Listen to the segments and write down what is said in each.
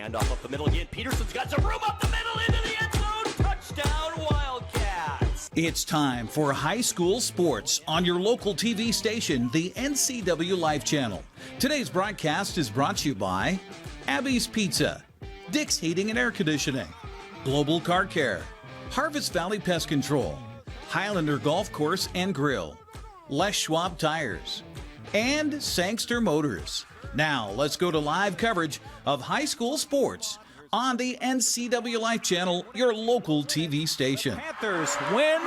Handoff up the middle again. Peterson's got some room up the middle into the end zone. Touchdown, Wildcats. It's time for high school sports on your local TV station, the NCWLIFE Channel. Today's broadcast is brought to you by Abby's Pizza, Dick's Heating and Air Conditioning, Global Car Care, Harvest Valley Pest Control, Highlander Golf Course and Grill, Les Schwab Tires, and Sangster Motors. Now, let's go to live coverage of high school sports on the NCWLIFE Channel, your local TV station. Panthers win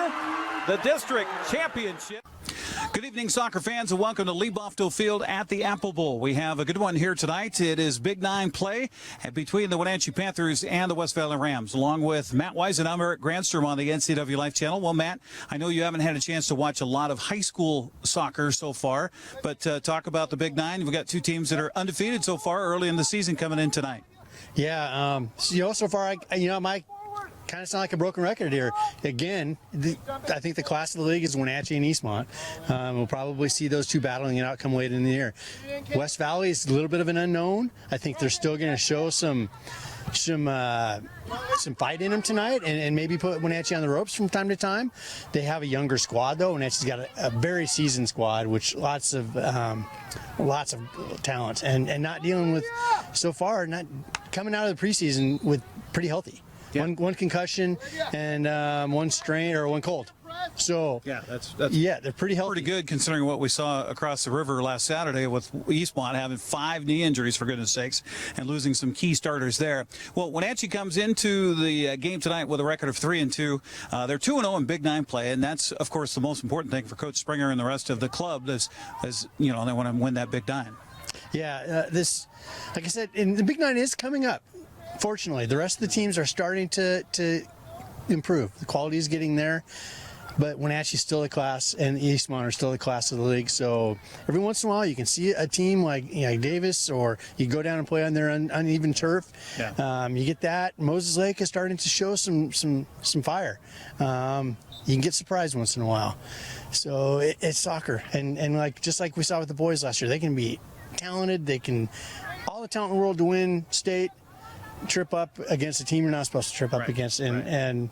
the district championship. Good evening, soccer fans, and welcome to Lee Bofto Field at the Apple Bowl. We have a good one here tonight. It is Big Nine play between the Wenatchee Panthers and the West Valley Rams. Along with Matt Wisen, I'm Eric Granstrom on the NCWLIFE Channel. Well, Matt, I know you haven't had a chance to watch a lot of high school soccer so far, but talk about the Big Nine. We've got two teams that are undefeated so far early in the season coming in tonight. Yeah, so far, my kind of sound like a broken record here. Again, I think the class of the league is Wenatchee and Eastmont. We'll probably see those two battling it out come late in the year. West Valley is a little bit of an unknown. I think they're still going to show some fight in them tonight, and maybe put Wenatchee on the ropes from time to time. They have a younger squad though. Wenatchee's got a very seasoned squad, which lots of talent, and not dealing with so far, not coming out of the preseason with pretty healthy. Yeah. One concussion and one strain or one cold. So yeah, that's they're pretty healthy. Pretty good considering what we saw across the river last Saturday with Eastmont having 5 knee injuries, for goodness sakes, and losing some key starters there. Well, Wenatchee comes into the game tonight with a record of 3-2. They're 2-0 in Big Nine play, and that's, of course, the most important thing for Coach Springer and the rest of the club. As you know, they want to win that Big Nine. Yeah, like I said, and the Big Nine is coming up. Fortunately, the rest of the teams are starting to improve. The quality is getting there, but Wenatchee's still a class, and Eastmont are still the class of the league. So every once in a while, you can see a team like Davis, or you go down and play on their uneven turf. Yeah. You get that. Moses Lake is starting to show some fire. You can get surprised once in a while. So it's soccer, and just like we saw with the boys last year, they can be talented. They can all the talent in the world to win state. Trip up against a team you're not supposed to trip up against, and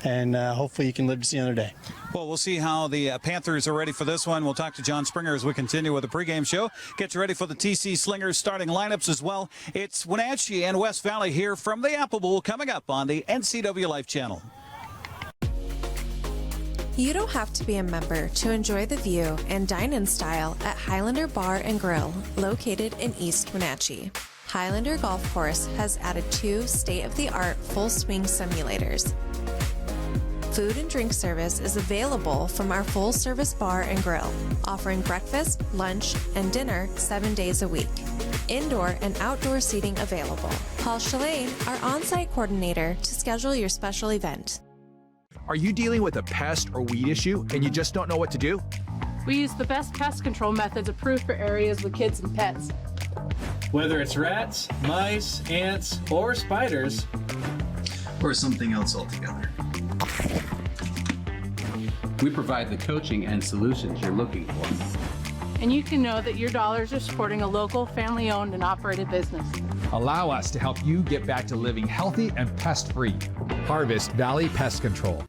hopefully you can live to see another day. Well, we'll see how the Panthers are ready for this one. We'll talk to John Springer as we continue with the pregame show. Get you ready for the TC Slingers starting lineups as well. It's Wenatchee and West Valley here from the Apple Bowl coming up on the NCWLIFE Channel. You don't have to be a member to enjoy the view and dine in style at Highlander Bar and Grill, located in East Wenatchee. Highlander Golf Course has added 2 state-of-the-art full-swing simulators. Food and drink service is available from our full-service bar and grill, offering breakfast, lunch, and dinner 7 days a week. Indoor and outdoor seating available. Call Shalane, our on-site coordinator, to schedule your special event. Are you dealing with a pest or weed issue and you just don't know what to do? We use the best pest control methods approved for areas with kids and pets. Whether it's rats, mice, ants, or spiders, or something else altogether, we provide the coaching and solutions you're looking for. And you can know that your dollars are supporting a local, family-owned and operated business. Allow us to help you get back to living healthy and pest-free. Harvest Valley Pest Control.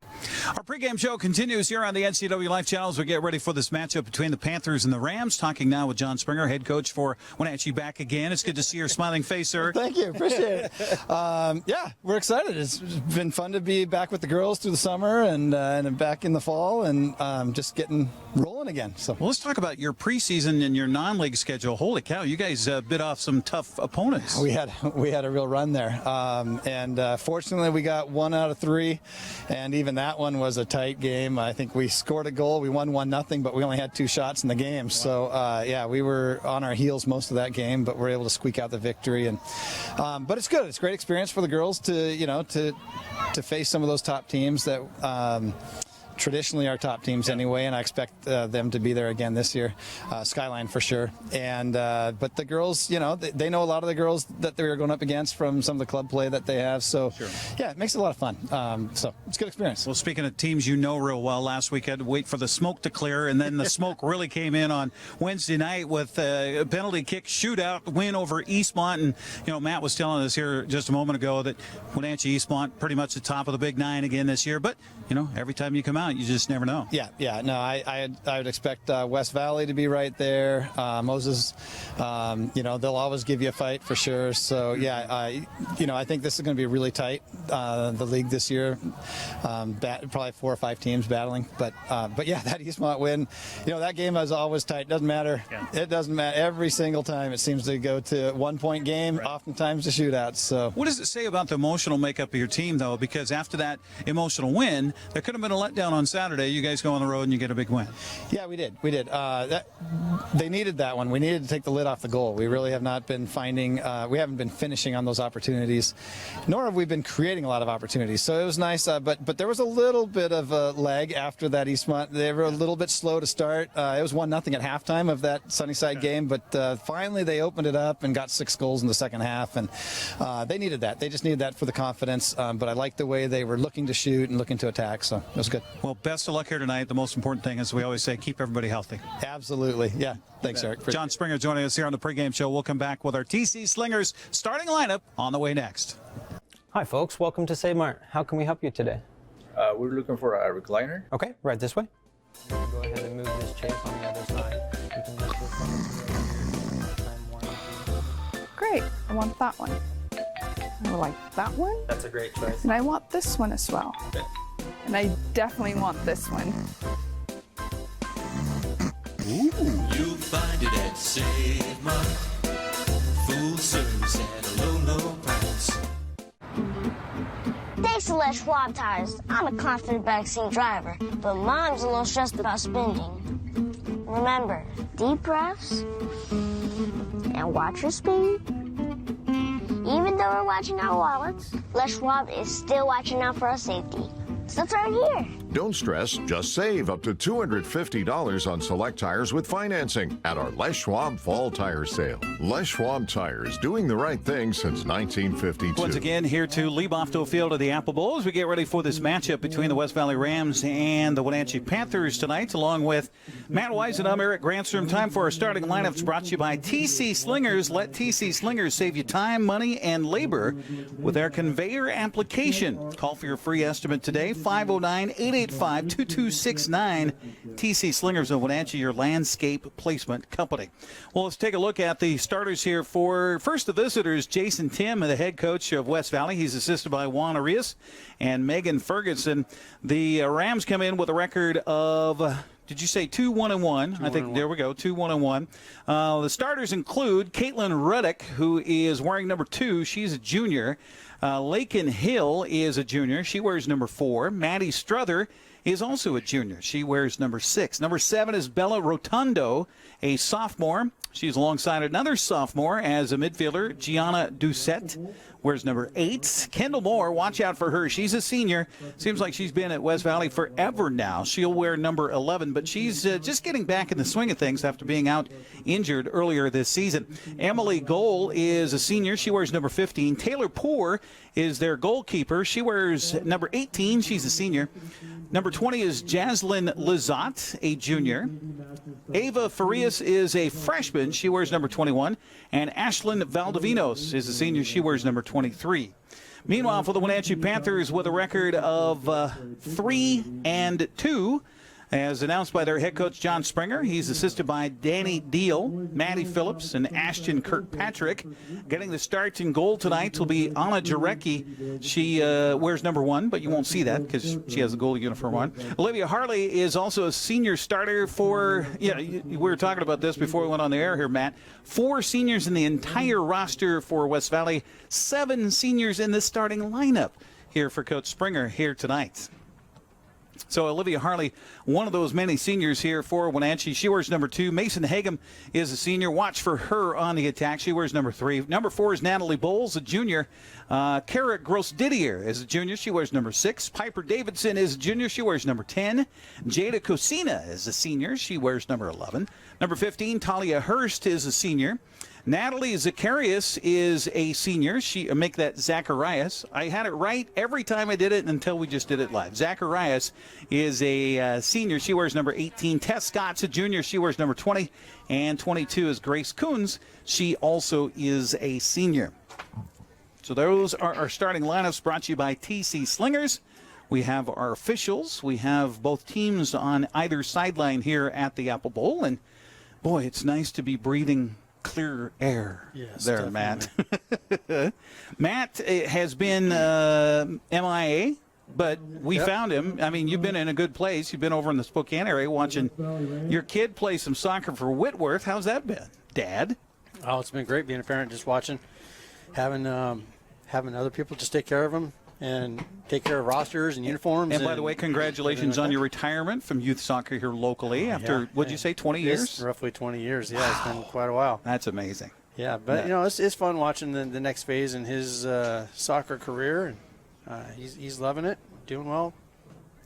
Our pregame show continues here on the NCWLIFE Channel as we get ready for this matchup between the Panthers and the Rams. Talking now with John Springer, head coach for Wenatchee, back again. It's good to see your smiling face, sir. Thank you. Appreciate it. Yeah, we're excited. It's been fun to be back with the girls through the summer and back in the fall and just getting rolling again. So, well, let's talk about your preseason and your non-league schedule. Holy cow, you guys bit off some tough opponents. We had a real run there, and fortunately we got 1 out of 3, and even that one was a tight game. I think we scored a goal. We won 1-0, but we only had 2 shots in the game. So yeah, we were on our heels most of that game, but we're able to squeak out the victory. And but it's good. It's a great experience for the girls to face some of those top teams that traditionally our top teams anyway, and I expect them to be there again this year. Skyline for sure. And but the girls, they know a lot of the girls that they're going up against from some of the club play that they have. So, yeah, it makes it a lot of fun. So it's a good experience. Well, speaking of teams you know real well, last week I had to wait for the smoke to clear, and then the smoke really came in on Wednesday night with a penalty kick shootout win over Eastmont. And, Matt was telling us here just a moment ago that Wenatchee Eastmont pretty much the top of the Big Nine again this year. But, every time you come out, you just never know. Yeah. No, I would expect West Valley to be right there. Moses, they'll always give you a fight for sure. So, yeah, I think this is going to be really tight, the league this year. Probably 4 or 5 teams battling. But yeah, that Eastmont win, that game is always tight. Doesn't matter. Yeah. It doesn't matter. Every single time it seems to go to 1-point game, oftentimes to shootouts. So, what does it say about the emotional makeup of your team, though? Because after that emotional win, there could have been a letdown on Saturday. You guys go on the road and you get a big win. Yeah, we did. They needed that one. We needed to take the lid off the goal. We really have not been finding, we haven't been finishing on those opportunities, nor have we been creating a lot of opportunities. So it was nice, but there was a little bit of a lag after that Eastmont. They were a little bit slow to start. It was 1-0 at halftime of that Sunnyside game, but finally they opened it up and got 6 goals in the second half, and they needed that. They just needed that for the confidence, but I liked the way they were looking to shoot and looking to attack, so it was good. Well, best of luck here tonight. The most important thing, as we always say, keep everybody healthy. Absolutely. Yeah. Thanks, Eric. John Springer joining us here on the pregame show. We'll come back with our TC Slingers starting lineup on the way next. Hi, folks. Welcome to Save Mart. How can we help you today? We're looking for a recliner. Okay, right this way. Go ahead and move this chair on the other side. You can just Great. I want that one. I like that one. That's a great choice. And I want this one as well. Okay. And I definitely want this one. You'll find it at Save Mart. Full service at a low, low price. Thanks to Les Schwab Tires, I'm a confident backseat driver, but Mom's a little stressed about spending. Remember, deep breaths and watch your speed. Even though we're watching our wallets, Les Schwab is still watching out for our safety. So turn here. Don't stress, just save up to $250 on select tires with financing at our Les Schwab Fall Tire Sale. Les Schwab Tires, doing the right thing since 1952. Once again, here to Lee Bofto Field of the Apple Bowl as we get ready for this matchup between the West Valley Rams and the Wenatchee Panthers tonight, along with Matt Wisen. I'm Eric Granstrom. Time for our starting lineups brought to you by TC Slingers. Let TC Slingers save you time, money, and labor with their conveyor application. Call for your free estimate today, 509-885-2269. TC Slingers of Wenatchee, your landscape placement company. Well, let's take a look at the starters here for first the visitors. Jason Tim, the head coach of West Valley. He's assisted by Juan Arias and Megan Ferguson. The Rams come in with a record of... Did you say 2-1-1? I think there we go, 2-1-1. The starters include Caitlin Ruddick, who is wearing number 2. She's a junior. Lakin Hill is a junior. She wears number 4. Maddie Struther is also a junior. She wears number 6. Number 7 is Bella Rotundo, a sophomore. She's alongside another sophomore as a midfielder. Gianna Doucette wears number 8. Kendall Moore, watch out for her. She's a senior. Seems like she's been at West Valley forever now. She'll wear number 11, but she's just getting back in the swing of things after being out injured earlier this season. Emily Goal is a senior. She wears number 15. Taylor Poor is their goalkeeper. She wears number 18. She's a senior. Number 20 is Jaslyn Lizotte, a junior. Ava Farias is a freshman. She wears number 21. And Ashlyn Valdivinos is a senior. She wears number 23. Meanwhile, for the Wenatchee Panthers, with a record of 3-2, as announced by their head coach, John Springer. He's assisted by Danny Deal, Maddie Phillips, and Ashton Kirkpatrick. Getting the start in goal tonight will be Anna Jarecki. She wears number 1, but you won't see that because she has a goalie uniform on. Olivia Harley is also a senior starter for, we were talking about this before we went on the air here, Matt. 4 seniors in the entire roster for West Valley. 7 seniors in the starting lineup here for Coach Springer here tonight. So Olivia Harley, one of those many seniors here for Wenatchee. She wears number 2. Mason Hagum is a senior. Watch for her on the attack. She wears number 3. Number 4 is Natalie Bowles, a junior. Kara Gross-Didier is a junior. She wears number 6. Piper Davidson is a junior. She wears number 10. Jada Cosina is a senior. She wears number 11. Number 15, Talia Hurst is a senior. Natalie Zacharias is a senior. Make that Zacharias. I had it right every time I did it until we just did it live. Zacharias is a senior. She wears number 18. Tess Scott's a junior. She wears number 20. And 22 is Grace Coons. She also is a senior. So those are our starting lineups brought to you by TC Slingers. We have our officials. We have both teams on either sideline here at the Apple Bowl. And, boy, it's nice to be breathing clear air there, definitely. Matt. Matt has been MIA, but we found him. I mean, you've been in a good place. You've been over in the Spokane area watching your kid play some soccer for Whitworth. How's that been, Dad? Oh, it's been great being a parent, just watching, having other people just take care of them and take care of rosters and uniforms. And by the way, congratulations on your retirement from youth soccer here locally after, what'd you say, 20 years? Roughly 20 years, yeah. Wow. It's been quite a while. That's amazing. Yeah, but, it's fun watching the next phase in his soccer career. And he's loving it, doing well,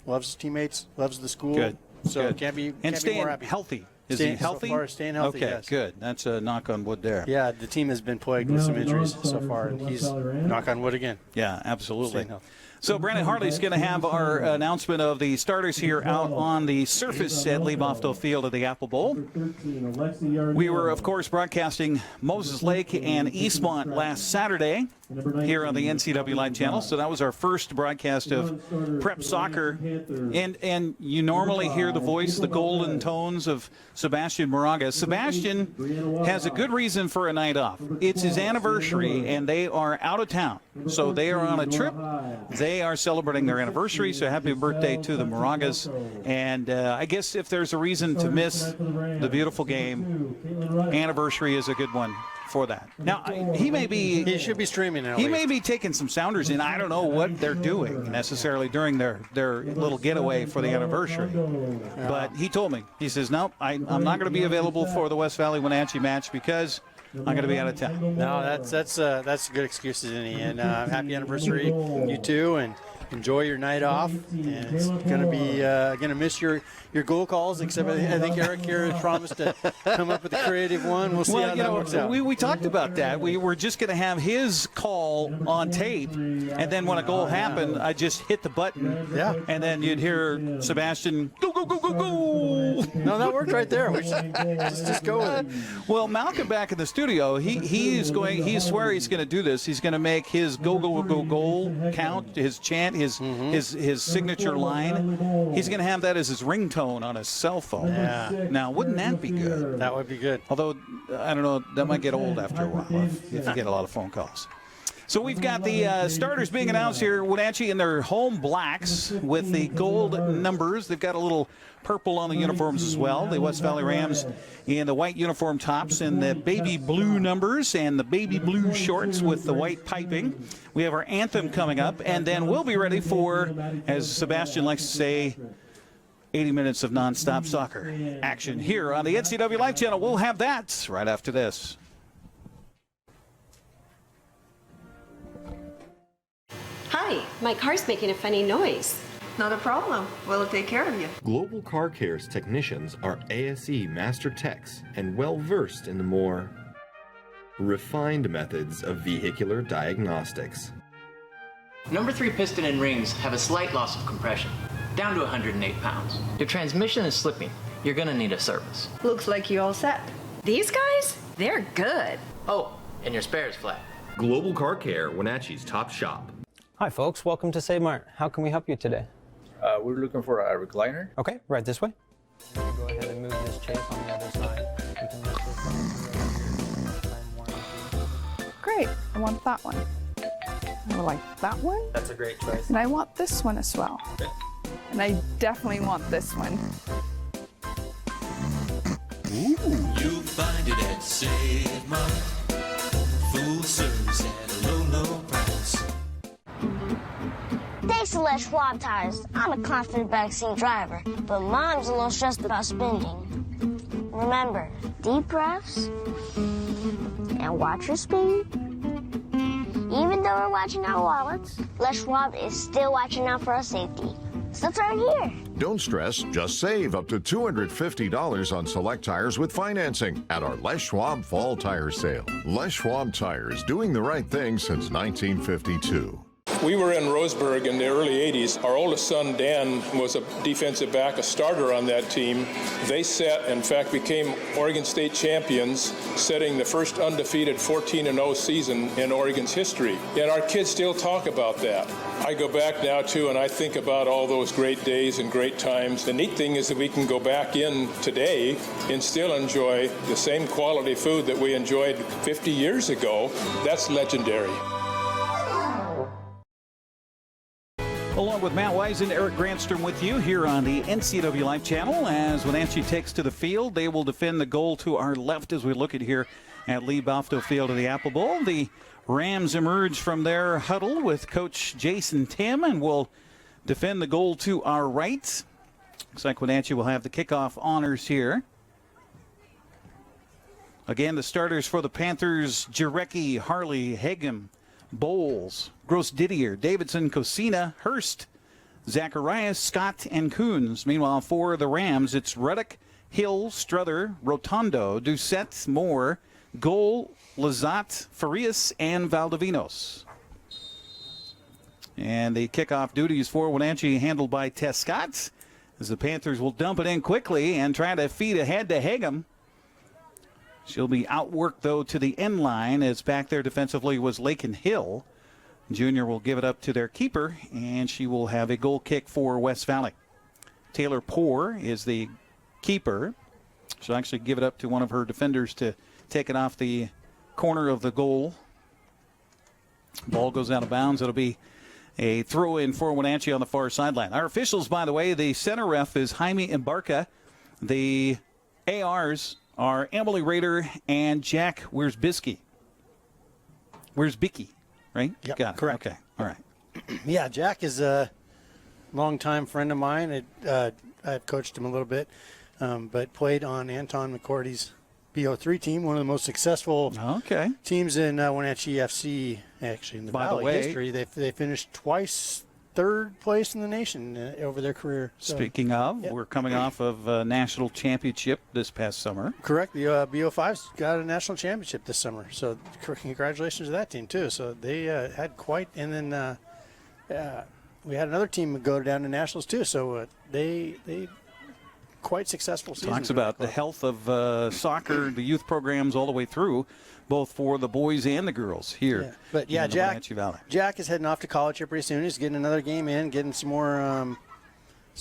loves his teammates, loves the school. Good. So Good. can't be staying more happy. Healthy. Is he healthy? So far, staying healthy, okay, yes. Good. That's a knock on wood there. Yeah, the team has been plagued with some injuries so far, and he's knock on wood again. Yeah, absolutely. So Brandon Hartley's going to have our announcement of the starters here out on the surface at Lee Bofto Field at the Apple Bowl. We were, of course, broadcasting Moses Lake and Eastmont last Saturday here on the NCWLIFE Channel. So that was our first broadcast of prep soccer. And you normally hear the voice, the golden tones of Sebastian Moraga. Sebastian has a good reason for a night off. It's his anniversary, and they are out of town. So they are on a trip. They are celebrating their anniversary, so happy birthday to the Moragas. And I guess if there's a reason to miss the beautiful game, anniversary is a good one for that. Now, he should be streaming now. He may be taking some sounders in. I don't know what they're doing necessarily during their little getaway for the anniversary. But he told me, he says, no, I'm not going to be available for the West Valley Wenatchee match because I'm going to be out of town. No, that's a good excuse, isn't he? And happy anniversary, you too, and enjoy your night off. And it's going to be going to miss your goal calls, except I think Eric here has promised to come up with a creative one. We'll see how that works out. We talked about that. We were just going to have his call on tape, and then when a goal happened, I just hit the button, and then you'd hear Sebastian, go, go, go, go, go. No, that worked right there. We should just go with it. Well, Malcolm back in the studio, he swear he's going to do this. He's going to make his go, go, go, goal count, his chant, his signature line. He's going to have that as his ringtone on his cell phone. Yeah. Now, wouldn't that be good? That would be good. Although, I don't know, that might get old after a while if you get a lot of phone calls. So we've got the starters being announced here. Wenatchee in their home blacks with the gold numbers. They've got a little purple on the uniforms as well. The West Valley Rams in the white uniform tops and the baby blue numbers and the baby blue shorts with the white piping. We have our anthem coming up, and then we'll be ready for, as Sebastian likes to say, 80 minutes of nonstop soccer action here on the NCWLIFE Channel. We'll have that right after this. Hi, my car's making a funny noise. Not a problem. We'll take care of you. Global Car Care's technicians are ASE Master Techs and well versed in the more refined methods of vehicular diagnostics. Number 3 piston and rings have a slight loss of compression, down to 108 pounds. Your transmission is slipping. You're gonna need a service. Looks like you all set. These guys? They're good. Oh, and your spare is flat. Global Car Care, Wenatchee's top shop. Hi folks, welcome to Save Mart. How can we help you today? We're looking for a recliner. Okay, right this way. Go ahead and move this chase on the other side. You can lift this up. Great, I want that one. I like that one. That's a great choice. And I want this one as well. Okay. And I definitely want this one. You'll find it at Save Mart. Full service at a low, low price. Thanks to Les Schwab Tires. I'm a confident backseat driver, but Mom's a little stressed about spending. Remember, deep breaths and watch your speed. Even though we're watching our wallets, Les Schwab is still watching out for our safety. So it's right here. Don't stress, just save up to $250 on select tires with financing at our Les Schwab Fall Tire Sale. Les Schwab Tires, doing the right thing since 1952. We were in Roseburg in the early 80s. Our oldest son, Dan, was a defensive back, a starter on that team. They in fact, became Oregon State champions, setting the first undefeated 14-0 season in Oregon's history. And our kids still talk about that. I go back now, too, and I think about all those great days and great times. The neat thing is that we can go back in today and still enjoy the same quality food that we enjoyed 50 years ago. That's legendary. Along with Matt Wisen, Eric Granstrom with you here on the NCWLIFE Channel. As Wenatchee takes to the field, they will defend the goal to our left as we look at here at Lee Bofto Field of the Apple Bowl. The Rams emerge from their huddle with Coach Jason Tim and will defend the goal to our right. Looks like Wenatchee will have the kickoff honors here. Again, the starters for the Panthers: Jarecki, Harley, Hagem, Bowles, Gross Didier, Davidson, Cosina, Hurst, Zacharias, Scott, and Coons. Meanwhile, for the Rams, it's Ruddock, Hill, Struther, Rotondo, Doucette, Moore, Goal, Lazat, Farias, and Valdivinos. And the kickoff duties for Wenatchee handled by Tess Scott, as the Panthers will dump it in quickly and try to feed ahead to Hagem. She'll be outworked, though, to the end line, as back there defensively was Lakin Hill. Junior will give it up to their keeper, and she will have a goal kick for West Valley. Taylor Poore is the keeper. She'll actually give it up to one of her defenders to take it off the corner of the goal. Ball goes out of bounds. It'll be a throw-in for Wenatchee on the far sideline. Our officials, by the way, the center ref is Jaime Embarca. The ARs are Emily Rader and Jack Wierzbicki. Wierzbicki, right? Yep, got it. correct. Okay, all right. Yeah, Jack is a longtime friend of mine. I've coached him a little bit, but played on Anton McCourty's BO3 team, one of the most successful teams in Wenatchee FC, actually, in the Valley history. They finished twice third place in the nation over their career. So, speaking of, we're coming off of a national championship this past summer. Correct. The BO5's got a national championship this summer. So congratulations to that team, too. So they had quite, and then we had another team go down to nationals, too. So they quite successful season. Talks about the health of soccer, the youth programs all the way through, both for the boys and the girls here. Yeah. But yeah, in the Wenatchee Valley. Jack is heading off to college here pretty soon. He's getting another game in, getting some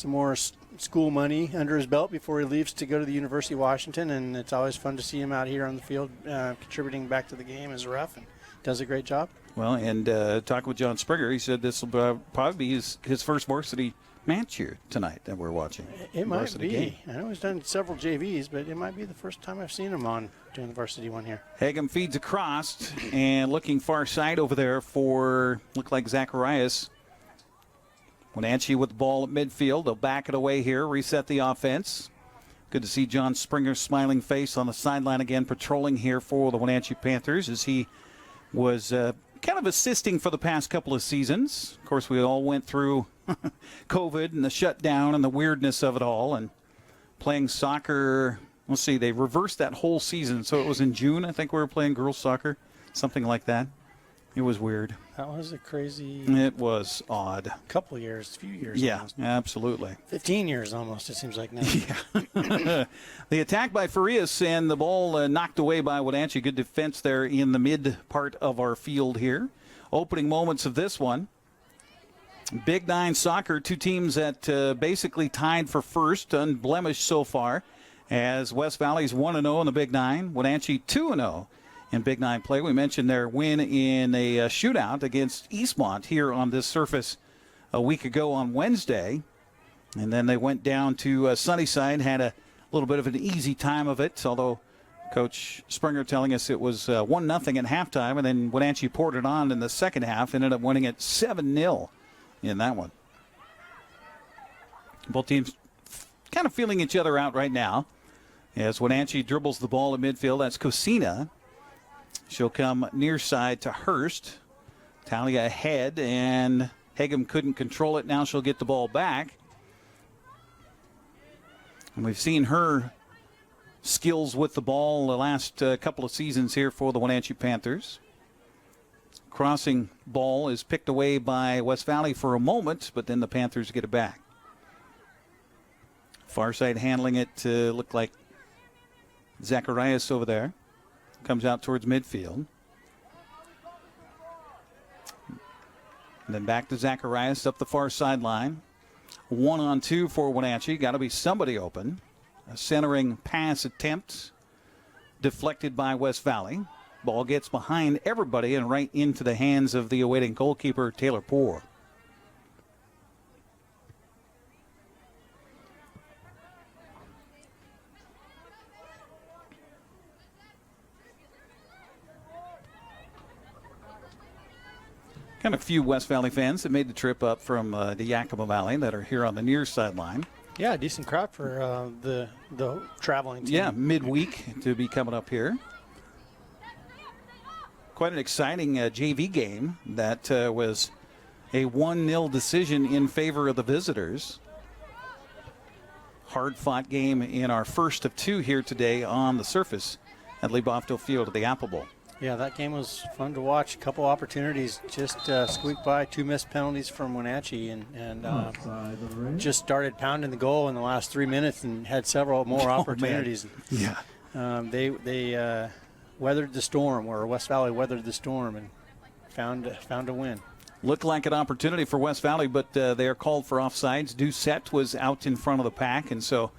more school money under his belt before he leaves to go to the University of Washington. And it's always fun to see him out here on the field contributing back to the game as a ref, and does a great job. Well, and talking with John Springer, he said this will probably be his first varsity match here tonight that we're watching. It might varsity be. Game. I know he's done several JVs, but it might be the first time I've seen him on doing the varsity one here. Hagem feeds across and looking far side over there for, look like Zacharias. Wenatchee with the ball at midfield. They'll back it away here, reset the offense. Good to see John Springer's smiling face on the sideline again, patrolling here for the Wenatchee Panthers as he was kind of assisting for the past couple of seasons. Of course, we all went through COVID and the shutdown and the weirdness of it all, and playing soccer. Let's see, they reversed that whole season. So it was in June, I think we were playing girls soccer, something like that. It was weird. That was a crazy... It was odd. Couple of years, a few years. Yeah, almost. Absolutely. 15 years almost, it seems like now. Yeah. The attack by Farias and the ball knocked away by Wenatchee. Good defense there in the mid part of our field here. Opening moments of this one. Big Nine soccer, two teams that basically tied for first, unblemished so far, as West Valley's 1-0 in the Big Nine, Wenatchee 2-0 in Big Nine play. We mentioned their win in a shootout against Eastmont here on this surface a week ago on Wednesday. And then they went down to Sunnyside, had a little bit of an easy time of it, although Coach Springer telling us it was 1-0 at halftime, and then Wenatchee poured it on in the second half, ended up winning it 7-0 in that one. Both teams kind of feeling each other out right now. As Wenatchee dribbles the ball at midfield, that's Cosina. She'll come near side to Hurst. Talia ahead, and Hegem couldn't control it. Now she'll get the ball back. And we've seen her skills with the ball the last couple of seasons here for the Wenatchee Panthers. Crossing ball is picked away by West Valley for a moment, but then the Panthers get it back. Far side handling it looked like Zacharias over there. Comes out towards midfield. And then back to Zacharias up the far sideline. 1-on-2 for Wenatchee. Got to be somebody open. A centering pass attempt deflected by West Valley. Ball gets behind everybody and right into the hands of the awaiting goalkeeper, Taylor Poore. Kind of few West Valley fans that made the trip up from the Yakima Valley that are here on the near sideline. Yeah, decent crowd for the traveling team. Yeah, midweek to be coming up here. Quite an exciting JV game that was a 1-0 decision in favor of the visitors. Hard-fought game in our first of two here today on the surface at Lee Bofto Field at the Apple Bowl. Yeah, that game was fun to watch. A couple opportunities just squeaked by. 2 missed penalties from Wenatchee and just started pounding the goal in the last 3 minutes and had several more opportunities. Yeah. They weathered the storm, or West Valley weathered the storm and found a win. Looked like an opportunity for West Valley, but they are called for offsides. Doucette was out in front of the pack, and so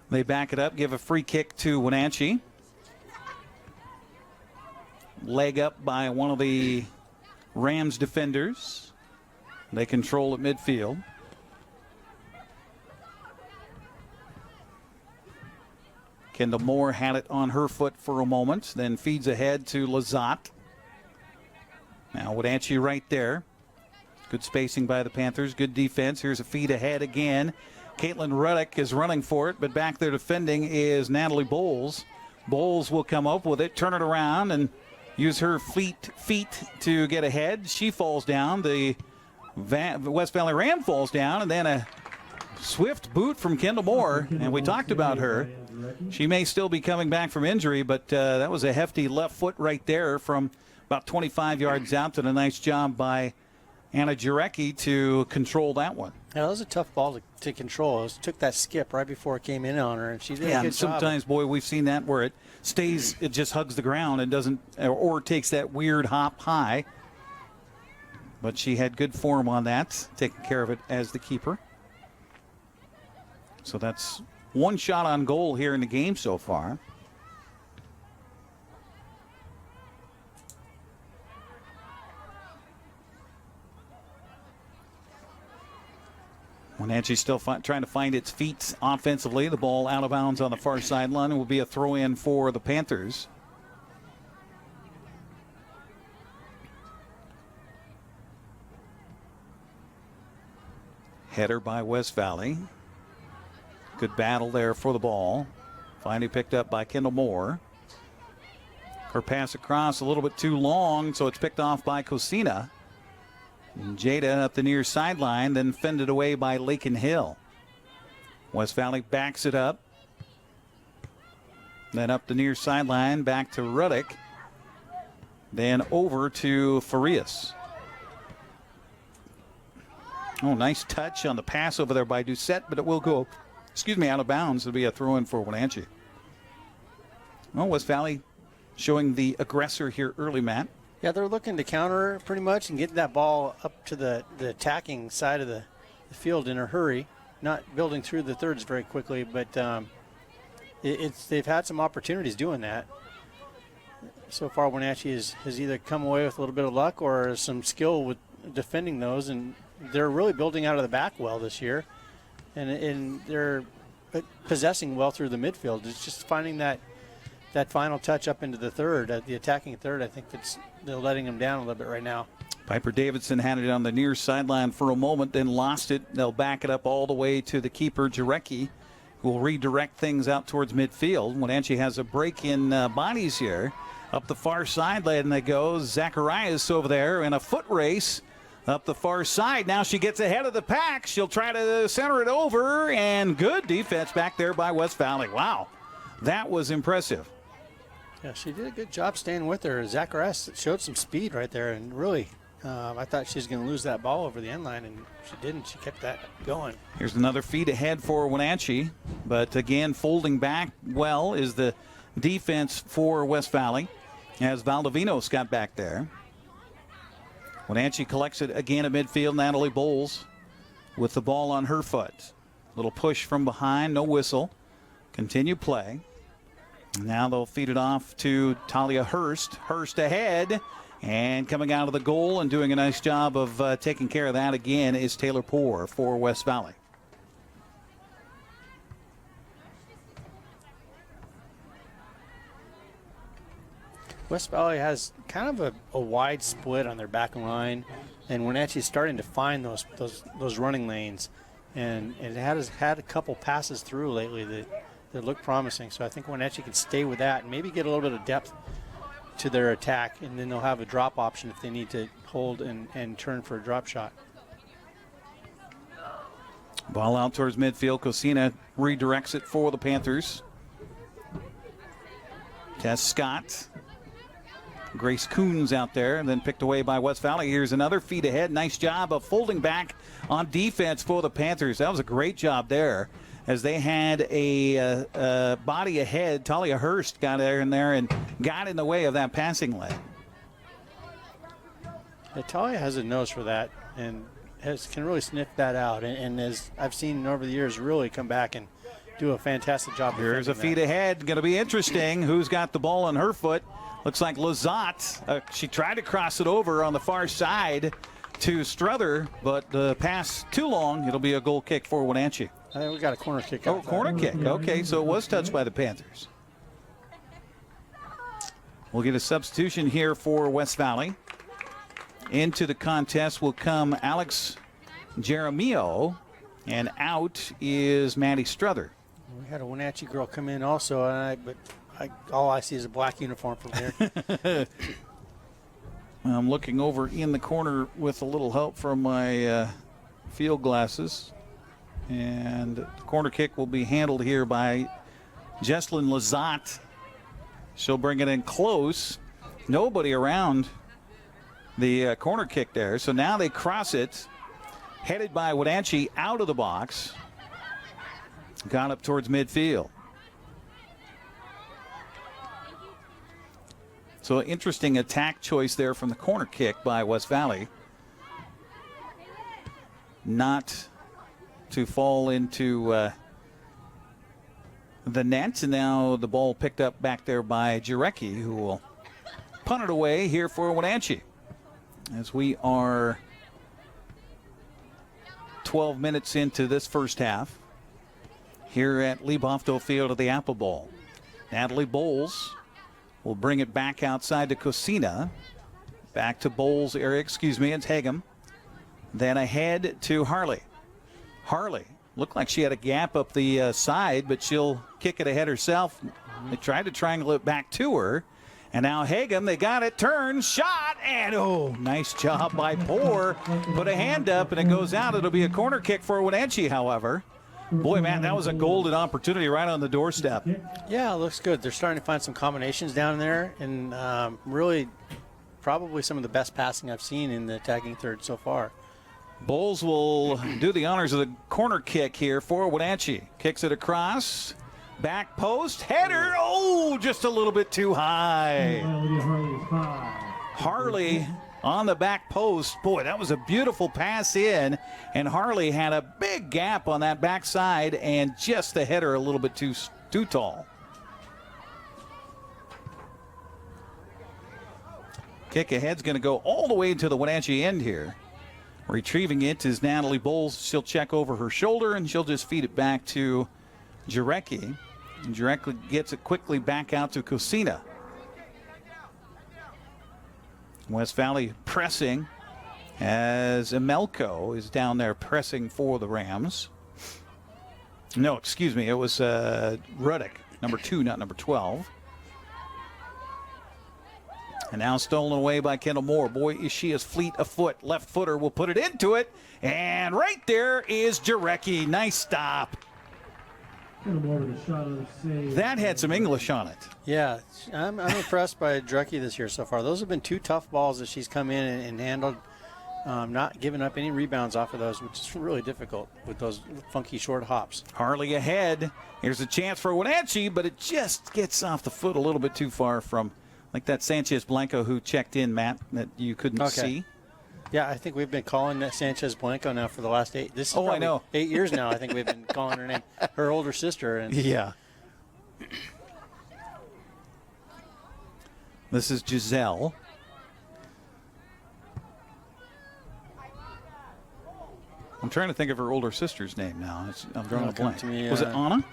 they back it up, give a free kick to Wenatchee. Leg up by one of the Rams defenders. They control at midfield. Kendall Moore had it on her foot for a moment, then feeds ahead to Lizotte. Now Wenatchee right there. Good spacing by the Panthers, good defense. Here's a feed ahead again. Caitlin Ruddick is running for it, but back there defending is Natalie Bowles. Bowles will come up with it, turn it around, and use her feet to get ahead. She falls down. The West Valley Ram falls down, and then a swift boot from Kendall Moore, and we talked about her. She may still be coming back from injury, but that was a hefty left foot right there from about 25 yards out. And a nice job by Anna Jarecki to control that one. Yeah, that was a tough ball to control. It took that skip right before it came in on her, and she did a good sometimes, job. boy, we've seen that where it stays, it just hugs the ground and doesn't, or takes that weird hop high. But she had good form on that, taking care of it as the keeper. So that's one shot on goal here in the game so far. Wenatchee still trying to find its feet offensively. The ball out of bounds on the far sideline. It will be a throw-in for the Panthers. Header by West Valley. Good battle there for the ball. Finally picked up by Kendall Moore. Her pass across a little bit too long, so it's picked off by Cosina. And Jada up the near sideline, then fended away by Lakin Hill. West Valley backs it up. Then up the near sideline, back to Ruddick. Then over to Farias. Oh, nice touch on the pass over there by Doucette, but it will go, out of bounds. It'll be a throw-in for Wenatchee. Well, West Valley showing the aggressor here early, Matt. Yeah, they're looking to counter pretty much and get that ball up to the attacking side of the field in a hurry. Not building through the thirds very quickly, but they've had some opportunities doing that. So far, Wenatchee has either come away with a little bit of luck or some skill with defending those, and they're really building out of the back well this year, and they're possessing well through the midfield. It's just finding that final touch up into the third, the attacking third. I think they're letting them down a little bit right now. Piper Davidson had it on the near sideline for a moment, then lost it. They'll back it up all the way to the keeper, Jarecki, who will redirect things out towards midfield. Wenatchee has a break in bodies here. Up the far sideline they go. Zacharias over there in a foot race up the far side. Now she gets ahead of the pack. She'll try to center it over, and good defense back there by West Valley. Wow, that was impressive. Yeah, she did a good job staying with her. Zacharias showed some speed right there, and really, I thought she was going to lose that ball over the end line, and she didn't. She kept that going. Here's another feed ahead for Wenatchee, but again, folding back well is the defense for West Valley as Valdivinos got back there. Wenatchee collects it again at midfield. Natalie Bowles with the ball on her foot. Little push from behind, no whistle. Continue play. Now they'll feed it off to Talia Hurst. Hurst ahead, and coming out of the goal and doing a nice job of taking care of that again is Taylor Poore for West Valley. West Valley has kind of a wide split on their back line, and Wenatchee's starting to find those running lanes, and it has had a couple passes through lately that look promising. So I think Wenatchee can stay with that and maybe get a little bit of depth to their attack, and then they'll have a drop option if they need to hold and turn for a drop shot. Ball out towards midfield. Cosina redirects it for the Panthers. Tess Scott. Grace Coons out there, and then picked away by West Valley. Here's another feed ahead. Nice job of folding back on defense for the Panthers. That was a great job there as they had a body ahead. Talia Hurst got there in there and got in the way of that passing lane. Yeah, Talia has a nose for that and can really sniff that out. And as I've seen over the years, really come back and do a fantastic job. Here's a feed ahead. Going to be interesting. Who's got the ball on her foot? Looks like Lizotte. She tried to cross it over on the far side to Struther, but the pass too long. It'll be a goal kick for Wenatchee. I think we got a corner kick. Oh, corner kick. Okay, so it was touched by the Panthers. We'll get a substitution here for West Valley. Into the contest will come Alex Jeremio, and out is Maddie Struther. We had a Wenatchee girl come in also, but all I see is a black uniform from here. I'm looking over in the corner with a little help from my field glasses. And the corner kick will be handled here by Jesslyn Lizotte. She'll bring it in close. Nobody around the corner kick there. So now they cross it. Headed by Wenatchee out of the box. Gone up towards midfield. So interesting attack choice there from the corner kick by West Valley. Not to fall into the net. And now the ball picked up back there by Jarecki, who will punt it away here for Wenatchee. As we are 12 minutes into this first half here at Lee Bofto Field of the Apple Bowl. Natalie Bowles will bring it back outside to Cosina. Back to Bowles area, it's Hagem. Then ahead to Harley. Harley looked like she had a gap up the side, but she'll kick it ahead herself. They tried to triangle it back to her. And now Hagem, they got it, turn, shot, and oh, nice job by Poore. Put a hand up, and it goes out. It'll be a corner kick for Wenatchee, however. Boy, man, that was a golden opportunity right on the doorstep. Yeah, it looks good. They're starting to find some combinations down there, and really probably some of the best passing I've seen in the attacking third so far. Bowles will do the honors of the corner kick here for Wenatchee. Kicks it across. Back post. Header. Oh, just a little bit too high. Harley on the back post. Boy, that was a beautiful pass in. And Harley had a big gap on that backside, and just the header a little bit too tall. Kick ahead's going to go all the way to the Wenatchee end here. Retrieving it is Natalie Bowles. She'll check over her shoulder, and she'll just feed it back to Jarecki. And Jarecki gets it quickly back out to Cosina. West Valley pressing. as Emelko is down there pressing for the Rams. No, excuse me, it was Ruddick, number 2, not number 12. And now stolen away by Kendall Moore. Boy, is she as fleet of foot. Left footer will put it into it. And right there is Jarecki. Nice stop. That had some English on it. Yeah, I'm impressed by Jarecki this year so far. Those have been 2 tough balls that she's come in and handled, not giving up any rebounds off of those, which is really difficult with those funky short hops. Harley ahead. Here's a chance for Wenatchee, but it just gets off the foot a little bit too far from, like that Sanchez Blanco who checked in, Matt, that you couldn't see. Yeah, I think we've been calling that Sanchez Blanco now for the last 8. This is I know. 8 years now. I think we've been calling her name, her older sister. And yeah. This is Giselle. I'm trying to think of her older sister's name now. I'm drawing a blank. Was it Anna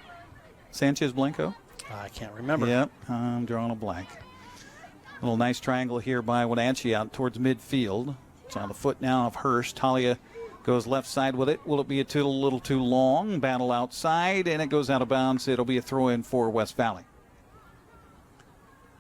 Sanchez Blanco? I can't remember. Yep, I'm drawing a blank. Little nice triangle here by Wenatchee out towards midfield. It's on the foot now of Hurst. Talia goes left side with it. Will it be a little too long? Battle outside, and it goes out of bounds. It'll be a throw-in for West Valley.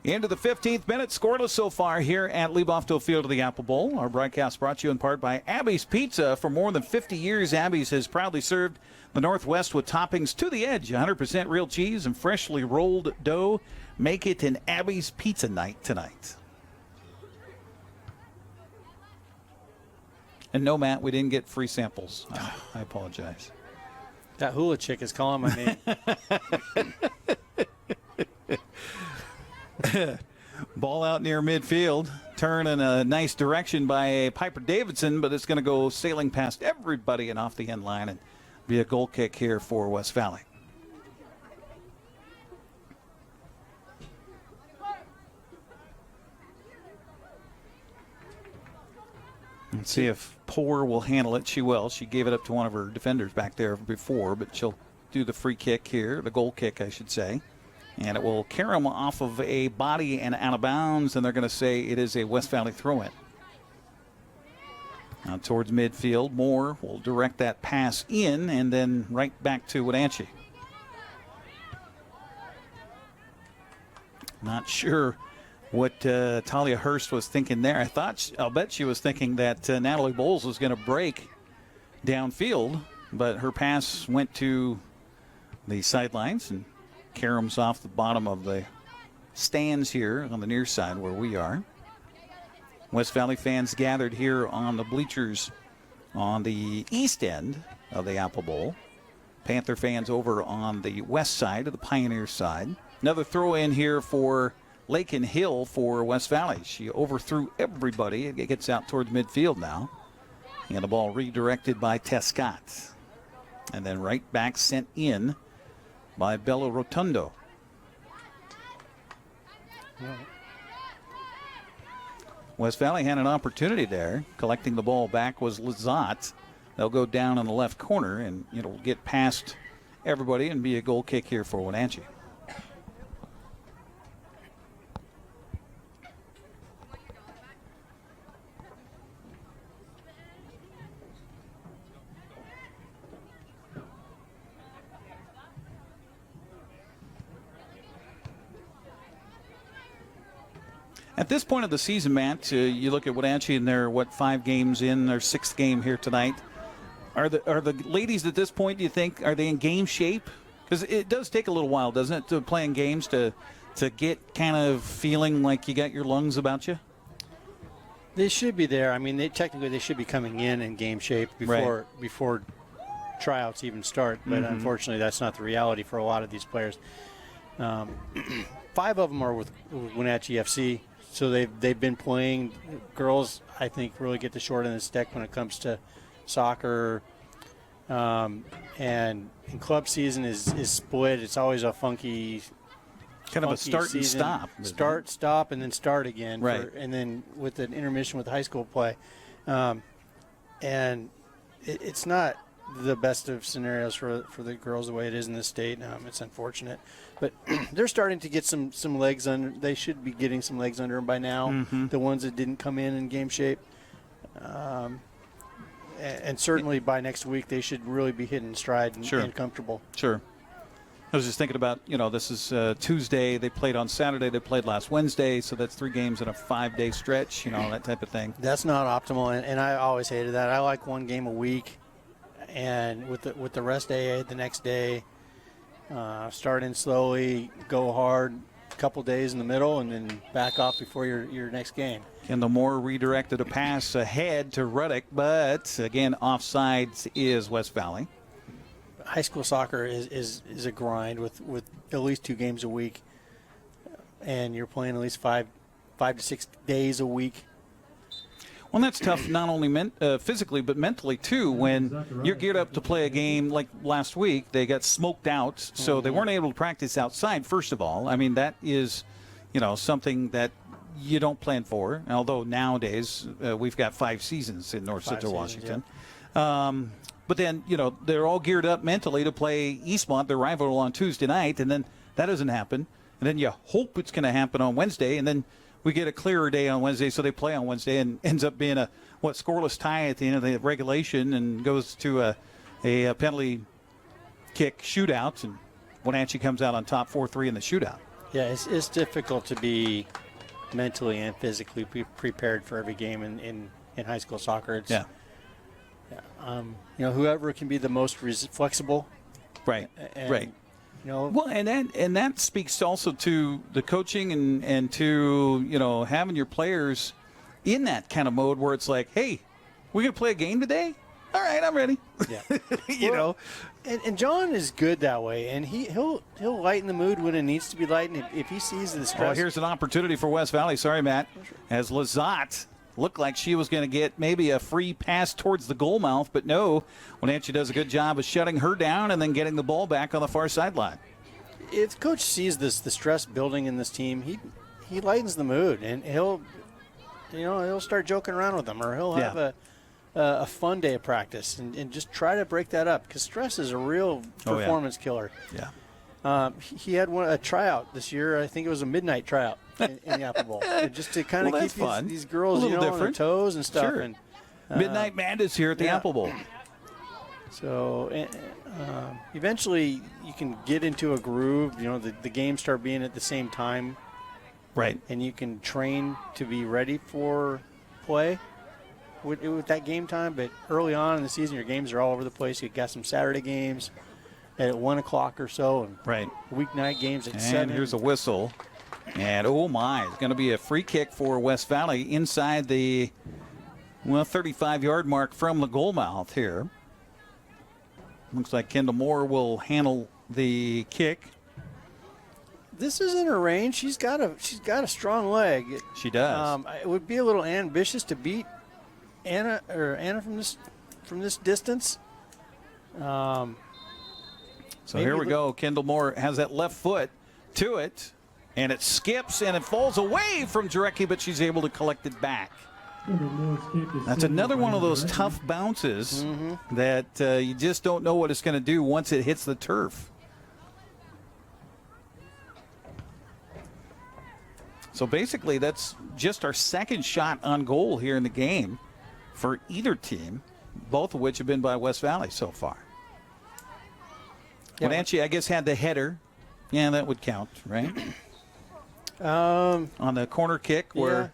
Into the 15th minute, scoreless so far here at Lee Bofto Field of the Apple Bowl. Our broadcast brought to you in part by Abby's Pizza. For more than 50 years, Abby's has proudly served the Northwest with toppings to the edge. 100% real cheese and freshly rolled dough. Make it an Abby's Pizza night tonight. And no, Matt, we didn't get free samples. I apologize. That hula chick is calling my name. Ball out near midfield. Turn in a nice direction by Piper Davidson, but it's going to go sailing past everybody and off the end line and be a goal kick here for West Valley. Let's see if Poor will handle it. She will. She gave it up to one of her defenders back there before, but she'll do the free kick here, the goal kick, I should say. And it will carry them off of a body and out of bounds, and they're going to say it is a West Valley throw-in. Now towards midfield, Moore will direct that pass in and then right back to Wenatchee. Not sure what Talia Hurst was thinking there. I'll bet she was thinking that Natalie Bowles was going to break downfield, but her pass went to the sidelines, and Karams off the bottom of the stands here on the near side where we are. West Valley fans gathered here on the bleachers on the east end of the Apple Bowl. Panther fans over on the west side of the Pioneer side. Another throw in here for Lakin Hill for West Valley. She overthrew everybody. It gets out towards midfield now. And the ball redirected by Tescott. And then right back sent in by Bella Rotundo. West Valley had an opportunity there. Collecting the ball back was Lizotte. They'll go down in the left corner, and it'll get past everybody and be a goal kick here for Wenatchee. At this point of the season, Matt, you look at Wenatchee and they're, 5 games in, their 6th game here tonight. Are the ladies at this point, do you think, are they in game shape? Because it does take a little while, doesn't it, to playing games to get kind of feeling like you got your lungs about you? They should be there. I mean, technically they should be coming in game shape before tryouts even start. But unfortunately, that's not the reality for a lot of these players. 5 of them are with Wenatchee FC. So they've been playing. Girls, I think, really get the short end of the stick when it comes to soccer. And club season is split. It's always a funky kind of a start season. And stop. Start, stop, and then start again. Right. And then with an intermission with high school play. And it's not the best of scenarios for the girls the way it is in this state. It's unfortunate. But they're starting to get some legs under. They should be getting some legs under them by now, the ones that didn't come in game shape. And certainly by next week they should really be hitting stride and comfortable. Sure. I was just thinking about, this is Tuesday. They played on Saturday. They played last Wednesday. So that's 3 games in a 5-day stretch, that type of thing. That's not optimal, and I always hated that. I like 1 game a week, and with the rest day the next day, start in slowly, go hard, a couple days in the middle, and then back off before your next game. Kendall Moore redirected a pass ahead to Ruddick, but again, offsides is West Valley. High school soccer is a grind with at least 2 games a week, and you're playing at least 5 to 6 days a week. Well, that's tough not only physically but mentally too. When you're geared up to play a game like last week, they got smoked out, so they weren't able to practice outside. First of all, I mean that is, something that you don't plan for. Although nowadays we've got 5 seasons in North Central Washington. Yeah. But then, they're all geared up mentally to play Eastmont, their rival, on Tuesday night, and then that doesn't happen. And then you hope it's going to happen on Wednesday, and then we get a clearer day on Wednesday, so they play on Wednesday, and ends up being a scoreless tie at the end of the regulation, and goes to a penalty kick shootout, and Wenatchee comes out on top 4-3 in the shootout. Yeah, it's difficult to be mentally and physically prepared for every game in high school soccer. Whoever can be the most flexible. Right. Right. Well, and that speaks also to the coaching and to having your players in that kind of mode where it's like, hey, we're gonna play a game today. All right, I'm ready. Yeah. And John is good that way, and he'll lighten the mood when it needs to be lightened if he sees the stress. Well, here's an opportunity for West Valley. Sorry, Matt. As Lizotte looked like she was going to get maybe a free pass towards the goal mouth, but no. Wenatchee does a good job of shutting her down and then getting the ball back on the far sideline. If Coach sees the stress building in this team, he lightens the mood, and he'll start joking around with them, or he'll have a fun day of practice and just try to break that up, because stress is a real performance killer. Yeah. He had a tryout this year. I think it was a midnight tryout in the Apple Bowl, just to kind of keep these girls on their toes and stuff. Sure. And Midnight Madness here at the Apple Bowl. So eventually you can get into a groove. The games start being at the same time, right? And you can train to be ready for play with that game time. But early on in the season, your games are all over the place. You got some Saturday games at 1 o'clock or so, and weeknight games at 7. And here's a whistle. And, oh, my, it's going to be a free kick for West Valley inside the, 35-yard mark from the goal mouth here. Looks like Kendall Moore will handle the kick. This is in her range. She's got a strong leg. She does. It would be a little ambitious to beat Anna from this distance. So here we go. Kendall Moore has that left foot to it. And it skips and it falls away from Jarecki, but she's able to collect it back. That's another one of those tough bounces that you just don't know what it's going to do once it hits the turf. So basically, that's just our second shot on goal here in the game for either team, both of which have been by West Valley so far. Wenatchee, I guess, had the header. Yeah, that would count, right? On the corner kick where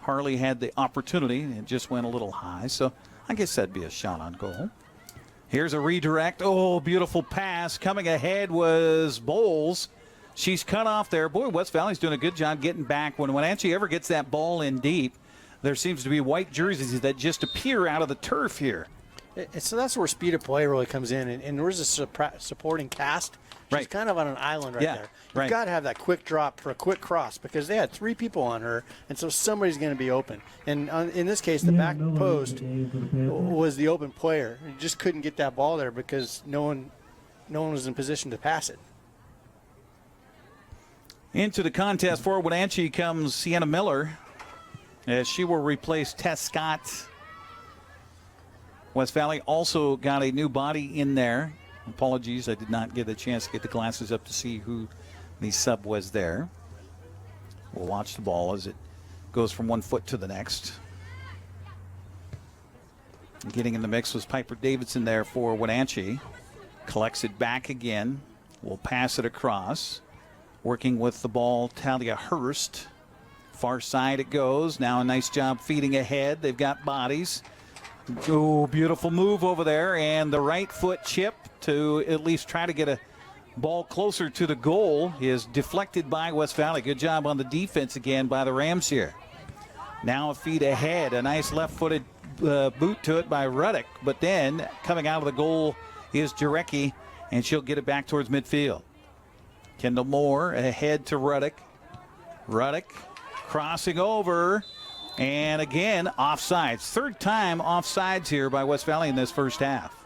Harley had the opportunity and it just went a little high. So I guess that'd be a shot on goal. Here's a redirect. Oh, beautiful pass. Coming ahead was Bowles. She's cut off there. Boy, West Valley's doing a good job getting back. When Wenatchee ever gets that ball in deep, there seems to be white jerseys that just appear out of the turf here. So that's where speed of play really comes in. And there's a supporting cast. She's kind of on an island right there. You've got to have that quick drop for a quick cross, because they had 3 people on her, and so somebody's going to be open. And in this case, the back post was the open player. You just couldn't get that ball there because no one was in position to pass it. Into the contest for Wenatchee comes Sienna Miller, as she will replace Tess Scott. West Valley also got a new body in there. Apologies, I did not get a chance to get the glasses up to see who the sub was there. We'll watch the ball as it goes from one foot to the next. Getting in the mix was Piper Davidson there for Wenatchee. Collects it back again. Will pass it across. Working with the ball, Talia Hurst. Far side it goes. Now a nice job feeding ahead. They've got bodies. Oh, beautiful move over there. And the right foot chip to at least try to get a ball closer to the goal is deflected by West Valley. Good job on the defense again by the Rams here. Now a feed ahead. A nice left-footed boot to it by Ruddick. But then coming out of the goal is Jarecki, and she'll get it back towards midfield. Kendall Moore ahead to Ruddick. Ruddick crossing over, and again offsides. Third time offsides here by West Valley in this first half.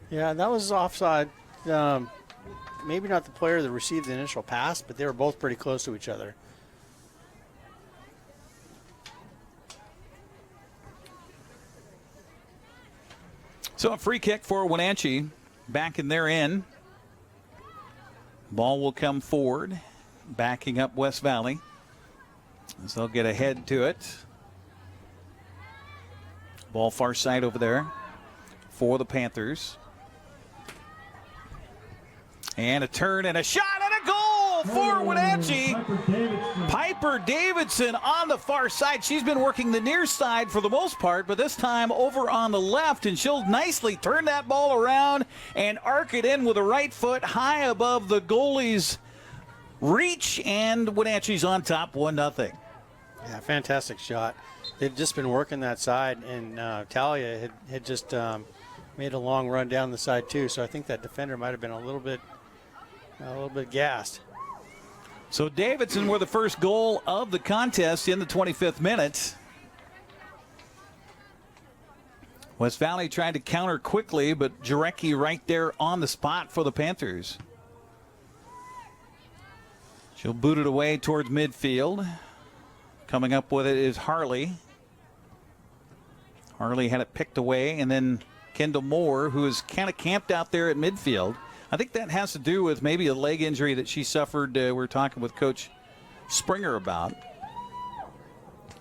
Yeah, that was offside. Maybe not the player that received the initial pass, but they were both pretty close to each other. So a free kick for Wenatchee back in their end. Ball will come forward, backing up West Valley as they'll get ahead to it. Ball far side over there for the Panthers. And a turn and a shot and a goal for Wenatchee. Piper Davidson on the far side. She's been working the near side for the most part, but this time over on the left, and she'll nicely turn that ball around and arc it in with a right foot high above the goalie's reach, and Wenatchee's on top 1-0. Yeah, fantastic shot. They've just been working that side, and Talia had just made a long run down the side too, so I think that defender might have been a little bit gassed. So Davidson were the first goal of the contest in the 25th minute. West Valley tried to counter quickly, but Jarecki right there on the spot for the Panthers. She'll boot it away towards midfield. Coming up with it is Harley. Harley had it picked away, and then Kendall Moore, who is kind of camped out there at midfield. I think that has to do with maybe a leg injury that she suffered. We were talking with Coach Springer about.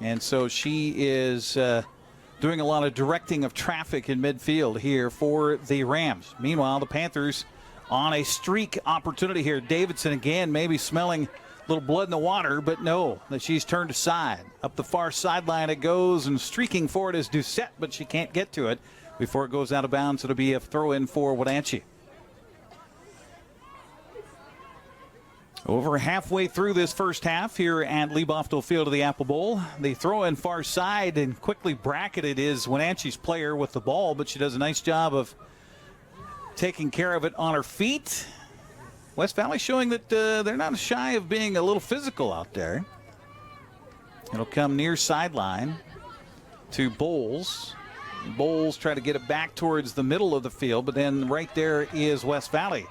And so she is doing a lot of directing of traffic in midfield here for the Rams. Meanwhile, the Panthers on a streak opportunity here. Davidson again maybe smelling a little blood in the water, but no, that she's turned aside. Up the far sideline it goes, and streaking forward is Doucette, but she can't get to it before it goes out of bounds. It'll be a throw-in for Wenatchee. Over halfway through this first half here at Lee Bofto Field of the Apple Bowl. The throw-in far side and quickly bracketed is Wenatchee's player with the ball, but she does a nice job of taking care of it on her feet. West Valley showing that they're not shy of being a little physical out there. It'll come near sideline to Bowles. Bowles try to get it back towards the middle of the field, but then right there is West Valley.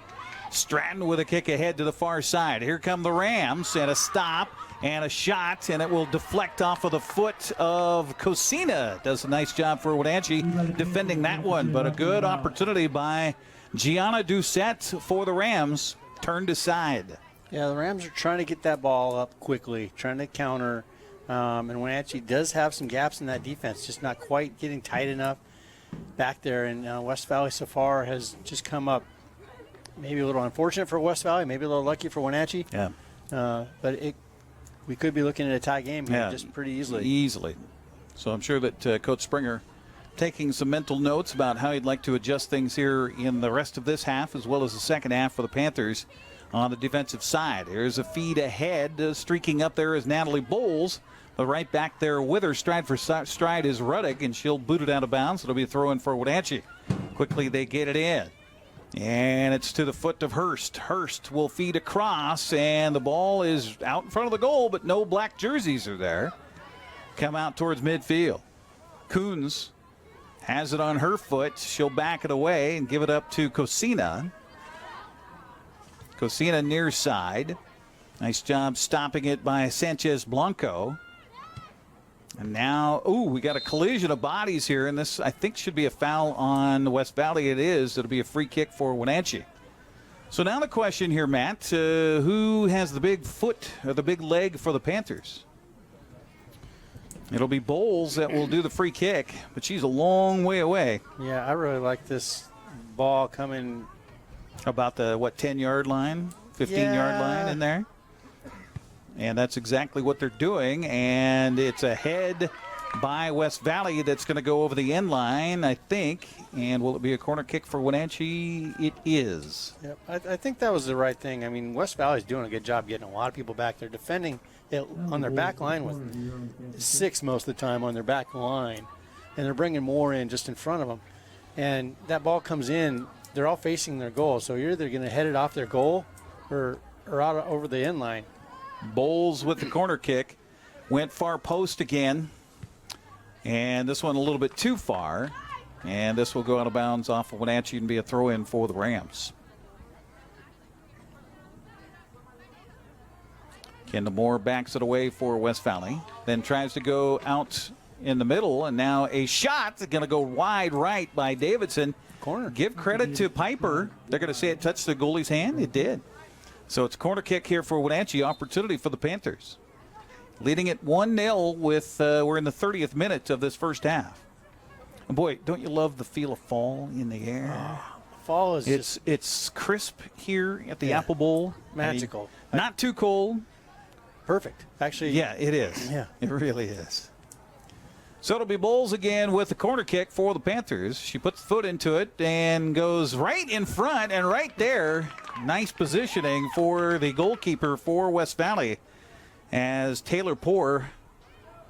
Stratton with a kick ahead to the far side. Here come the Rams, and a stop and a shot, and it will deflect off of the foot of Cosina. Does a nice job for Wenatchee defending that one, but a good opportunity by Gianna Doucette for the Rams. Turned aside. Yeah, the Rams are trying to get that ball up quickly, trying to counter, and Wenatchee does have some gaps in that defense, just not quite getting tight enough back there, and West Valley so far has just come up maybe a little unfortunate for West Valley, maybe a little lucky for Wenatchee. Yeah. But we could be looking at a tie game here just pretty easily. Easily. So I'm sure that Coach Springer taking some mental notes about how he'd like to adjust things here in the rest of this half as well as the second half for the Panthers on the defensive side. Here's a feed ahead. Streaking up there is Natalie Bowles. But right back there with her, stride for stride, is Ruddick, and she'll boot it out of bounds. It'll be a throw-in for Wenatchee. Quickly they get it in. And it's to the foot of Hurst. Hurst will feed across, and the ball is out in front of the goal, but no black jerseys are there. Come out towards midfield. Coons has it on her foot. She'll back it away and give it up to Cosina. Cosina near side. Nice job stopping it by Sanchez Blanco. And now, we got a collision of bodies here, and this, I think, should be a foul on West Valley. It is. It'll be a free kick for Wenatchee. So now the question here, Matt, who has the big foot or the big leg for the Panthers? It'll be Bowles that will do the free kick, but she's a long way away. Yeah, I really like this ball coming about the 10-yard line, 15-yard line in there. And that's exactly what they're doing. And it's a head by West Valley that's going to go over the end line, I think. And will it be a corner kick for Wenatchee? It is. Yep, I think that was the right thing. I mean, West Valley's doing a good job getting a lot of people back there, defending it on their back line with 6 most of the time on their back line. And they're bringing more in just in front of them. And that ball comes in, they're all facing their goal. So you're either going to head it off their goal or out over the end line. Bowles with the corner kick. Went far post again. And this one a little bit too far. And this will go out of bounds off of Wenatchee and be a throw-in for the Rams. Kendall Moore backs it away for West Valley. Then tries to go out in the middle. And now a shot going to go wide right by Davidson. Corner. Give credit to Piper. They're going to say it touched the goalie's hand. It did. So it's a corner kick here for Wenatchee. Opportunity for the Panthers. Leading it 1-0 with, we're in the 30th minute of this first half. And boy, don't you love the feel of fall in the air? Fall is it's crisp here at the Apple Bowl. Magical. I mean, not too cold. Perfect. Actually. Yeah, it is. Yeah. It really is. So it'll be Bowles again with the corner kick for the Panthers. She puts the foot into it and goes right in front and right there. Nice positioning for the goalkeeper for West Valley as Taylor Poore,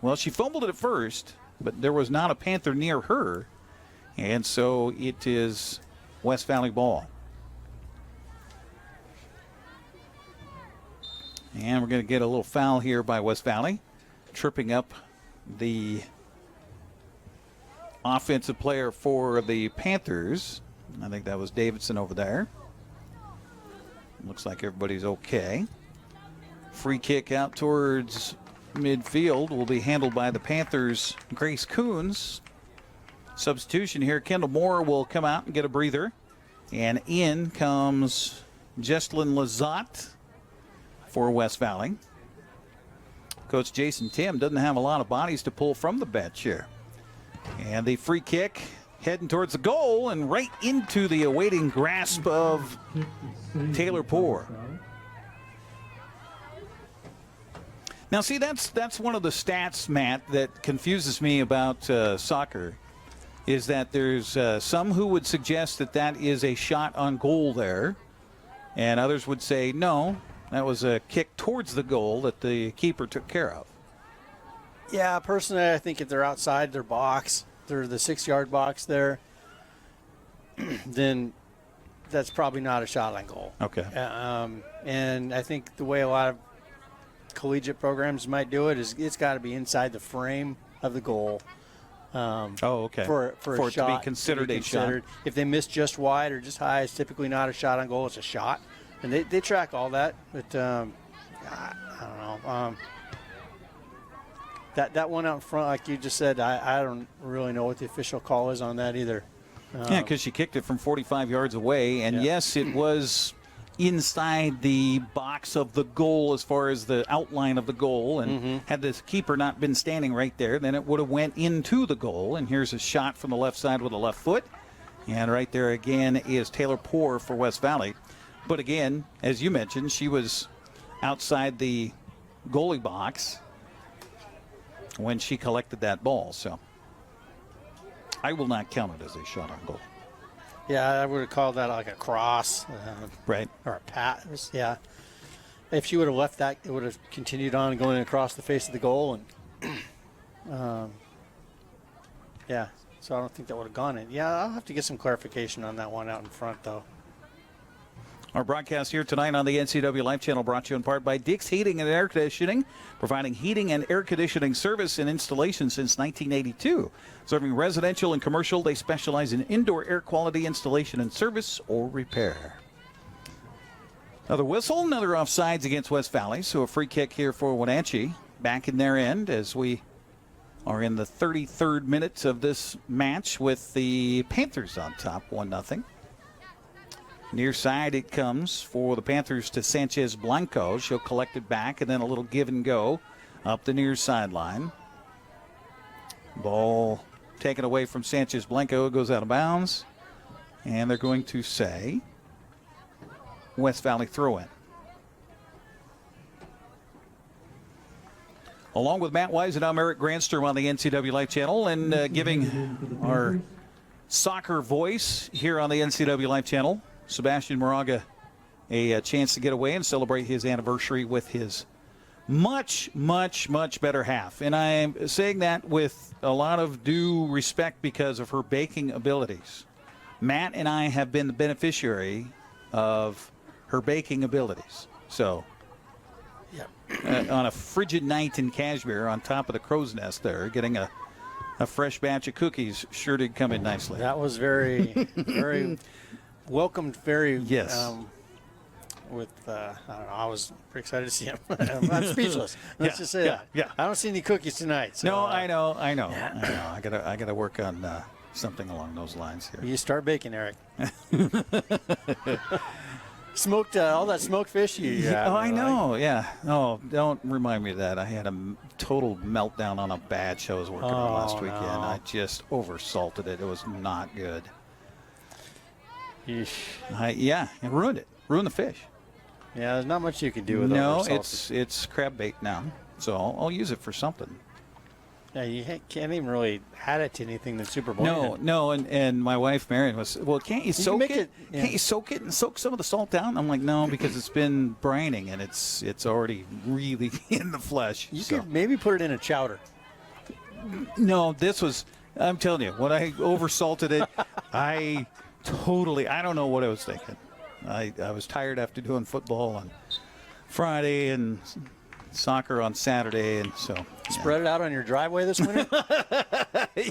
well, she fumbled it at first, but there was not a Panther near her. And so it is West Valley ball. And we're going to get a little foul here by West Valley, tripping up the offensive player for the Panthers. I think that was Davidson over there. Looks like everybody's okay. Free kick out towards midfield will be handled by the Panthers' Grace Coons. Substitution here. Kendall Moore will come out and get a breather. And in comes Jesslyn Lizotte for West Valley. Coach Jason Tim doesn't have a lot of bodies to pull from the bench here. And the free kick heading towards the goal and right into the awaiting grasp of Taylor Poore. Now, see, that's one of the stats, Matt, that confuses me about soccer, is that there's some who would suggest that is a shot on goal there, and others would say, no, that was a kick towards the goal that the keeper took care of. Yeah, personally, I think if they're outside their box, they're the 6-yard box there, then that's probably not a shot on goal. Okay. And I think the way a lot of collegiate programs might do it is it's got to be inside the frame of the goal. Okay. For a it shot to be considered a shot. If they miss just wide or just high, it's typically not a shot on goal. It's a shot, and they track all that. But I don't know. That one out in front, like you just said, I don't really know what the official call is on that either. Yeah, because she kicked it from 45 yards away, and yes, it was inside the box of the goal as far as the outline of the goal, and had the keeper not been standing right there, then it would have went into the goal. And here's a shot from the left side with the left foot, and right there again is Taylor Poore for West Valley. But again, as you mentioned, she was outside the goalie box when she collected that ball, so I will not count it as a shot on goal. Yeah, I would have called that like a cross. Right. Or a pass. Yeah. If she would have left that, it would have continued on going across the face of the goal. And yeah, so I don't think that would have gone in. Yeah, I'll have to get some clarification on that one out in front, though. Our broadcast here tonight on the NCWLIFE Channel brought to you in part by Dick's Heating and Air Conditioning, providing heating and air conditioning service and installation since 1982. Serving residential and commercial, they specialize in indoor air quality installation and service or repair. Another whistle, another offsides against West Valley, so a free kick here for Wenatchee. Back in their end as we are in the 33rd minute of this match with the Panthers on top, 1-0. Near side it comes for the Panthers to Sanchez Blanco. She'll collect it back and then a little give and go up the near sideline. Ball taken away from Sanchez Blanco. It goes out of bounds. And they're going to say West Valley throw-in. Along with Matt Wisen, I'm Eric Granstrom on the NCWLIFE Channel, and giving our soccer voice here on the NCWLIFE Channel, Sebastian Moraga, a chance to get away and celebrate his anniversary with his much, much, much better half. And I'm saying that with a lot of due respect because of her baking abilities. Matt and I have been the beneficiary of her baking abilities. So, on a frigid night in Kashmir on top of the crow's nest there, getting a fresh batch of cookies sure did come in nicely. That was very, very welcomed, very, yes. I don't know, I was pretty excited to see him. I'm speechless. Let's just say that. Yeah. I don't see any cookies tonight. So, no, I know. I gotta work on something along those lines here. You start baking, Eric. Smoked all that smoked fish you have. Oh, I know. Yeah. No, don't remind me of that. I had a total meltdown on a batch I was working on last weekend. No. I just oversalted it. It was not good. Yeesh. It ruined it. Ruined the fish. Yeah, there's not much you can do with it's crab bait now, so I'll use it for something. Yeah, you can't even really add it to anything that's super boiling. No, and my wife Marion was, well, can't you soak it? Yeah. Can't you soak it and soak some of the salt down? I'm like, no, because it's been brining and it's already really in the flesh. You could maybe put it in a chowder. No, I'm telling you, when I oversalted it, I don't know what I was thinking. I was tired after doing football on Friday and soccer on Saturday, and so spread it out on your driveway this winter.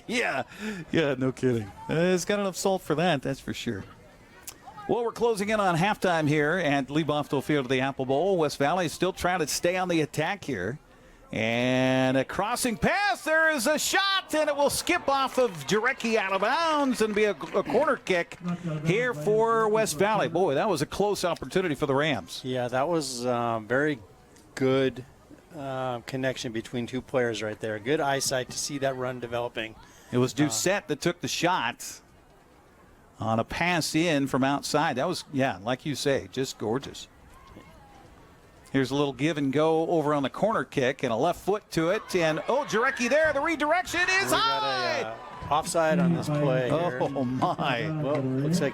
yeah, no kidding. It's got enough salt for that, that's for sure. Well, we're closing in on halftime here at Lee Bofto Field of the Apple Bowl. West Valley is still trying to stay on the attack here. And a crossing pass. There is a shot, and it will skip off of Jarecki out of bounds and be a corner kick here for West Valley. Boy, that was a close opportunity for the Rams. Yeah, that was very good connection between two players right there. Good eyesight to see that run developing. It was Doucette that took the shot on a pass in from outside. That was, like you say, just gorgeous. Here's a little give and go over on the corner kick and a left foot to it. And, Jarecki there. The redirection is high. Got a offside on this play here. Oh, my. Well, looks like,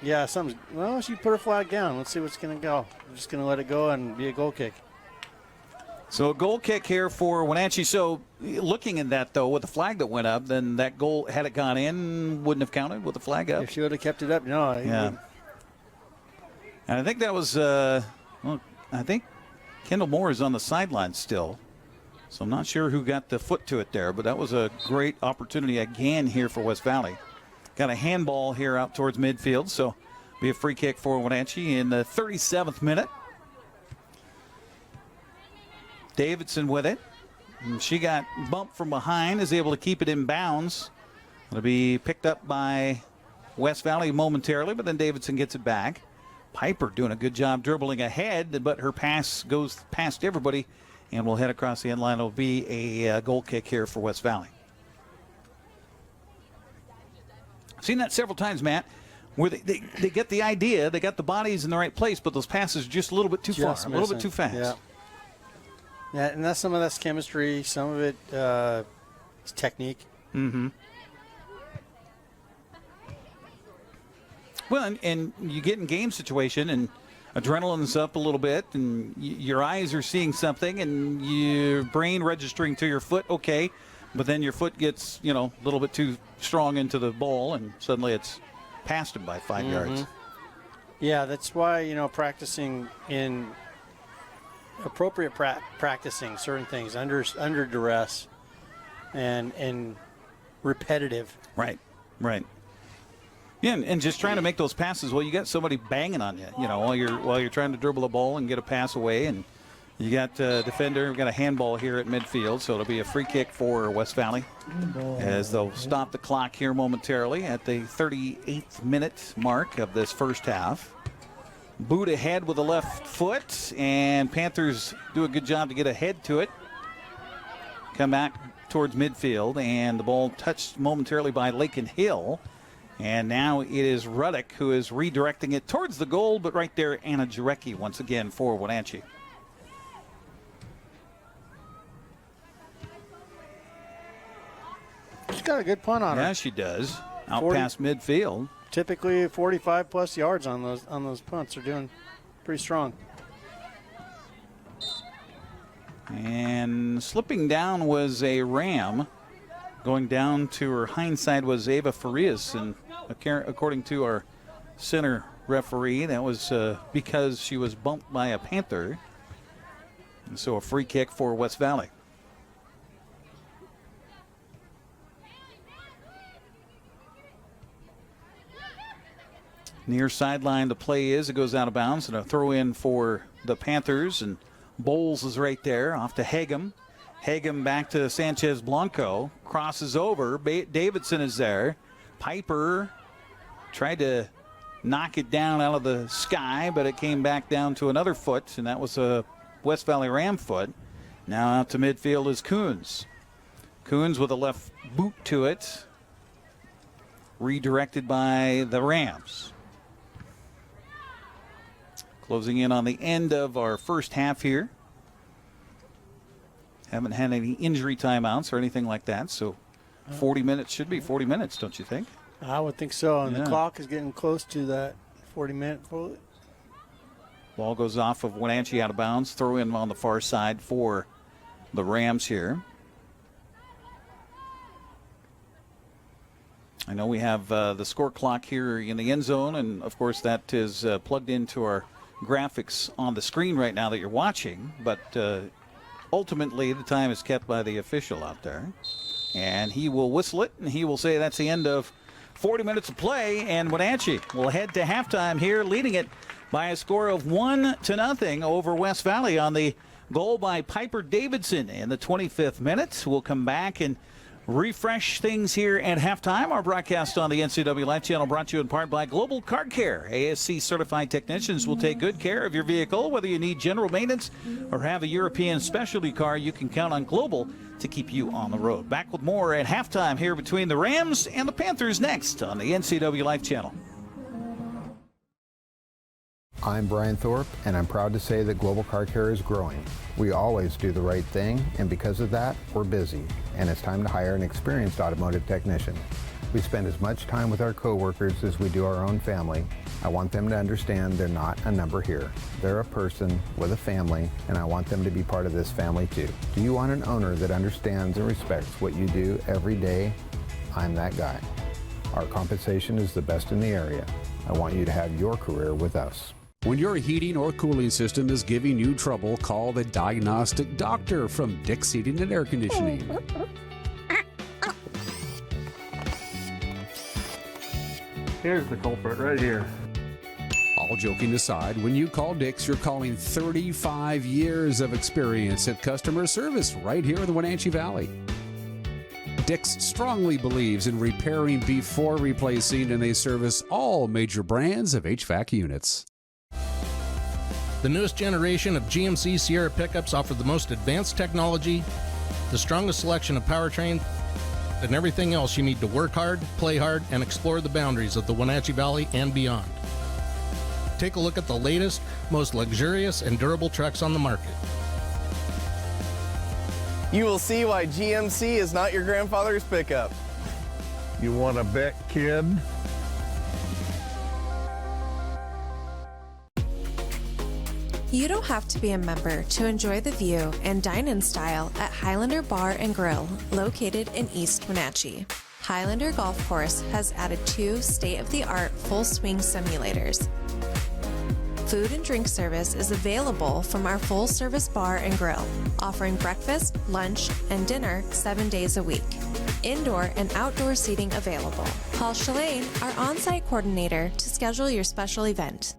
she put her flag down. Let's see what's going to go. I'm just going to let it go and be a goal kick. So a goal kick here for Wenatchee. So looking at that, though, with the flag that went up, then that goal, had it gone in, wouldn't have counted with the flag up. If she would have kept it up, no. And I think that was, I think Kendall Moore is on the sideline still. So I'm not sure who got the foot to it there, but that was a great opportunity again here for West Valley. Got a handball here out towards midfield, so be a free kick for Wenatchee in the 37th minute. Davidson with it. And she got bumped from behind, is able to keep it in bounds. It'll be picked up by West Valley momentarily, but then Davidson gets it back. Piper doing a good job dribbling ahead, but her pass goes past everybody and will head across the end line. It'll be a goal kick here for West Valley. Seen that several times, Matt, where they get the idea, they got the bodies in the right place, but those passes are just a little bit too far, a little bit too fast. Yeah, and some of that's chemistry, some of it is technique. Mm-hmm. Well, and you get in game situation and adrenaline's up a little bit and your eyes are seeing something and your brain registering to your foot, okay, but then your foot gets, a little bit too strong into the ball and suddenly it's past him by 5 yards. Yeah, that's why, practicing in appropriate practicing certain things under duress and repetitive. Right. Yeah, and just trying to make those passes. Well, you got somebody banging on you, while you're trying to dribble the ball and get a pass away, and you got a defender. We've got a handball here at midfield, so it'll be a free kick for West Valley as they'll stop the clock here momentarily at the 38th minute mark of this first half. Boot ahead with the left foot, and Panthers do a good job to get ahead to it. Come back towards midfield, and the ball touched momentarily by Lakin Hill. And now it is Ruddick who is redirecting it towards the goal, but right there, Anna Jarecki once again for Wenatchee. She's got a good punt on her. Yeah, she does. Out past midfield. Typically 45-plus yards on those punts. They're doing pretty strong. And slipping down was a Ram. Going down to her hind side was Ava Farias, and according to our center referee, that was because she was bumped by a Panther. And so a free kick for West Valley. Near sideline the play is. It goes out of bounds, and a throw in for the Panthers, and Bowles is right there off to Hagem. Hagem back to Sanchez Blanco. Crosses over. Davidson is there. Piper tried to knock it down out of the sky, but it came back down to another foot, and that was a West Valley Ram foot. Now out to midfield is Coons. Coons with a left boot to it. Redirected by the Rams. Closing in on the end of our first half here. Haven't had any injury timeouts or anything like that, so 40 minutes should be 40 minutes, don't you think? I would think so, and the clock is getting close to that 40-minute. Ball goes off of Wenatchee out of bounds. Throw in on the far side for the Rams here. I know we have the score clock here in the end zone, and of course that is plugged into our graphics on the screen right now that you're watching, but ultimately the time is kept by the official out there, and he will whistle it, and he will say that's the end of 40 minutes of play, and Wenatchee will head to halftime here, leading it by a score of 1-0 over West Valley on the goal by Piper Davidson in the 25th minute. We'll come back and refresh things here at halftime. Our broadcast on the NCWLIFE Channel brought to you in part by Global Car Care. ASC certified technicians will take good care of your vehicle. Whether you need general maintenance or have a European specialty car, you can count on Global to keep you on the road. Back with more at halftime here between the Rams and the Panthers next on the NCWLIFE Channel. I'm Brian Thorpe, and I'm proud to say that Global Car Care is growing. We always do the right thing, and because of that, we're busy, and it's time to hire an experienced automotive technician. We spend as much time with our coworkers as we do our own family. I want them to understand they're not a number here. They're a person with a family, and I want them to be part of this family too. Do you want an owner that understands and respects what you do every day? I'm that guy. Our compensation is the best in the area. I want you to have your career with us. When your heating or cooling system is giving you trouble, call the Diagnostic Doctor from Dick's Heating and Air Conditioning. Here's the culprit right here. All joking aside, when you call Dick's, you're calling 35 years of experience at customer service right here in the Wenatchee Valley. Dick's strongly believes in repairing before replacing, and they service all major brands of HVAC units. The newest generation of GMC Sierra pickups offer the most advanced technology, the strongest selection of powertrain, and everything else you need to work hard, play hard, and explore the boundaries of the Wenatchee Valley and beyond. Take a look at the latest, most luxurious and durable trucks on the market. You will see why GMC is not your grandfather's pickup. You want to bet, kid? You don't have to be a member to enjoy the view and dine in style at Highlander Bar and Grill, located in East Wenatchee. Highlander Golf Course has added 2 state-of-the-art full-swing simulators. Food and drink service is available from our full-service bar and grill, offering breakfast, lunch, and dinner 7 days a week. Indoor and outdoor seating available. Call Shalane, our on-site coordinator, to schedule your special event.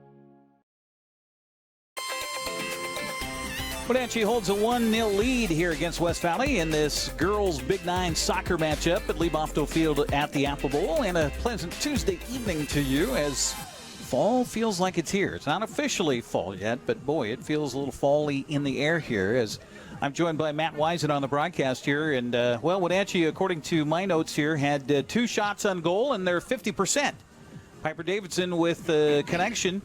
Wenatchee holds a 1-0 lead here against West Valley in this girls' Big 9 soccer matchup at Lee Bofto Field at the Apple Bowl. And a pleasant Tuesday evening to you as fall feels like it's here. It's not officially fall yet, but boy, it feels a little fall-y in the air here as I'm joined by Matt Wisen on the broadcast here. And, Wenatchee, according to my notes here, had 2 shots on goal, and they're 50%. Piper Davidson with the connection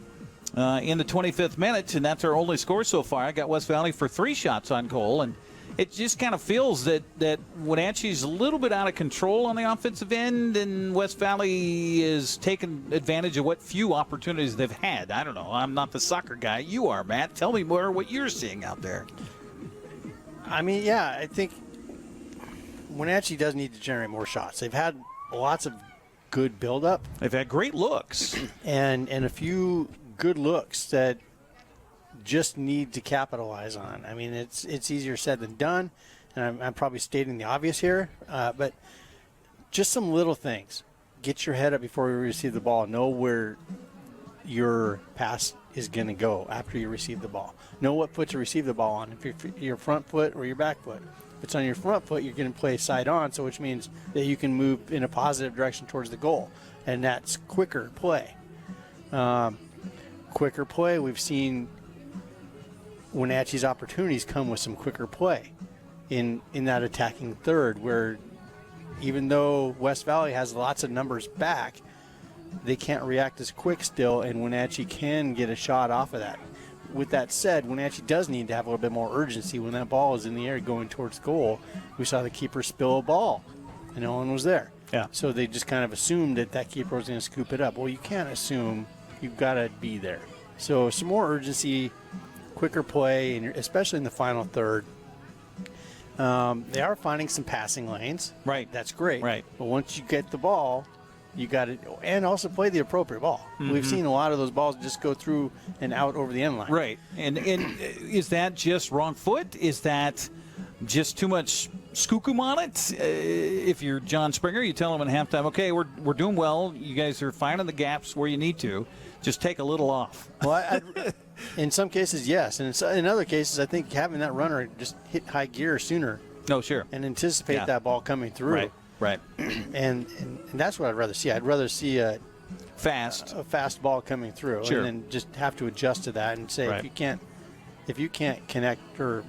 in the 25th minute, and that's our only score so far. I got West Valley for 3 shots on goal, and it just kind of feels that Wenatchee's a little bit out of control on the offensive end, and West Valley is taking advantage of what few opportunities they've had. I don't know. I'm not the soccer guy. You are, Matt. Tell me more what you're seeing out there. I mean, yeah, I think Wenatchee does need to generate more shots. They've had lots of good buildup. They've had great looks. And a few good looks that just need to capitalize on. I mean, it's easier said than done, and I'm probably stating the obvious here, but just some little things. Get your head up before you receive the ball. Know where your pass is going to go after you receive the ball. Know what foot to receive the ball on, if your front foot or your back foot. If it's on your front foot, you're going to play side on, so which means that you can move in a positive direction towards the goal, and that's quicker play. Quicker play, we've seen Wenatchee's opportunities come with some quicker play in that attacking third, where even though West Valley has lots of numbers back, they can't react as quick still, and Wenatchee can get a shot off of that. With that said, Wenatchee does need to have a little bit more urgency when that ball is in the air going towards goal. We saw the keeper spill a ball, and no one was there. Yeah. So they just kind of assumed that keeper was going to scoop it up. Well, you can't assume. You've got to be there. So some more urgency, quicker play, and especially in the final third. They are finding some passing lanes. Right. That's great. Right. But once you get the ball, you got to, and also play the appropriate ball. Mm-hmm. We've seen a lot of those balls just go through and out over the end line. Right. And is that just wrong foot? Is that just too much skookum on it? If you're John Springer, you tell them at halftime, okay, we're doing well. You guys are finding the gaps where you need to. Just take a little off. Well, in some cases, yes. And in other cases, I think having that runner just hit high gear sooner. No, sure. And anticipate that ball coming through. Right. And that's what I'd rather see. I'd rather see a fast ball coming through, sure. and then just have to adjust to that and say if you can't connect or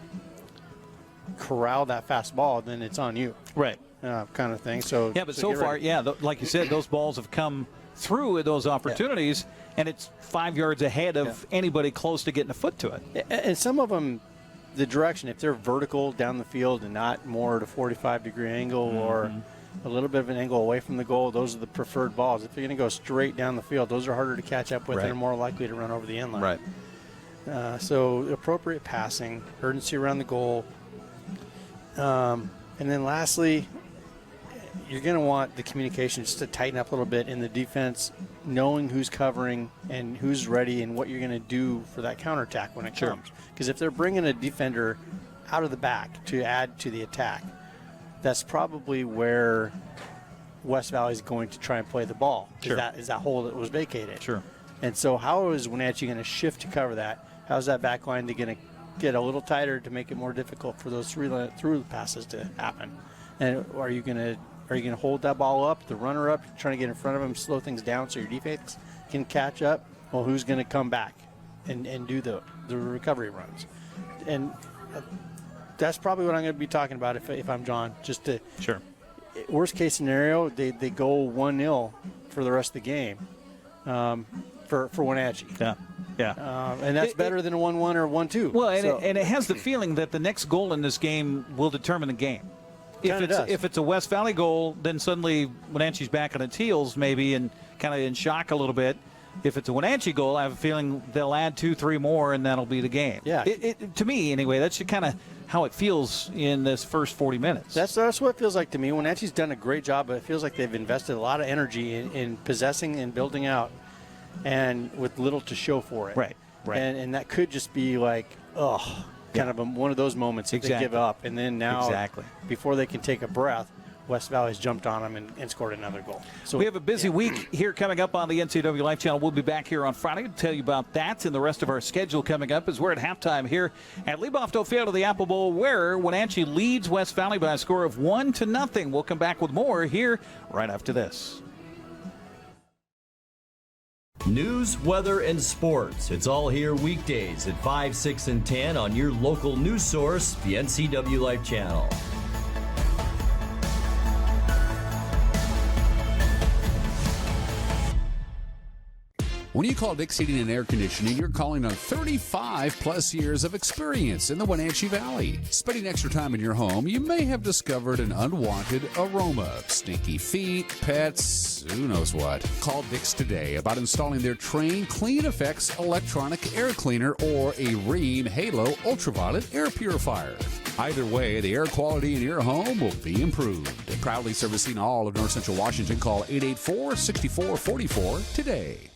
corral that fast ball, then it's on you. Right. Kind of thing. So yeah, but so far, like you said, those balls have come through with those opportunities, and it's 5 yards ahead of anybody close to getting a foot to it. And some of them, the direction, if they're vertical down the field and not more at a 45-degree angle or a little bit of an angle away from the goal, those are the preferred balls. If you're going to go straight down the field, those are harder to catch up with and are more likely to run over the end line. Right. So appropriate passing, urgency around the goal. And then lastly, you're going to want the communication just to tighten up a little bit in the defense, knowing who's covering and who's ready and what you're going to do for that counterattack when it comes. Because if they're bringing a defender out of the back to add to the attack, that's probably where West Valley is going to try and play the ball. Sure. Is that hole that was vacated. Sure. And so how is Wenatchee going to shift to cover that? How's that back line going to get a little tighter to make it more difficult for those through passes to happen? And are you going to hold that ball up, the runner up, trying to get in front of him, slow things down so your defense can catch up? Well, who's going to come back and do the recovery runs? And that's probably what I'm going to be talking about if I'm John. Just to worst case scenario, they go 1-0 for the rest of the game for Wenatchee. Yeah. And that's better than a 1-1 or 1-2. Well, and it has the feeling that the next goal in this game will determine the game. If it's a West Valley goal, then suddenly Wenatchee's back on its heels maybe and kind of in shock a little bit. If it's a Wenatchee goal, I have a feeling they'll add 2-3 more and that'll be the game. Yeah. To me, anyway, that's kind of how it feels in this first 40 minutes. That's what it feels like to me. Wenatchee's done a great job, but it feels like they've invested a lot of energy in possessing and building out, and with little to show for it. Right. And that could just be like, kind of one of those moments that they give up, and then now before they can take a breath, West Valley's jumped on them and scored another goal. So we have a busy week here coming up on the NCWLIFE Channel. We'll be back here on Friday to tell you about that and the rest of our schedule coming up as we're at halftime here at Lee Bofto Field of the Apple Bowl, where Wenatchee leads West Valley by a score of 1-0. We'll come back with more here right after this. News, weather, and sports. It's all here weekdays at 5, 6, and 10 on your local news source, the NCWLIFE Channel. When you call Dick's Heating and Air Conditioning, you're calling on 35 plus years of experience in the Wenatchee Valley. Spending extra time in your home, you may have discovered an unwanted aroma. Stinky feet, pets, who knows what. Call Dick's today about installing their Train Clean Effects electronic air cleaner or a Rheem Halo ultraviolet air purifier. Either way, the air quality in your home will be improved. Proudly servicing all of North Central Washington, call 884-6444 today.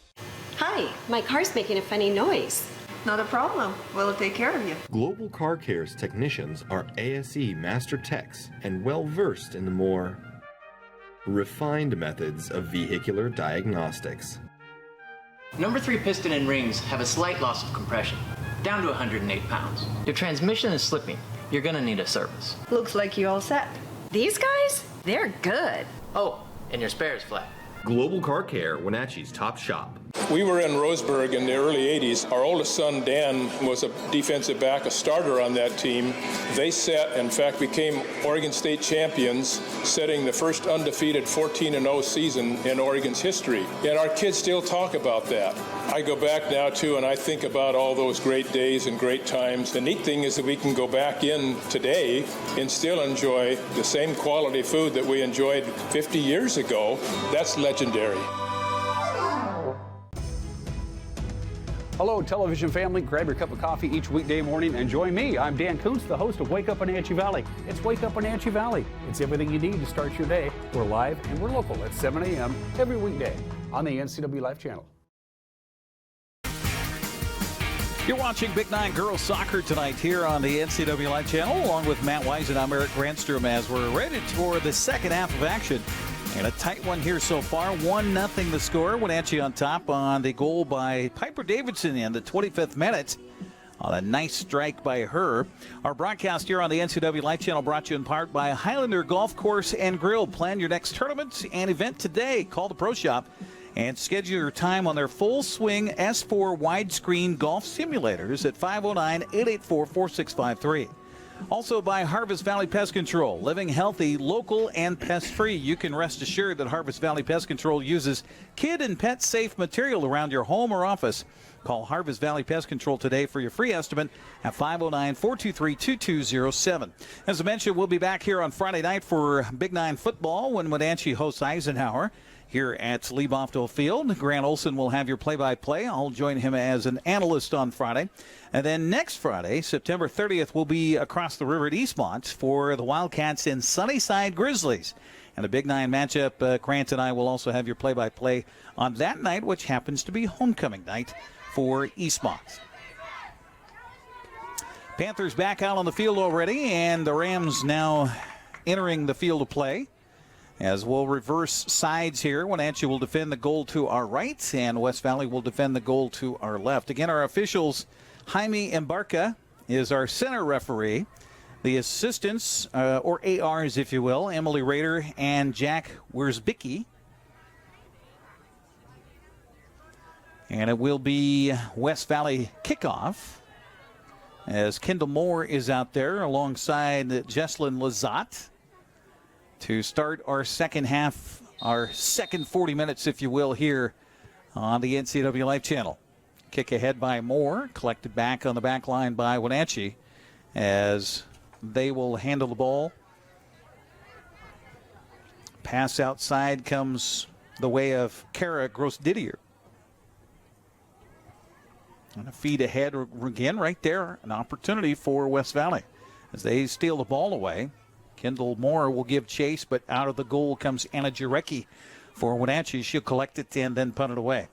Hi, my car's making a funny noise. Not a problem. We'll take care of you. Global Car Care's technicians are ASE master techs and well versed in the more refined methods of vehicular diagnostics. Number 3 piston and rings have a slight loss of compression, down to 108 pounds. Your transmission is slipping. You're gonna need a service. Looks like you all set. These guys? They're good. Oh, and your spare is flat. Global Car Care, Wenatchee's top shop. We were in Roseburg in the early 80s. Our oldest son, Dan, was a defensive back, a starter on that team. They in fact, became Oregon State champions, setting the first undefeated 14-0 season in Oregon's history. And our kids still talk about that. I go back now, too, and I think about all those great days and great times. The neat thing is that we can go back in today and still enjoy the same quality food that we enjoyed 50 years ago. That's legendary. Hello, television family. Grab your cup of coffee each weekday morning and join me. I'm Dan Kuntz, the host of Wake Up Wenatchee Valley. It's Wake Up Wenatchee Valley. It's everything you need to start your day. We're live and we're local at 7 a.m. every weekday on the NCWLIFE Channel. You're watching Big Nine Girls Soccer tonight here on the NCWLIFE Channel, along with Matt Wisen. I'm Eric Granstrom as we're ready for the second half of action. And a tight one here so far, 1-0 the score. Wenatchee on top on the goal by Piper Davidson in the 25th minute on a nice strike by her. Our broadcast here on the NCWLIFE Channel brought to you in part by Highlander Golf Course and Grill. Plan your next tournament and event today. Call the Pro Shop and schedule your time on their Full Swing S4 widescreen golf simulators at 509-884-4653. Also by Harvest Valley Pest Control. Living healthy, local, and pest-free. You can rest assured that Harvest Valley Pest Control uses kid and pet-safe material around your home or office. Call Harvest Valley Pest Control today for your free estimate at 509-423-2207. As I mentioned, we'll be back here on Friday night for Big Nine football when Wenatchee hosts Eisenhower here at Lee Bofto Field. Grant Olson will have your play-by-play. I'll join him as an analyst on Friday. And then next Friday, September 30th, we'll be across the river at Eastmont for the Wildcats and Sunnyside Grizzlies. And a Big Nine matchup. Grant and I will also have your play-by-play on that night, which happens to be homecoming night for Eastmont. Panthers back out on the field already, and the Rams now entering the field of play. As we'll reverse sides here, Wenatchee will defend the goal to our right, and West Valley will defend the goal to our left. Again, our officials, Jaime Embarca is our center referee. The assistants, or ARs if you will, Emily Rader and Jack Wierzbicki. And it will be West Valley kickoff as Kendall Moore is out there alongside Jesslyn Lazat to start our second half, our second 40 minutes, if you will, here on the NCWLIFE Channel. Kick ahead by Moore, collected back on the back line by Wenatchee as they will handle the ball. Pass outside comes the way of Kara Gross-Didier. And a feed ahead again right there, an opportunity for West Valley as they steal the ball away. Kendall Moore will give chase, but out of the goal comes Anna Jarecki for Wenatchee. She'll collect it and then punt it away.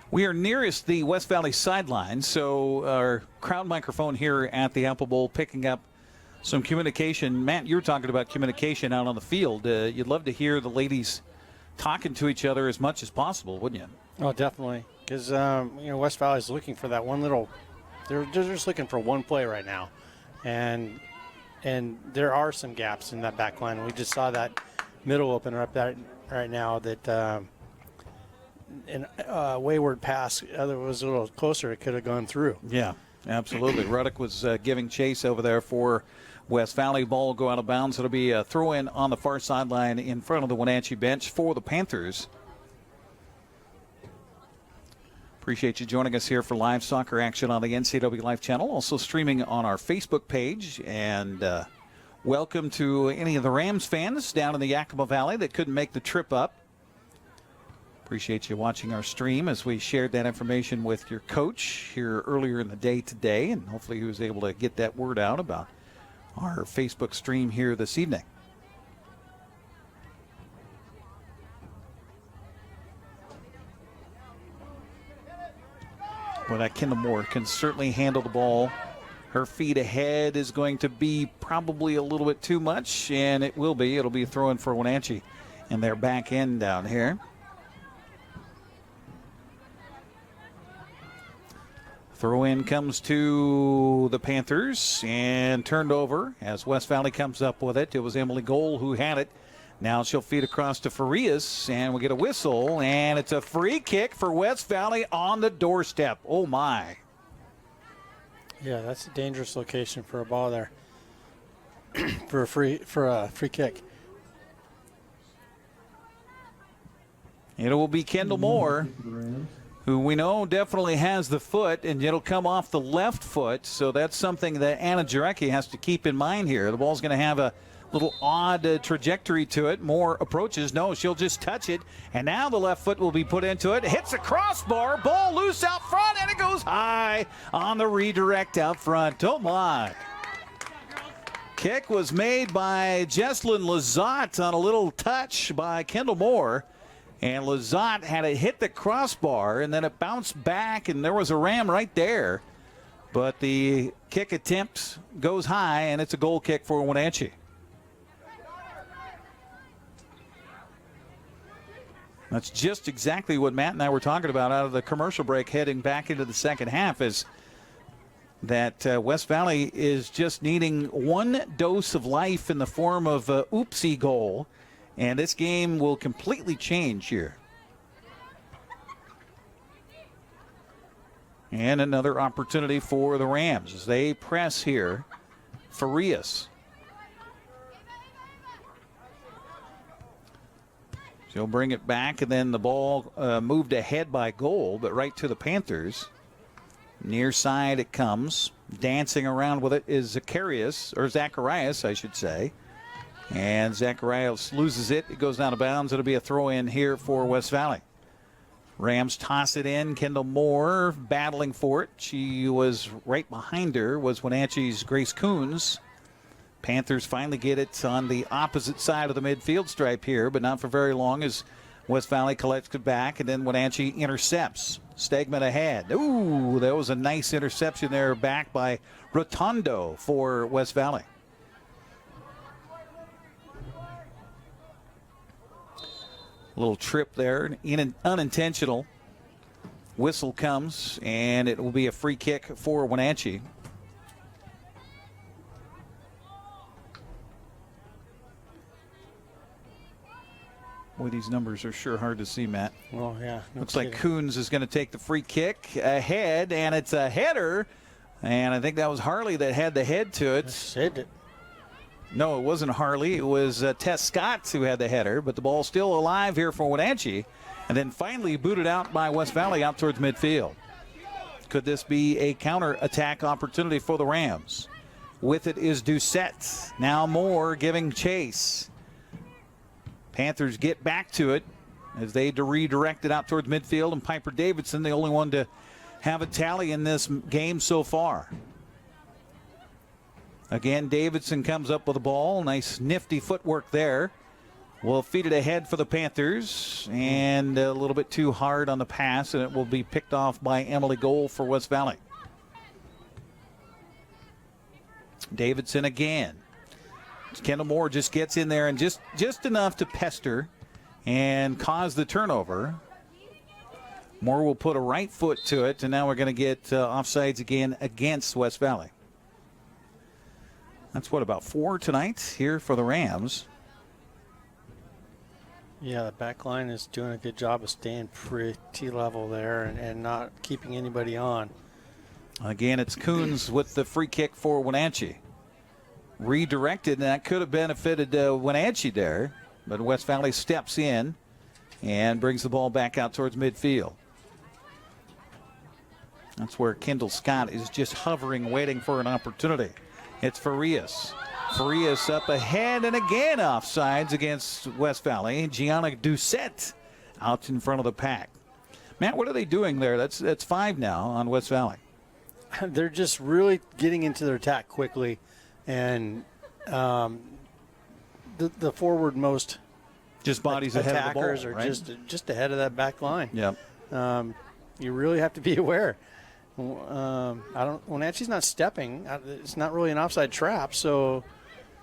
We are nearest the West Valley sideline, so our crowd microphone here at the Apple Bowl picking up some communication. Matt, you were talking about communication out on the field. You'd love to hear the ladies talking to each other as much as possible, wouldn't you? Oh, definitely. Because, West Valley's looking for that one little – they're just looking for one play right now. And, and there are some gaps in that back line. We just saw that middle opener up there right now that wayward pass, other was a little closer, it could have gone through. Yeah, absolutely. Ruddock was giving chase over there for West Valley. Ball will go out of bounds. It'll be a throw-in on the far sideline in front of the Wenatchee bench for the Panthers. Appreciate you joining us here for live soccer action on the NCWLIFE Channel. Also streaming on our Facebook page. And welcome to any of the Rams fans down in the Yakima Valley that couldn't make the trip up. Appreciate you watching our stream as we shared that information with your coach here earlier in the day today. And hopefully he was able to get that word out about our Facebook stream here this evening. Well, that Kendall Moore can certainly handle the ball. Her feet ahead is going to be probably a little bit too much, and it will be. It'll be a throw-in for Wenatchee in their back end down here. Throw-in comes to the Panthers and turned over as West Valley comes up with it. It was Emily Gold who had it. Now she'll feed across to Farias, and we get a whistle, and it's a free kick for West Valley on the doorstep. Oh, my. Yeah, that's a dangerous location for a ball there. for a free kick. It will be Kendall Moore, who we know definitely has the foot, and it'll come off the left foot. So that's something that Anna Jarecki has to keep in mind here. The ball's going to have a little odd trajectory to it. Moore approaches. No, she'll just touch it. And now the left foot will be put into it. Hits a crossbar. Ball loose out front, and it goes high on the redirect out front. Oh, my. Kick was made by Jesslyn Lizotte on a little touch by Kendall Moore. And Lizotte had it hit the crossbar, and then it bounced back, and there was a ram right there. But the kick attempt goes high, and it's a goal kick for Wenatchee. That's just exactly what Matt and I were talking about out of the commercial break heading back into the second half, is that West Valley is just needing one dose of life in the form of an oopsie goal, and this game will completely change here. And another opportunity for the Rams as they press here. Farias. She'll bring it back, and then the ball moved ahead by goal, but right to the Panthers. Near side it comes. Dancing around with it is Zacharias, I should say. And Zacharias loses it. It goes down of bounds. It'll be a throw-in here for West Valley. Rams toss it in. Kendall Moore battling for it. She was right behind her, was Wenatchee's Grace Coons. Panthers finally get it on the opposite side of the midfield stripe here, but not for very long as West Valley collects it back, and then Wenatchee intercepts. Stegman ahead. Ooh, that was a nice interception there back by Rotondo for West Valley. A little trip there, unintentional. Whistle comes, and it will be a free kick for Wenatchee. Boy, these numbers are sure hard to see, Matt. Well, yeah. Looks like Coons is going to take the free kick ahead, and it's a header. And I think that was Harley that had the head to it. Saved it. No, it wasn't Harley. It was Tess Scott who had the header, but the ball's still alive here for Wenatchee. And then finally booted out by West Valley out towards midfield. Could this be a counter-attack opportunity for the Rams? With it is Doucette. Now Moore giving chase. Panthers get back to it as they redirect it out towards midfield, and Piper Davidson, the only one to have a tally in this game so far. Again, Davidson comes up with the ball. Nice nifty footwork there. Will feed it ahead for the Panthers, and a little bit too hard on the pass, and it will be picked off by Emily Gold for West Valley. Davidson again. Kendall Moore just gets in there and just enough to pester and cause the turnover. Moore will put a right foot to it, and now we're going to get offsides again against West Valley. That's what, about 4 tonight here for the Rams. Yeah, the back line is doing a good job of staying pretty level there and not keeping anybody on. Again, it's Coons with the free kick for Wenatchee. Redirected, and that could have benefited Wenatchee there. But West Valley steps in and brings the ball back out towards midfield. That's where Kendall Scott is just hovering, waiting for an opportunity. It's Farias. Farias up ahead and again offsides against West Valley. Gianna Doucette out in front of the pack. Matt, what are they doing there? That's 5 now on West Valley. They're just really getting into their attack quickly, and the forwardmost just bodies ahead of the ball, attackers are right? just ahead of that back line. Yep. You really have to be aware. Wenatchee's not stepping. It's not really an offside trap, so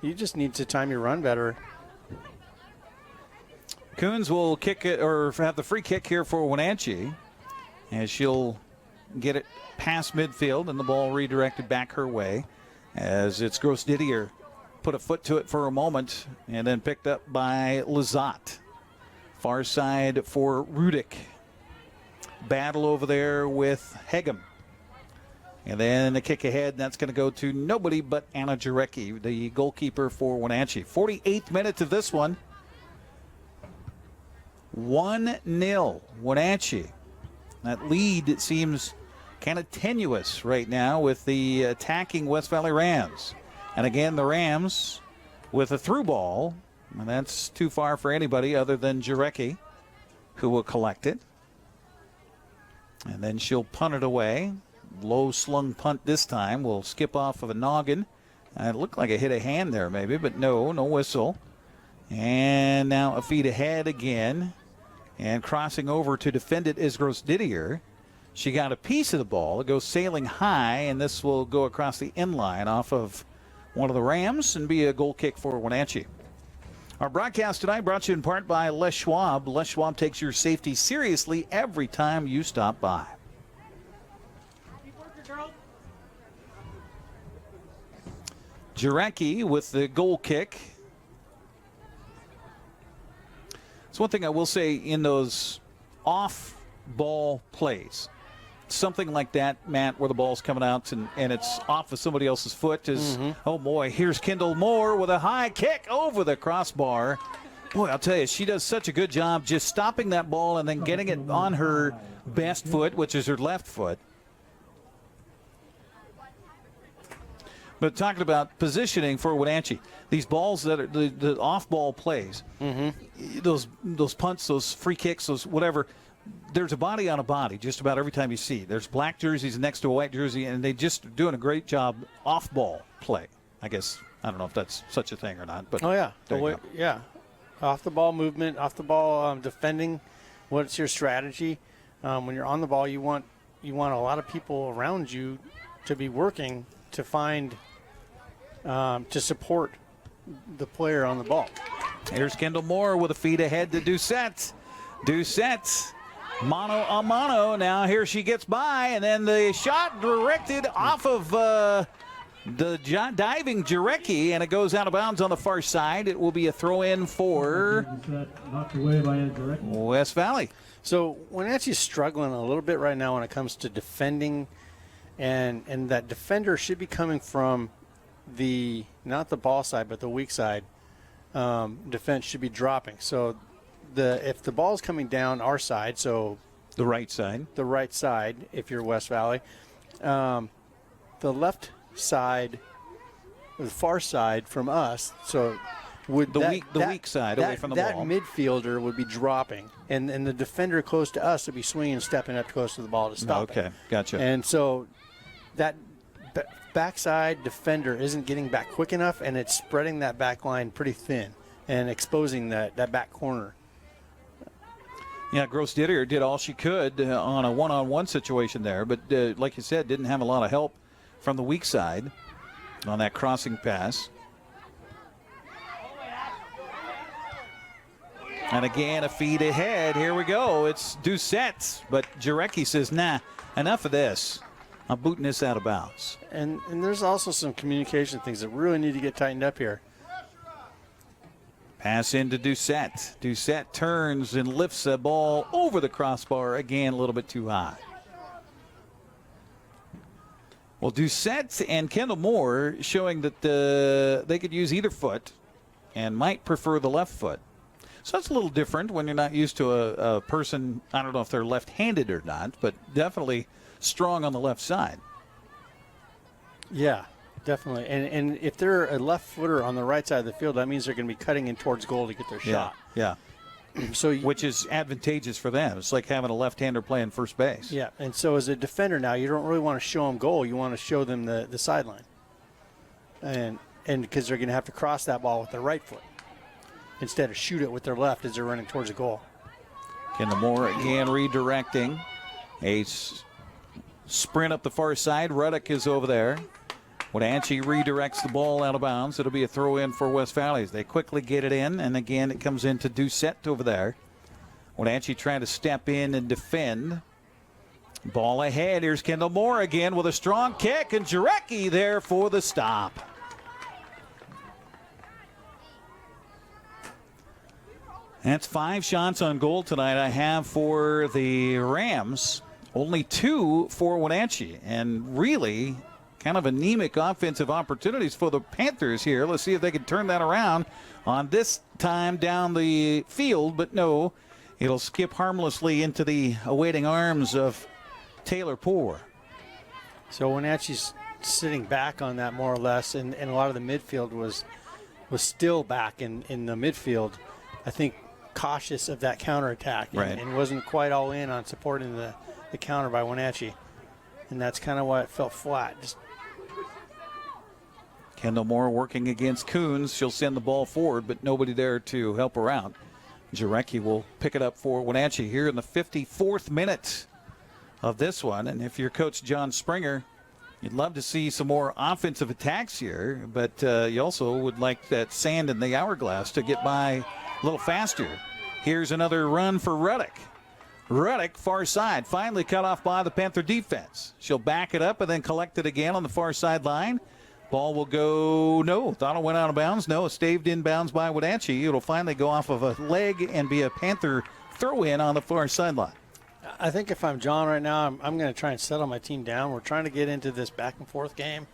you just need to time your run better. Coons will kick it, or have the free kick here for Wenatchee, as she'll get it past midfield and the ball redirected back her way, as it's Gross Didier put a foot to it for a moment and then picked up by Lizotte. Far side for Rudick. Battle over there with Hegem. And then a kick ahead, and that's going to go to nobody but Anna Jarecki, the goalkeeper for Wenatchee. 48th minute of this one. 1-0 Wenatchee. That lead, it seems kind of tenuous right now with the attacking West Valley Rams. And again, the Rams with a through ball, and that's too far for anybody other than Jarecki, who will collect it. And then she'll punt it away. Low slung punt this time. Will skip off of a noggin. It looked like it hit a hand there maybe, but no whistle. And now a feet ahead again. And crossing over to defend it is Gross Didier. She got a piece of the ball. It goes sailing high, and this will go across the end line off of one of the Rams and be a goal kick for Wenatchee. Our broadcast tonight brought to you in part by Les Schwab. Les Schwab takes your safety seriously every time you stop by. Jarecki with the goal kick. It's one thing I will say in those off-ball plays. Something like that, Matt, where the ball's coming out and it's off of somebody else's foot is, oh boy, here's Kendall Moore with a high kick over the crossbar. Boy, I'll tell you, she does such a good job just stopping that ball and then getting it on her best foot, which is her left foot. But talking about positioning for Wenatchee, these balls that are the off-ball plays, those punts, those free kicks, those whatever, there's a body on a body just about every time you see. There's black jerseys next to a white jersey, and they just doing a great job off-ball play. I guess, I don't know if that's such a thing or not. But yeah. Off the ball movement, off the ball defending. What's your strategy? When you're on the ball, you want a lot of people around you to be working to find to support the player on the ball. Here's Kendall Moore with a feed ahead to Doucette. Doucette, mano a mano. Now here she gets by, and then the shot directed off of the diving Jarecki, and it goes out of bounds on the far side. It will be a throw-in for West Valley. So Wenatchee's struggling a little bit right now when it comes to defending, and that defender should be coming from not the ball side, but the weak side. Defense should be dropping. So if the ball is coming down our side, so the right side, if you're West Valley, the left side, the far side from us, so would the weak side away from the ball. That midfielder would be dropping, and the defender close to us would be swinging and stepping up close to the ball to stop it. Okay, gotcha. And so that backside defender isn't getting back quick enough, and it's spreading that back line pretty thin and exposing that back corner. Yeah, Gross Didier did all she could on a one-on-one situation there, but like you said, didn't have a lot of help from the weak side on that crossing pass. And again, a feed ahead. Here we go. It's Doucette, but Jarecki says, nah, enough of this. I'm booting this out of bounds. And there's also some communication things that really need to get tightened up here. Pass into Doucette. Doucette turns and lifts the ball over the crossbar again, a little bit too high. Well, Doucette and Kendall Moore showing that they could use either foot and might prefer the left foot. So that's a little different when you're not used to a person, I don't know if they're left-handed or not, but definitely strong on the left side. Yeah, definitely. And if they're a left footer on the right side of the field, that means they're going to be cutting in towards goal to get their shot. Yeah. So which is advantageous for them. It's like having a left-hander playing first base. Yeah, and so as a defender now, you don't really want to show them goal. You want to show them the sideline. And because they're going to have to cross that ball with their right foot instead of shoot it with their left as they're running towards the goal. Kendall Moore again redirecting. A sprint up the far side. Ruddock is over there. Wenatchee redirects the ball out of bounds. It'll be a throw in for West Valley. They quickly get it in, and again it comes into Doucette over there. Wenatchee trying to step in and defend. Ball ahead. Here's Kendall Moore again with a strong kick, and Jarecki there for the stop. That's 5 shots on goal tonight I have for the Rams. Only 2 for Wenatchee, and really kind of anemic offensive opportunities for the Panthers here. Let's see if they can turn that around on this time down the field, but no, it'll skip harmlessly into the awaiting arms of Taylor Poor. So Wenatchee's sitting back on that more or less, and a lot of the midfield was still back in the midfield. I think cautious of that counterattack and wasn't quite all in on supporting the counter by Wenatchee. And that's kind of why it fell flat. Just Kendall Moore working against Coons. She'll send the ball forward, but nobody there to help her out. Jarecki will pick it up for Wenatchee here in the 54th minute of this one. And if you're Coach John Springer, you'd love to see some more offensive attacks here, but you also would like that sand in the hourglass to get by a little faster. Here's another run for Ruddock. Ruddock, far side, finally cut off by the Panther defense. She'll back it up and then collect it again on the far sideline. Ball will go, no, thought it went out of bounds. No, it staved inbounds by Wenatchee. It'll finally go off of a leg and be a Panther throw-in on the far sideline. I think if I'm John right now, I'm going to try and settle my team down. We're trying to get into this back-and-forth game.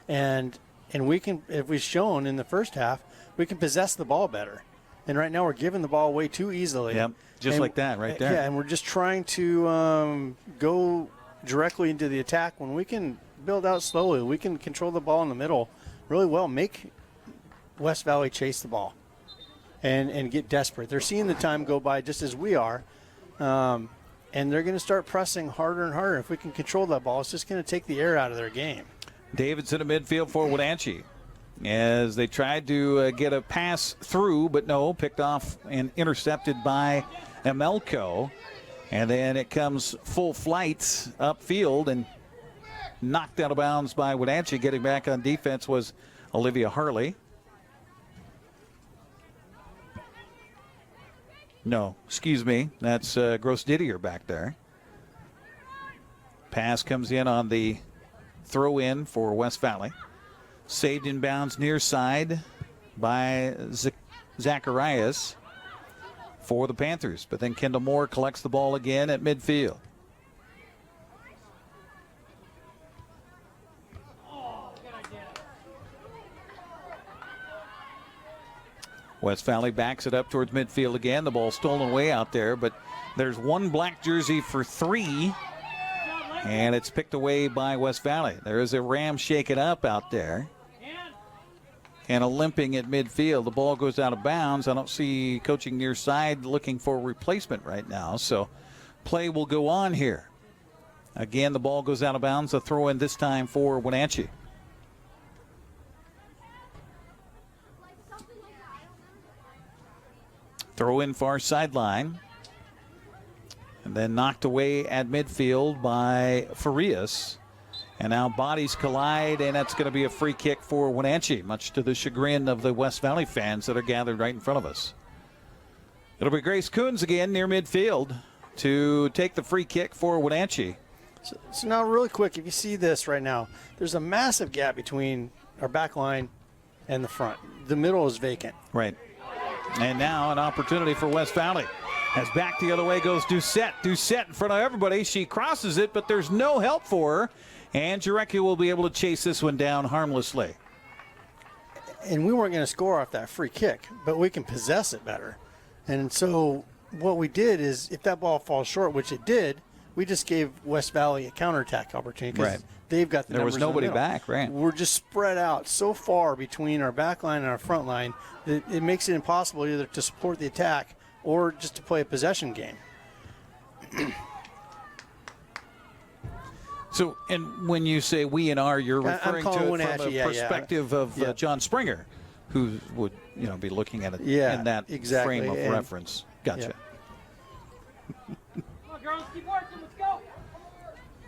And we can, if we've shown in the first half, we can possess the ball better. And right now we're giving the ball away too easily. Yep, just like that right there. Yeah, and we're just trying to go directly into the attack when we can build out slowly. We can control the ball in the middle really well, make West Valley chase the ball and get desperate. They're seeing the time go by just as we are, and they're going to start pressing harder and harder. If we can control that ball, it's just going to take the air out of their game. Davidson in midfield for Wenatchee as they tried to get a pass through, but no, picked off and intercepted by Emelko. And then it comes full flight upfield and knocked out of bounds by Wenatchee. Getting back on defense was Olivia Harley. No, excuse me. That's Gross Didier back there. Pass comes in on the throw in for West Valley. Saved inbounds near side by Zacharias for the Panthers. But then Kendall Moore collects the ball again at midfield. West Valley backs it up towards midfield again. The ball stolen away out there, but there's one black jersey for 3, and it's picked away by West Valley. There is a Ram shaken up out there and a limping at midfield. The ball goes out of bounds. I don't see coaching near side looking for a replacement right now, so play will go on here. Again, the ball goes out of bounds. A throw in this time for Wenatchee. Throw in far sideline. And then knocked away at midfield by Farias. And now bodies collide, and that's going to be a free kick for Wenatchee, much to the chagrin of the West Valley fans that are gathered right in front of us. It'll be Grace Coons again near midfield to take the free kick for Wenatchee. So now really quick, if you see this right now, there's a massive gap between our back line and the front. The middle is vacant. Right. And now an opportunity for West Valley. As back the other way goes Doucette. Doucette in front of everybody. She crosses it, but there's no help for her. And Jarecki will be able to chase this one down harmlessly. And we weren't going to score off that free kick, but we can possess it better. And so what we did is, if that ball falls short, which it did, we just gave West Valley a counterattack opportunity because they've got the numbers. There was nobody in the middle. back, right? We're just spread out so far between our back line and our front line that it makes it impossible either to support the attack or just to play a possession game. So, and when you say we and our, you're referring to it from Wenatchee, the perspective of John Springer, who would be looking at it in that frame of reference. Gotcha.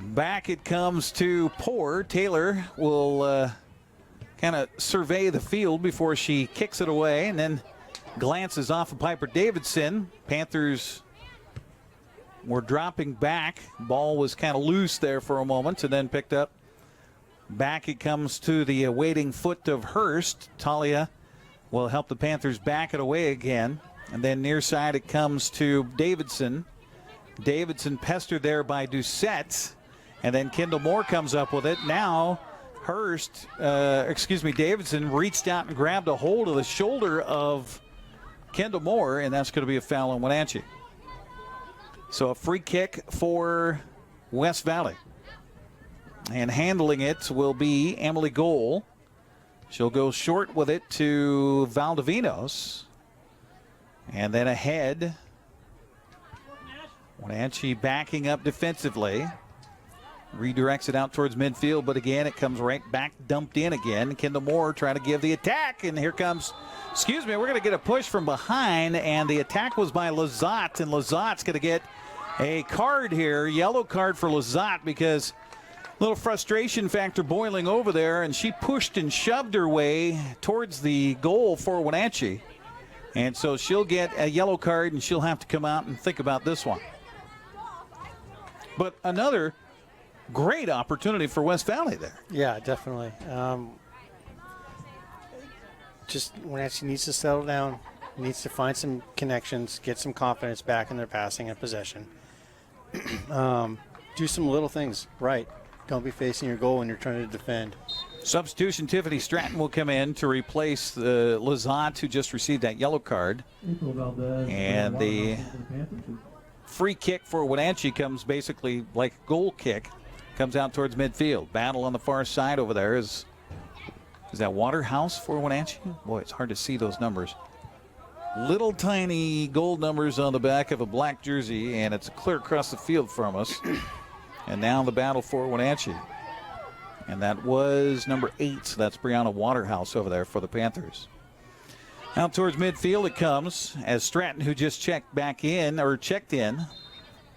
Back it comes to Poor. Taylor will kind of survey the field before she kicks it away and then glances off of Piper Davidson. Panthers were dropping back. Ball was kind of loose there for a moment and then picked up. Back it comes to the waiting foot of Hurst. Talia will help the Panthers back it away again. And then near side it comes to Davidson. Davidson pestered there by Doucette. And then Kendall Moore comes up with it. Now Davidson reached out and grabbed a hold of the shoulder of Kendall Moore, and that's going to be a foul on Wenatchee. So a free kick for West Valley. And handling it will be Emily Goal. She'll go short with it to Valdivinos. And then ahead, Wenatchee backing up defensively. Redirects it out towards midfield, but again, it comes right back, dumped in again. Kendall Moore trying to give the attack, and here comes, we're going to get a push from behind, and the attack was by Lizotte, and Lizotte's going to get a card here, yellow card for Lizotte, because a little frustration factor boiling over there, and she pushed and shoved her way towards the goal for Wenatchee. And so she'll get a yellow card, and she'll have to come out and think about this one. But another great opportunity for West Valley there. Yeah, definitely. Just Wenatchee needs to settle down, needs to find some connections, get some confidence back in their passing and possession. Do some little things right. Don't be facing your goal when you're trying to defend. Substitution, Tiffany Stratton will come in to replace the Lizotte, who just received that yellow card. And the free kick for Wenatchee comes basically like a goal kick. Comes out towards midfield. Battle on the far side over there. Is that Waterhouse for Wenatchee? Boy, it's hard to see those numbers. Little tiny gold numbers on the back of a black jersey, and it's clear across the field from us. And now the battle for Wenatchee. And that was number 8. So that's Brianna Waterhouse over there for the Panthers. Out towards midfield it comes as Stratton, who just checked in,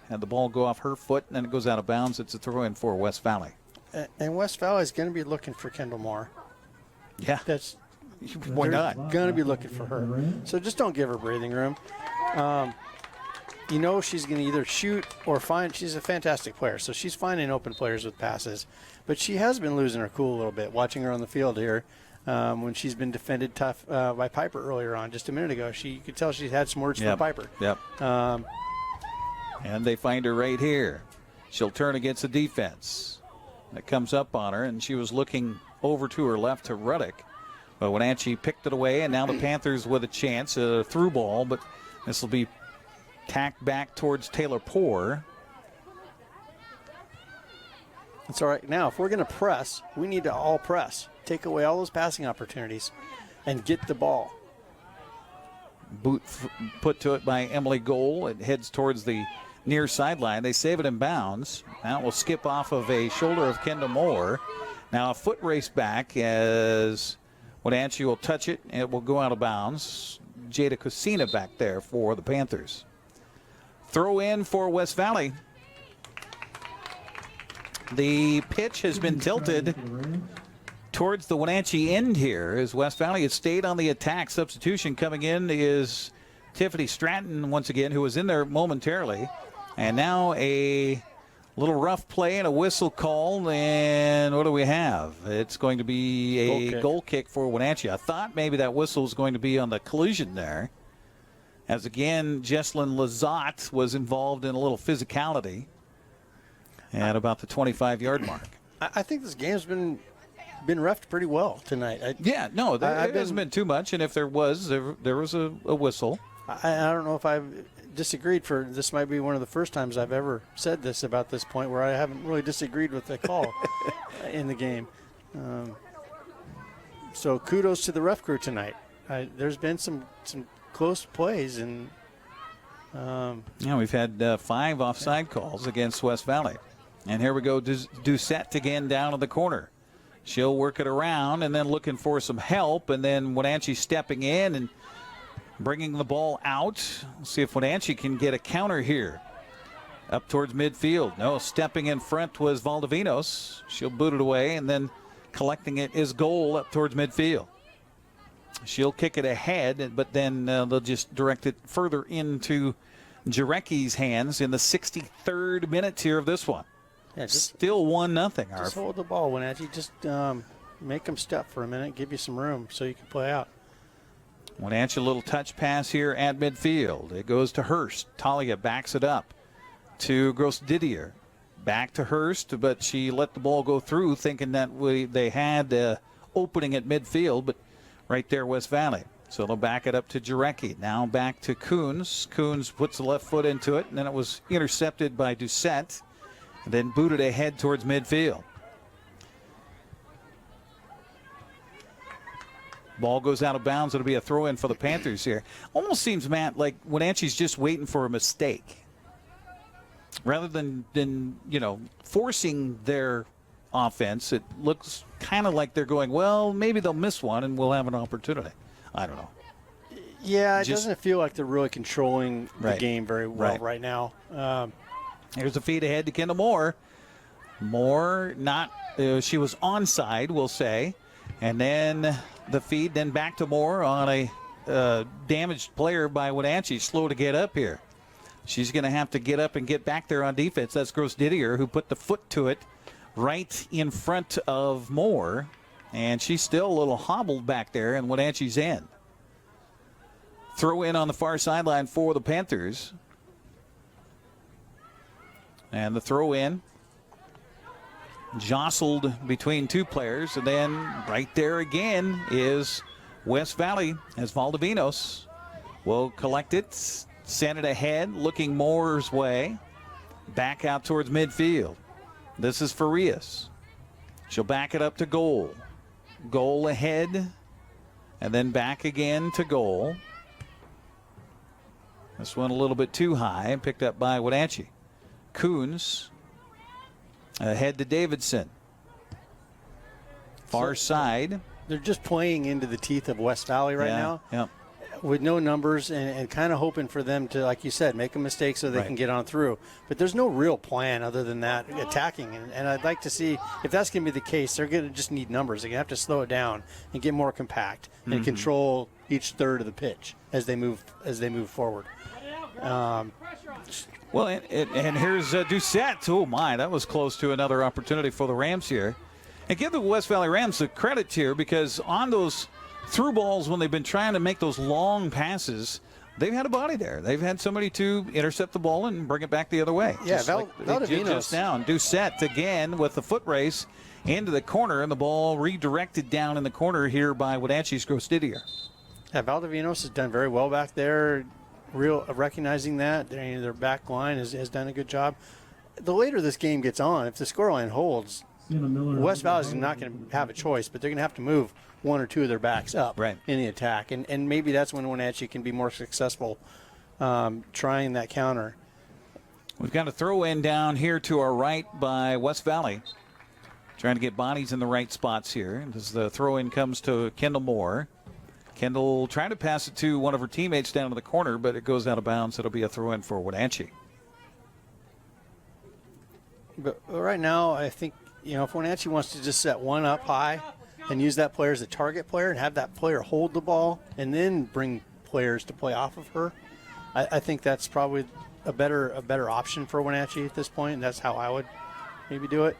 had the ball go off her foot, and then it goes out of bounds. It's a throw-in for West Valley. And West Valley is going to be looking for Kendall Moore. Yeah. Why not? Going to be looking for her. So just don't give her breathing room. She's going to either shoot or find. She's a fantastic player, so she's finding open players with passes. But she has been losing her cool a little bit, watching her on the field here. When she's been defended tough by Piper earlier on, just a minute ago. You could tell she's had some words from Piper. Yep. And they find her right here. She'll turn against the defense. That comes up on her, and she was looking over to her left to Ruddick. But Wenatchee picked it away, and now the Panthers with a chance, a through ball, but this will be tacked back towards Taylor Poor. It's all right. Now, if we're going to press, we need to all press. Take away all those passing opportunities and get the ball. Boot put to it by Emily Goal. It heads towards the near sideline. They save it in bounds. Now it will skip off of a shoulder of Kendall Moore. Now a foot race back as Wenatchee will touch it, and it will go out of bounds. Jada Cosina back there for the Panthers. Throw in for West Valley. The pitch has been tilted towards the Wenatchee end here as West Valley has stayed on the attack. Substitution coming in is Tiffany Stratton once again, who was in there momentarily. And now a Little rough play and a whistle call, and what do we have? It's going to be a goal kick for Wenatchee. I thought maybe that whistle was going to be on the collision there, as again, Jesslyn Lizotte was involved in a little physicality at about the 25-yard mark. I think this game's been reffed pretty well tonight. There hasn't been too much, and if there was, there was a whistle. I don't know if I've disagreed for this. Might be one of the first times I've ever said this about this point where I haven't really disagreed with the call in the game. So kudos to the ref crew tonight. There's been some close plays, and we've had 5 offside calls against West Valley. And here we go, Doucette again down in the corner. She'll work it around and then looking for some help, and then Wenatchee stepping in and bringing the ball out. Let's see if Wenatchee can get a counter here. Up towards midfield. No, stepping in front was Valdivinos. She'll boot it away, and then collecting it is Goal up towards midfield. She'll kick it ahead, but then they'll just direct it further into Jarecki's hands in the 63rd minute here of this one. Yeah, still 1-0. Just hold the ball, Wenatchee. Just make them step for a minute, give you some room so you can play out. Wenatchee, a little touch pass here at midfield. It goes to Hurst. Talia backs it up to Gross-Didier. Back to Hurst, but she let the ball go through, thinking that they had opening at midfield, but right there, West Valley. So they'll back it up to Jarecki. Now back to Coons. Coons puts the left foot into it, and then it was intercepted by Doucette, and then booted ahead towards midfield. Ball goes out of bounds. It'll be a throw-in for the Panthers here. Almost seems, Matt, like Wenatchee's just waiting for a mistake. Rather than forcing their offense, it looks kind of like they're going, well, maybe they'll miss one and we'll have an opportunity. I don't know. Yeah, it doesn't feel like they're really controlling the game very well right now. Here's a feed ahead to Kendall Moore. Moore, she was onside, we'll say. And then the feed, then back to Moore on a damaged player by Wenatchee. Slow to get up here. She's going to have to get up and get back there on defense. That's Gross-Didier, who put the foot to it right in front of Moore. And she's still a little hobbled back there in Wenatchee's end. Throw in on the far sideline for the Panthers. And the throw in jostled between two players. And then right there again is West Valley as Valdivinos will collect it, send it ahead, looking Moore's way. Back out towards midfield. This is Farias. She'll back it up to Goal. Goal ahead, and then back again to Goal. This one a little bit too high, picked up by Wenatchee. Coons ahead to Davidson. Far side. They're just playing into the teeth of West Valley right now. Yeah. With no numbers and kind of hoping for them to, like you said, make a mistake so they can get on through. But there's no real plan other than that, attacking. And I'd like to see, if that's going to be the case, they're going to just need numbers. They're going to have to slow it down and get more compact and control each third of the pitch as they move forward. Well, and here's Doucette. Oh, my, that was close to another opportunity for the Rams here. And give the West Valley Rams the credit here, because on those through balls, when they've been trying to make those long passes, they've had a body there. They've had somebody to intercept the ball and bring it back the other way. Yeah, Valdivinos. Just down. Doucette again with the foot race into the corner, and the ball redirected down in the corner here by Wenatchee's Gross-Didier. Yeah, Valdivinos has done very well back there, recognizing that. Their back line has done a good job. The later this game gets on, if the scoreline holds, West Valley's not going to have a choice, but they're going to have to move one or two of their backs up in the attack. And maybe that's when Wenatchee can be more successful trying that counter. We've got a throw in down here to our right by West Valley. Trying to get bodies in the right spots here. As the throw in comes to Kendall Moore. Kendall trying to pass it to one of her teammates down in the corner, but it goes out of bounds. It'll be a throw in for Wenatchee. But right now, I think, if Wenatchee wants to just set one up high and use that player as a target player and have that player hold the ball and then bring players to play off of her, I think that's probably a better option for Wenatchee at this point, and that's how I would maybe do it.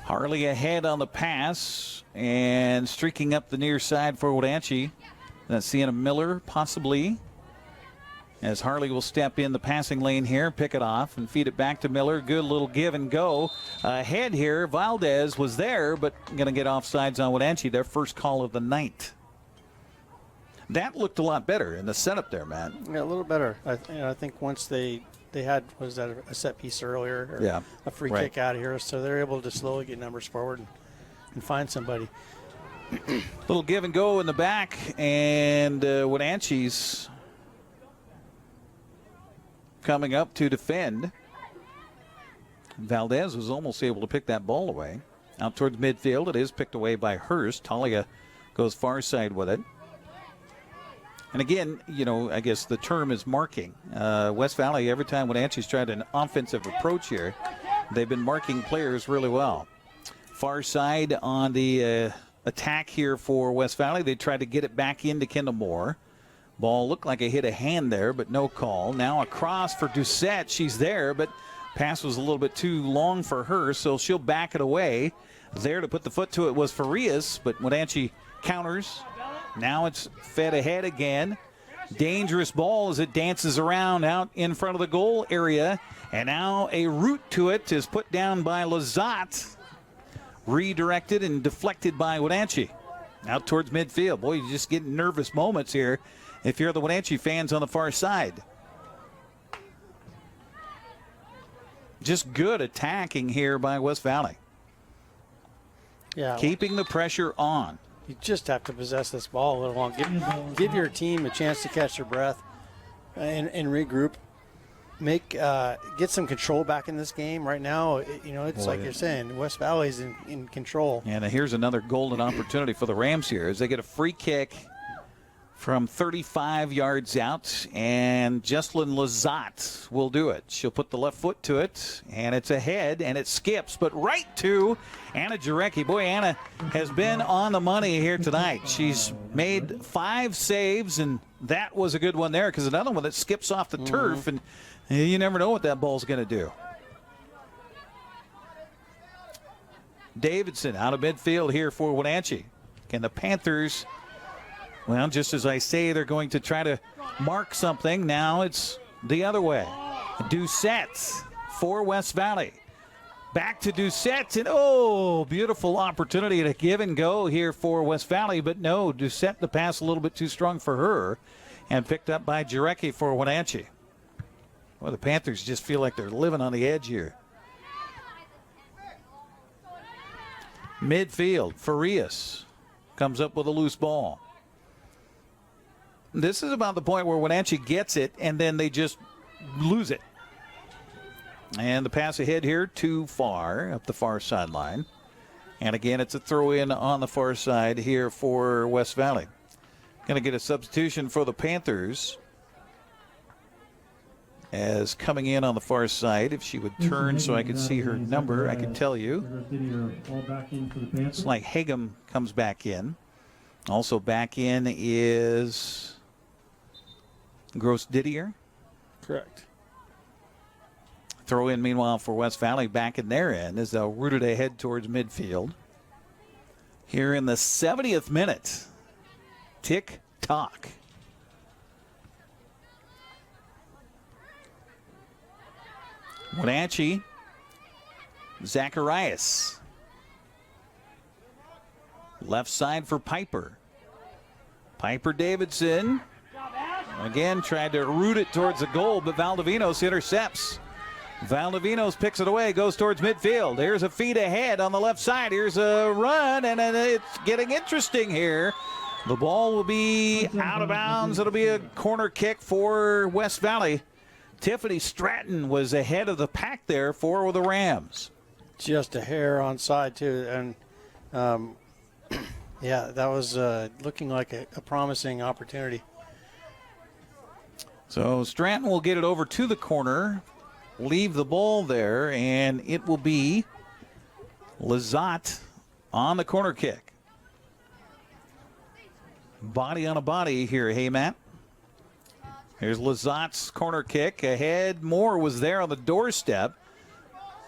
Harley ahead on the pass and streaking up the near side for Wenatchee. That's Sienna Miller possibly, as Harley will step in the passing lane here, pick it off and feed it back to Miller. Good little give and go. Ahead here, Valdez was there, but going to get offsides on Wenatchee, their first call of the night. That looked a lot better in the setup there, Matt. Yeah, a little better. I think once they had, was that a set piece earlier? Or a free kick out of here, so they're able to slowly get numbers forward and find somebody. Little give and go in the back, and Wenatchee's coming up to defend. Valdez was almost able to pick that ball away. Out towards midfield, it is picked away by Hurst. Talia goes far side with it. And again, I guess the term is marking. West Valley, every time Wenatchee's tried an offensive approach here, they've been marking players really well. Far side on the attack here for West Valley. They tried to get it back into Kendall Moore. Ball looked like it hit a hand there, but no call. Now across for Doucette. She's there, but pass was a little bit too long for her, so she'll back it away. There to put the foot to it was Farias, but Wenatchee counters. Now it's fed ahead again. Dangerous ball as it dances around out in front of the goal area. And now a route to it is put down by Lizotte. Redirected and deflected by Wenatchee. Out towards midfield. Boy, you just get nervous moments here if you're the Wenatchee fans on the far side. Just good attacking here by West Valley. Yeah. Keeping the pressure on. You just have to possess this ball a little long. Give your team a chance to catch their breath and regroup. Get some control back in this game. Right now, it's you're saying, West Valley's in control. And here's another golden opportunity for the Rams here as they get a free kick from 35 yards out, and Jesslyn Lizotte will do it. She'll put the left foot to it, and it's ahead, and it skips, but right to Anna Jarecki. Boy, Anna has been on the money here tonight. She's made 5 saves, and that was a good one there, because another one that skips off the turf, and you never know what that ball's going to do. Davidson out of midfield here for Wenatchee. Can the Panthers... Well, just as I say, they're going to try to mark something. Now it's the other way. Doucette for West Valley. Back to Doucette. And, beautiful opportunity to give and go here for West Valley. But no, Doucette, the pass a little bit too strong for her. And picked up by Jarecki for Wenatchee. Well, the Panthers just feel like they're living on the edge here. Midfield, Farias comes up with a loose ball. This is about the point where Wenatchee gets it, and then they just lose it. And the pass ahead here, too far, up the far sideline. And again, it's a throw-in on the far side here for West Valley. Going to get a substitution for the Panthers. As coming in on the far side, if she would turn so I could see her number, I could tell you. It's like Hagum comes back in. Also back in is Gross Didier. Correct. Throw in, meanwhile, for West Valley back in their end as they'll root it ahead towards midfield. Here in the 70th minute. Tick-tock. Wenatchee, Zacharias. Left side for Piper. Piper Davidson. Again, tried to root it towards the goal, but Valdivinos intercepts. Valdivinos picks it away, goes towards midfield. Here's a feed ahead on the left side. Here's a run, and it's getting interesting here. The ball will be out of bounds. It'll be a corner kick for West Valley. Tiffany Stratton was ahead of the pack there for the Rams. Just a hair onside, too. And, yeah, that was looking like a promising opportunity. So Stratton will get it over to the corner, leave the ball there, and it will be Lizotte on the corner kick. Body on a body here, hey, Matt? Here's Lazat's corner kick. Ahead, Moore was there on the doorstep.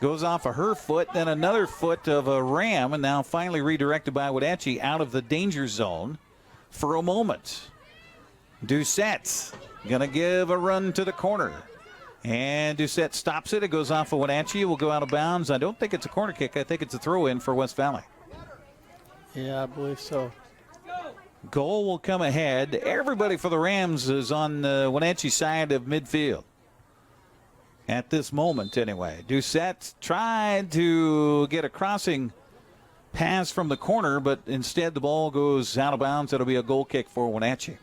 Goes off of her foot, then another foot of a Ram, and now finally redirected by Wenatchee out of the danger zone for a moment. Doucette going to give a run to the corner. And Doucette stops it. It goes off of Wenatchee. It will go out of bounds. I don't think it's a corner kick. I think it's a throw-in for West Valley. Yeah, I believe so. Goal will come ahead. Everybody for the Rams is on the Wenatchee side of midfield. At this moment, anyway. Doucette tried to get a crossing pass from the corner, but instead the ball goes out of bounds. It'll be a goal kick for Wenatchee.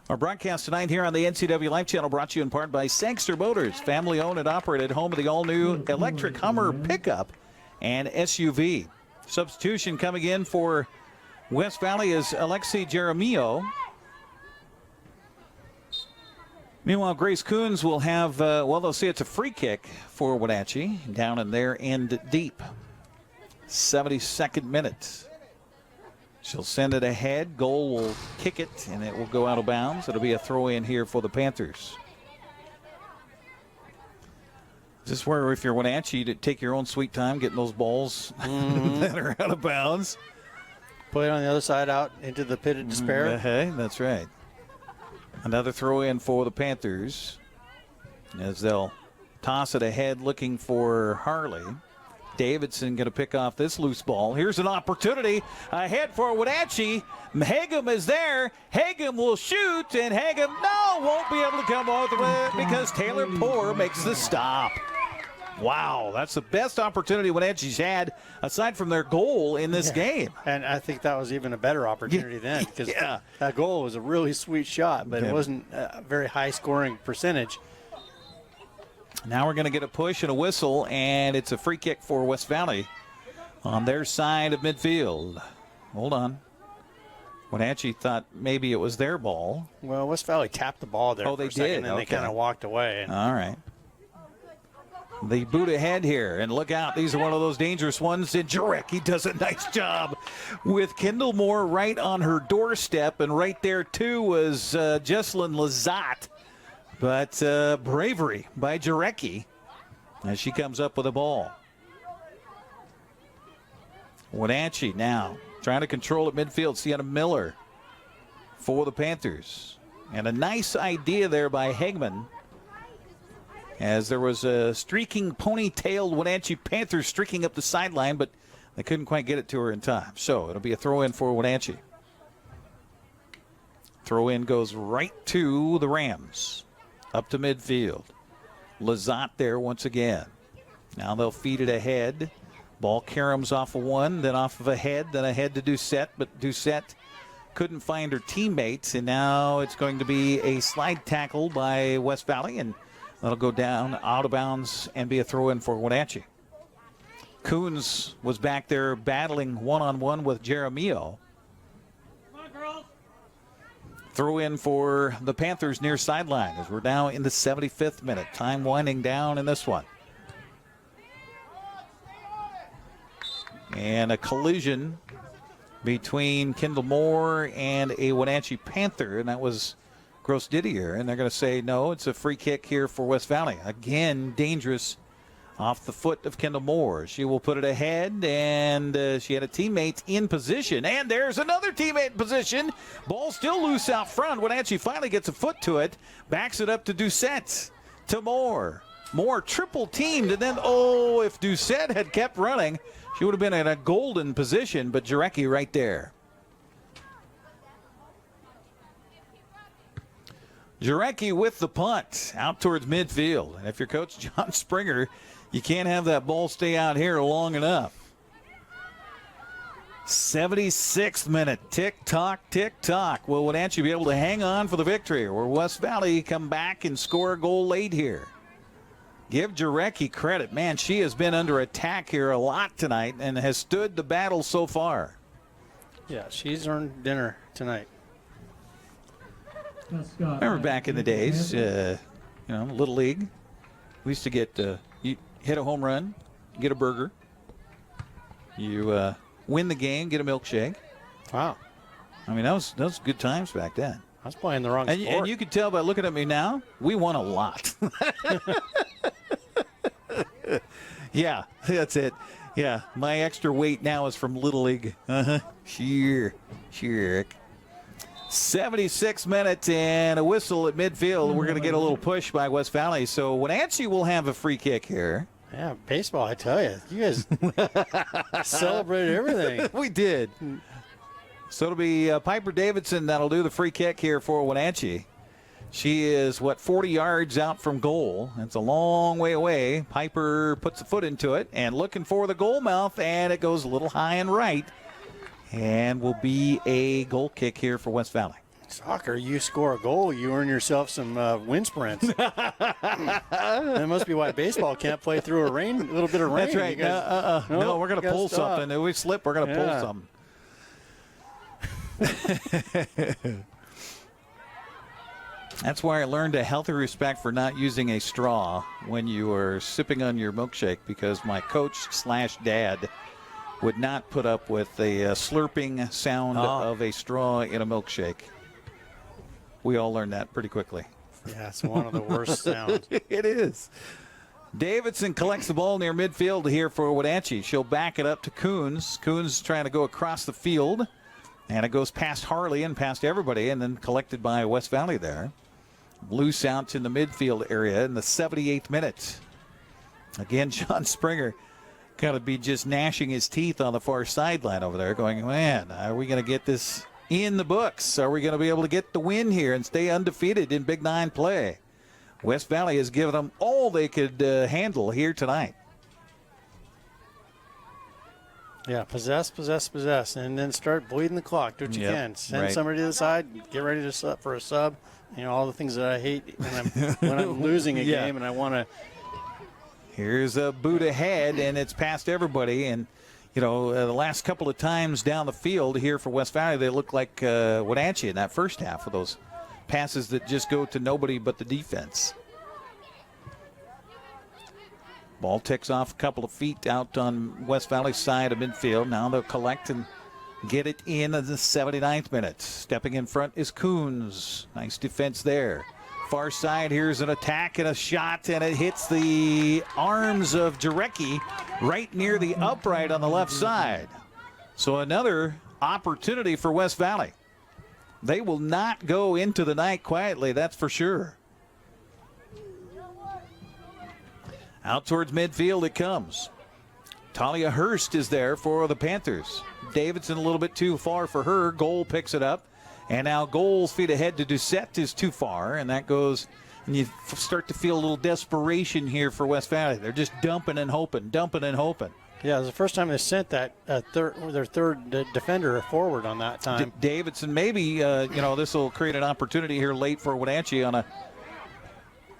Our broadcast tonight here on the NCWLIFE Channel brought to you in part by Sangster Motors, family-owned and operated, home of the all-new electric Hummer pickup and SUV. Substitution coming in for West Valley is Alexei Jeremio. Meanwhile, Grace Coons will have, they'll see it's a free kick for Wenatchee down in their end deep. 72nd minute. She'll send it ahead. Goal will kick it, and it will go out of bounds. It'll be a throw-in here for the Panthers. Is this where, if you're Wenatchee, to take your own sweet time getting those balls that are out of bounds? Put it on the other side out into the pit of despair. Hey, that's right. Another throw-in for the Panthers as they'll toss it ahead looking for Harley. Davidson going to pick off this loose ball. Here's an opportunity ahead for Wenatchee. Hagum is there. Hagum will shoot, and Hagum, won't be able to come off the way because Taylor Poore makes the stop. Wow, that's the best opportunity Wenatchee's had aside from their goal in this game. And I think that was even a better opportunity then because that goal was a really sweet shot, but it wasn't a very high scoring percentage. Now we're going to get a push and a whistle, and it's a free kick for West Valley on their side of midfield. Hold on. Wenatchee thought maybe it was their ball. Well, West Valley tapped the ball there for a second, and they kind of walked away. All right. The boot ahead here, and look out. These are one of those dangerous ones. And Jarecki does a nice job with Kendall Moore right on her doorstep, and right there, too, was Jesselyn Lazat. But bravery by Jarecki as she comes up with a ball. Wenatchee now trying to control at midfield. Sienna Miller for the Panthers. And a nice idea there by Hegman, as there was a streaking ponytailed Wenatchee Panthers streaking up the sideline, but they couldn't quite get it to her in time. So it'll be a throw-in for Wenatchee. Throw-in goes right to the Rams. Up to midfield. Lazat there once again. Now they'll feed it ahead. Ball caroms off of one, then off of a head, then ahead to Doucette, but Doucette couldn't find her teammates, and now it's going to be a slide tackle by West Valley, and that'll go down out of bounds and be a throw-in for Wenatchee. Coons was back there battling one-on-one with Jeremio. Throw in for the Panthers near sideline as we're now in the 75th minute. Time winding down in this one. And a collision between Kendall Moore and a Wenatchee Panther, and that was Gross Didier. And they're going to say, no, it's a free kick here for West Valley. Again, dangerous off the foot of Kendall Moore. She will put it ahead, and she had a teammate in position. And there's another teammate in position. Ball still loose out front. Wenatchee finally gets a foot to it. Backs it up to Doucette. To Moore. Moore triple teamed, and then, if Doucette had kept running, she would have been in a golden position, but Jarecki right there. Jarecki with the punt out towards midfield. And if you're Coach John Springer, you can't have that ball stay out here long enough. 76th minute. Tick-tock, tick-tock. Will Wenatchee be able to hang on for the victory, or will West Valley come back and score a goal late here? Give Jarecki credit. Man, she has been under attack here a lot tonight and has stood the battle so far. Yeah, she's earned dinner tonight. Remember back in the days, Little League, we used to get, you hit a home run, get a burger. You win the game, get a milkshake. Wow. I mean, that was good times back then. I was playing the wrong sport. And you can tell by looking at me now, we won a lot. Yeah, that's it. Yeah, my extra weight now is from Little League. Sure. 76 minutes and a whistle at midfield. We're going to get a little push by West Valley. So Wenatchee will have a free kick here. Yeah, baseball, I tell you. You guys celebrated everything. We did. So it'll be Piper Davidson that'll do the free kick here for Wenatchee. She is, 40 yards out from goal. That's a long way away. Piper puts a foot into it and looking for the goal mouth, and it goes a little high and right. And will be a goal kick here for West Valley. Soccer, you score a goal, you earn yourself some wind sprints. That must be why baseball can't play through a little bit of rain. That's right. No, we're going to pull something. If we slip, we're going to pull something. That's why I learned a healthy respect for not using a straw when you are sipping on your milkshake, because my coach/dad would not put up with a slurping sound of a straw in a milkshake. We all learned that pretty quickly. Yeah, it's one of the worst sounds. It is. Davidson collects the ball near midfield here for Wenatchee. She'll back it up to Coons. Coons trying to go across the field, and it goes past Harley and past everybody, and then collected by West Valley there. Loose out in the midfield area in the 78th minute. Again, John Springer got to be just gnashing his teeth on the far sideline over there, going, man, are we going to get this in the books? Are we going to be able to get the win here and stay undefeated in Big Nine play? West Valley has given them all they could handle here tonight. Yeah, possess, and then start bleeding the clock. Do what you can. Send somebody to the side, get ready to sub for a sub. You know, all the things that I hate when I'm losing a game and I want to. Here's a boot ahead, and it's past everybody. And, the last couple of times down the field here for West Valley, they look like Wenatchee in that first half of those passes that just go to nobody but the defense. Ball ticks off a couple of feet out on West Valley's side of midfield. Now they'll collect and get it in the 79th minute. Stepping in front is Coons. Nice defense there. Far side, here's an attack and a shot, and it hits the arms of Jarecki right near the upright on the left side. So another opportunity for West Valley. They will not go into the night quietly, that's for sure. Out towards midfield it comes. Talia Hurst is there for the Panthers. Davidson a little bit too far for her. Goal picks it up. And now Goals feet ahead to Doucette is too far. And that goes, and you start to feel a little desperation here for West Valley. They're just dumping and hoping. Yeah, it was the first time they sent that their third defender forward on that time. Davidson, maybe, this will create an opportunity here late for Wenatchee on a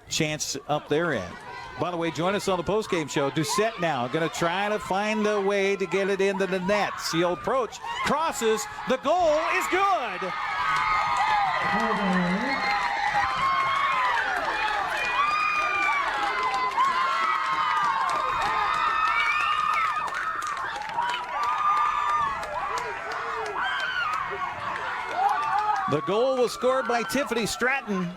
chance up their end. By the way, join us on the postgame show. Doucette now going to try to find the way to get it into the net. She'll approach, crosses, the goal is good. The goal was scored by Tiffany Stratton.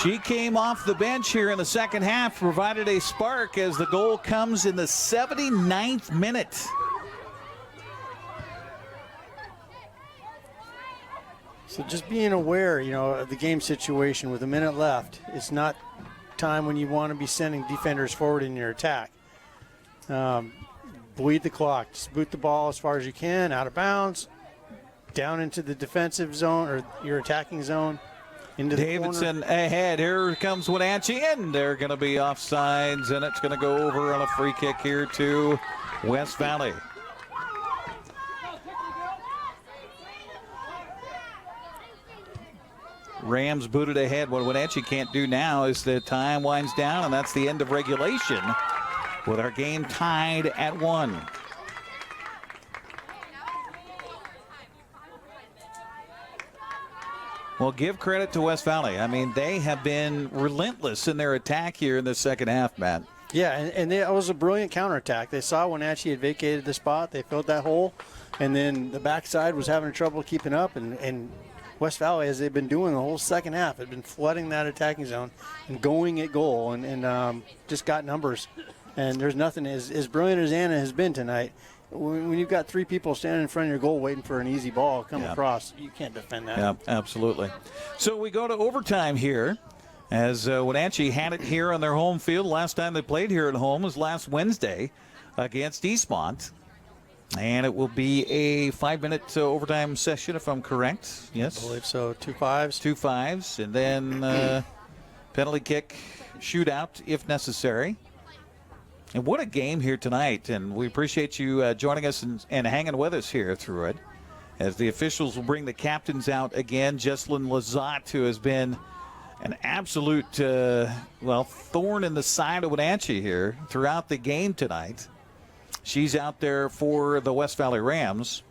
She came off the bench here in the second half, provided a spark as the goal comes in the 79th minute. So just being aware, of the game situation with a minute left. It's not time when you want to be sending defenders forward in your attack. Bleed the clock. Just boot the ball as far as you can, out of bounds, down into the defensive zone or your attacking zone. Into Davidson ahead. Here comes Wenatchee, and they're going to be offsides, and it's going to go over on a free kick here to West Valley. Rams booted ahead. What Wenatchee can't do now is the time winds down, and that's the end of regulation with our game tied at 1. Well, give credit to West Valley. I mean, they have been relentless in their attack here in the second half, Matt. Yeah, and it was a brilliant counterattack. They saw Wenatchee had vacated the spot. They filled that hole, and then the backside was having trouble keeping up, and West Valley, as they've been doing the whole second half, had been flooding that attacking zone and going at goal and just got numbers. And there's nothing as brilliant as Anna has been tonight. When you've got 3 people standing in front of your goal waiting for an easy ball come across, you can't defend that. Yeah, absolutely. So we go to overtime here, as Wenatchee had it here on their home field. Last time they played here at home was last Wednesday against Eastmont. And it will be a 5-minute overtime session, if I'm correct. Yes? I believe so. 2 5s. 2 5s. And then penalty kick, shootout if necessary. And what a game here tonight. And we appreciate you joining us and hanging with us here through it. As the officials will bring the captains out again. Jesslyn Lizotte, who has been an absolute, thorn in the side of Wenatchee here throughout the game tonight. She's out there for the West Valley Rams.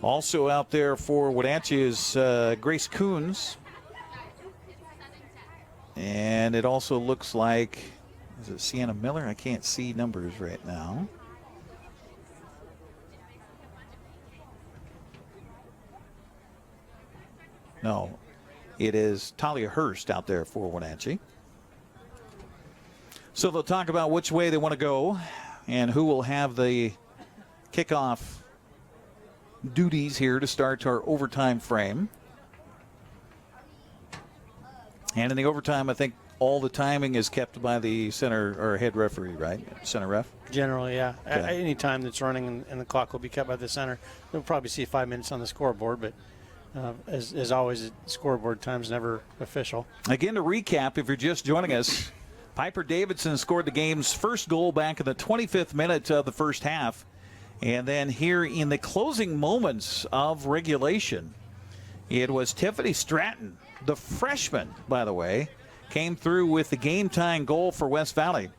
Also out there for Wenatchee is Grace Coons. And it also looks like, is it Sienna Miller? I can't see numbers right now. No, it is Talia Hurst out there for Wenatchee. So they'll talk about which way they want to go and who will have the kickoff duties here to start our overtime frame. And in the overtime, I think all the timing is kept by the center or head referee, right? Center ref? Generally, yeah. Okay. Any time that's running and the clock will be kept by the center. You'll probably see 5 minutes on the scoreboard, but as always, scoreboard time's never official. Again, to recap, if you're just joining us, Piper Davidson scored the game's first goal back in the 25th minute of the first half. And then here in the closing moments of regulation, it was Tiffany Stratton, the freshman, by the way, came through with the game-tying goal for West Valley.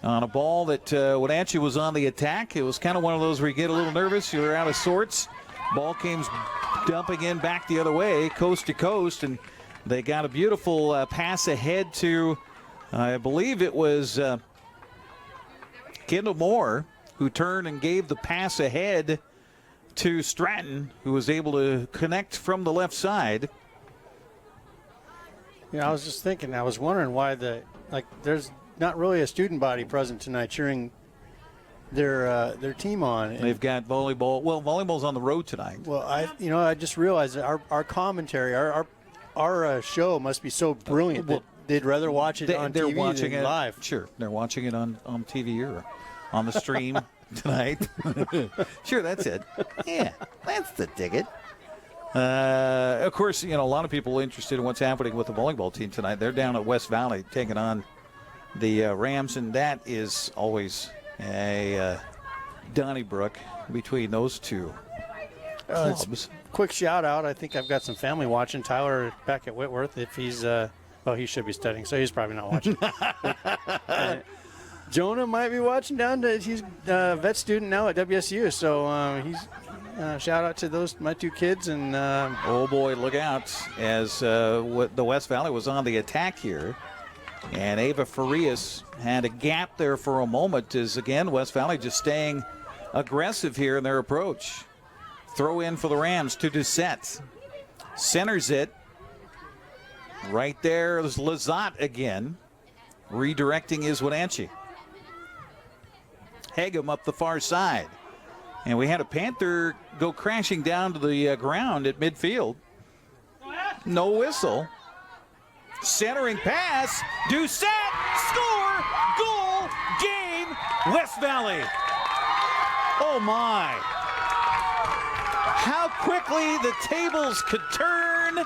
On a ball that Wenatchee was on the attack. It was kind of one of those where you get a little nervous, you're out of sorts. Ball came dumping in back the other way, coast to coast, and they got a beautiful pass ahead to, I believe it was Kendall Moore, who turned and gave the pass ahead to Stratton, who was able to connect from the left side. Yeah, I was just thinking, I was wondering why there's not really a student body present tonight cheering their team on. They've got volleyball. Well, volleyball's on the road tonight. Well, I just realized that our commentary, our show must be so brilliant that they'd rather watch it on they're TV watching than it live. Sure, they're watching it on TV or on the stream tonight. Sure, that's it. Yeah, that's the ticket. Of course, a lot of people interested in what's happening with the volleyball team tonight. They're down at West Valley taking on the Rams, and that is always a Donnybrook between those two clubs. Quick shout out. I think I've got some family watching. Tyler back at Whitworth. If he's, he should be studying, so he's probably not watching. Jonah might be watching he's a vet student now at WSU, so he's shout out to my 2 kids. And oh boy, look out, as the West Valley was on the attack here. And Ava Farias had a gap there for a moment, as again, West Valley just staying aggressive here in their approach. Throw in for the Rams to Doucette. Centers it. Right there is Lizotte again. Redirecting is Wenatchee. Hagum up the far side. And we had a Panther go crashing down to the ground at midfield. No whistle. Centering pass. Doucette. Score. Goal. Game. West Valley. Oh, my. How quickly the tables could turn.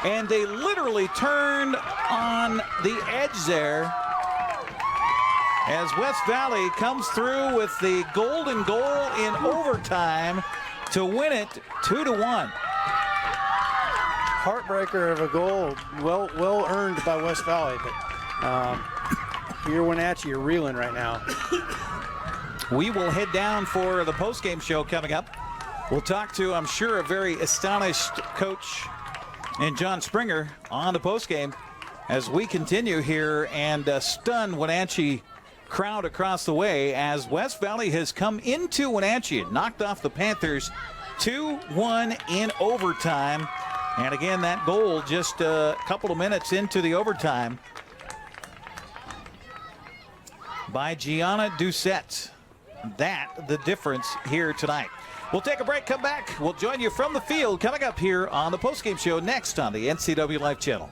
And they literally turned on the edge there, as West Valley comes through with the golden goal in overtime to win it 2-1. Heartbreaker of a goal, well earned by West Valley, but you're Wenatchee, you're reeling right now. We will head down for the postgame show coming up. We'll talk to, I'm sure, a very astonished coach and John Springer on the postgame as we continue here and stun Wenatchee crowd across the way, as West Valley has come into Wenatchee and knocked off the Panthers 2-1 in overtime. And again, that goal just a couple of minutes into the overtime by Gianna Doucette. That the difference here tonight. We'll take a break, come back. We'll join you from the field coming up here on the postgame show next on the NCWLIFE Channel.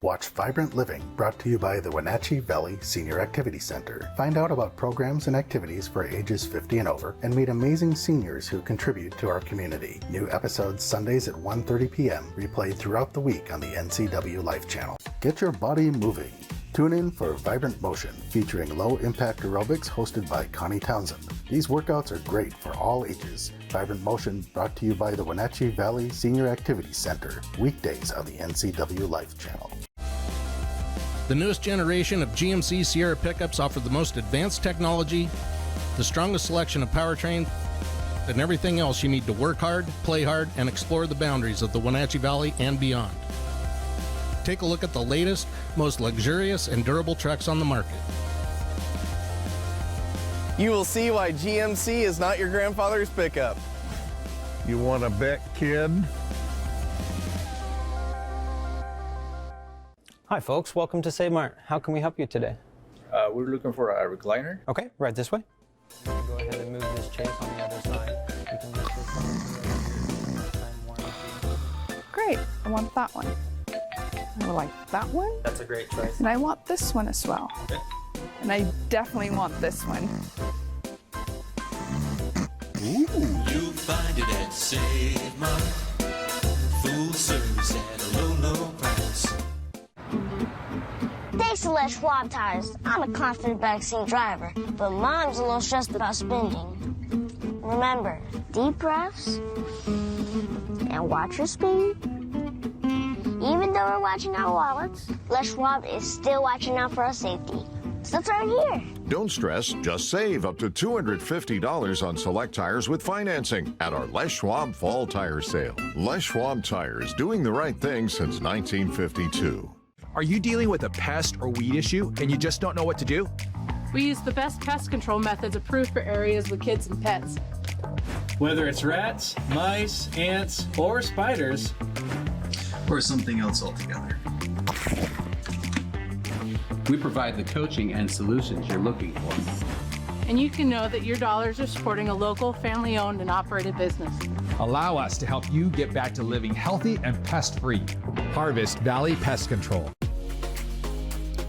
Watch Vibrant Living, brought to you by the Wenatchee Valley Senior Activity Center. Find out about programs and activities for ages 50 and over, and meet amazing seniors who contribute to our community. New episodes Sundays at 1:30 p.m., replayed throughout the week on the NCWLIFE Channel. Get your body moving. Tune in for Vibrant Motion, featuring low-impact aerobics hosted by Connie Townsend. These workouts are great for all ages. Vibrant Motion, brought to you by the Wenatchee Valley Senior Activity Center, weekdays on the NCWLIFE Channel. The newest generation of GMC Sierra pickups offer the most advanced technology, the strongest selection of powertrain, and everything else you need to work hard, play hard, and explore the boundaries of the Wenatchee Valley and beyond. Take a look at the latest, most luxurious and durable trucks on the market. You will see why GMC is not your grandfather's pickup. You want a bet, kid? Hi folks, welcome to Save Mart. How can we help you today? We're looking for a recliner. Okay, right this way. Go ahead and move this chase on the other side. You can lift this up. Great, I want that one. I like that one. That's a great choice. And I want this one as well. Okay. And I definitely want this one. You'll find it at Save Mart. Full service at a low, low price. Thanks to Les Schwab Tires, I'm a confident backseat driver, but Mom's a little stressed about spending. Remember, deep breaths and watch your speed. Even though we're watching our wallets, Les Schwab is still watching out for our safety. So turn here. Don't stress, just save up to $250 on select tires with financing at our Les Schwab Fall Tire Sale. Les Schwab Tires, doing the right thing since 1952. Are you dealing with a pest or weed issue and you just don't know what to do? We use the best pest control methods approved for areas with kids and pets. Whether it's rats, mice, ants, or spiders, or something else altogether. We provide the coaching and solutions you're looking for. And you can know that your dollars are supporting a local, family-owned and operated business. Allow us to help you get back to living healthy and pest-free. Harvest Valley Pest Control.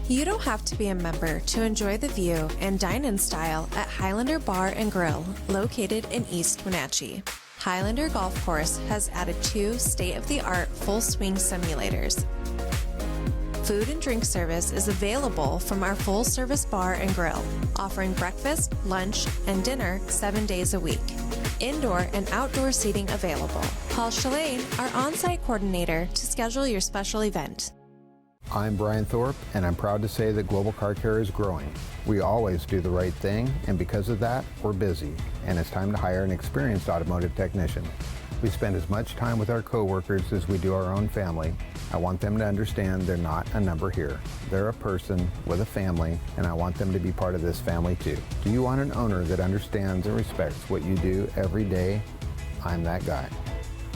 You don't have to be a member to enjoy the view and dine in style at Highlander Bar and Grill, located in East Wenatchee. Highlander Golf Course has added 2 state-of-the-art full-swing simulators. Food and drink service is available from our full-service bar and grill, offering breakfast, lunch, and dinner 7 days a week. Indoor and outdoor seating available. Call Shalane, our on-site coordinator, to schedule your special event. I'm Brian Thorpe, and I'm proud to say that Global Car Care is growing. We always do the right thing, and because of that, we're busy, and it's time to hire an experienced automotive technician. We spend as much time with our coworkers as we do our own family. I want them to understand they're not a number here. They're a person with a family, and I want them to be part of this family too. Do you want an owner that understands and respects what you do every day? I'm that guy.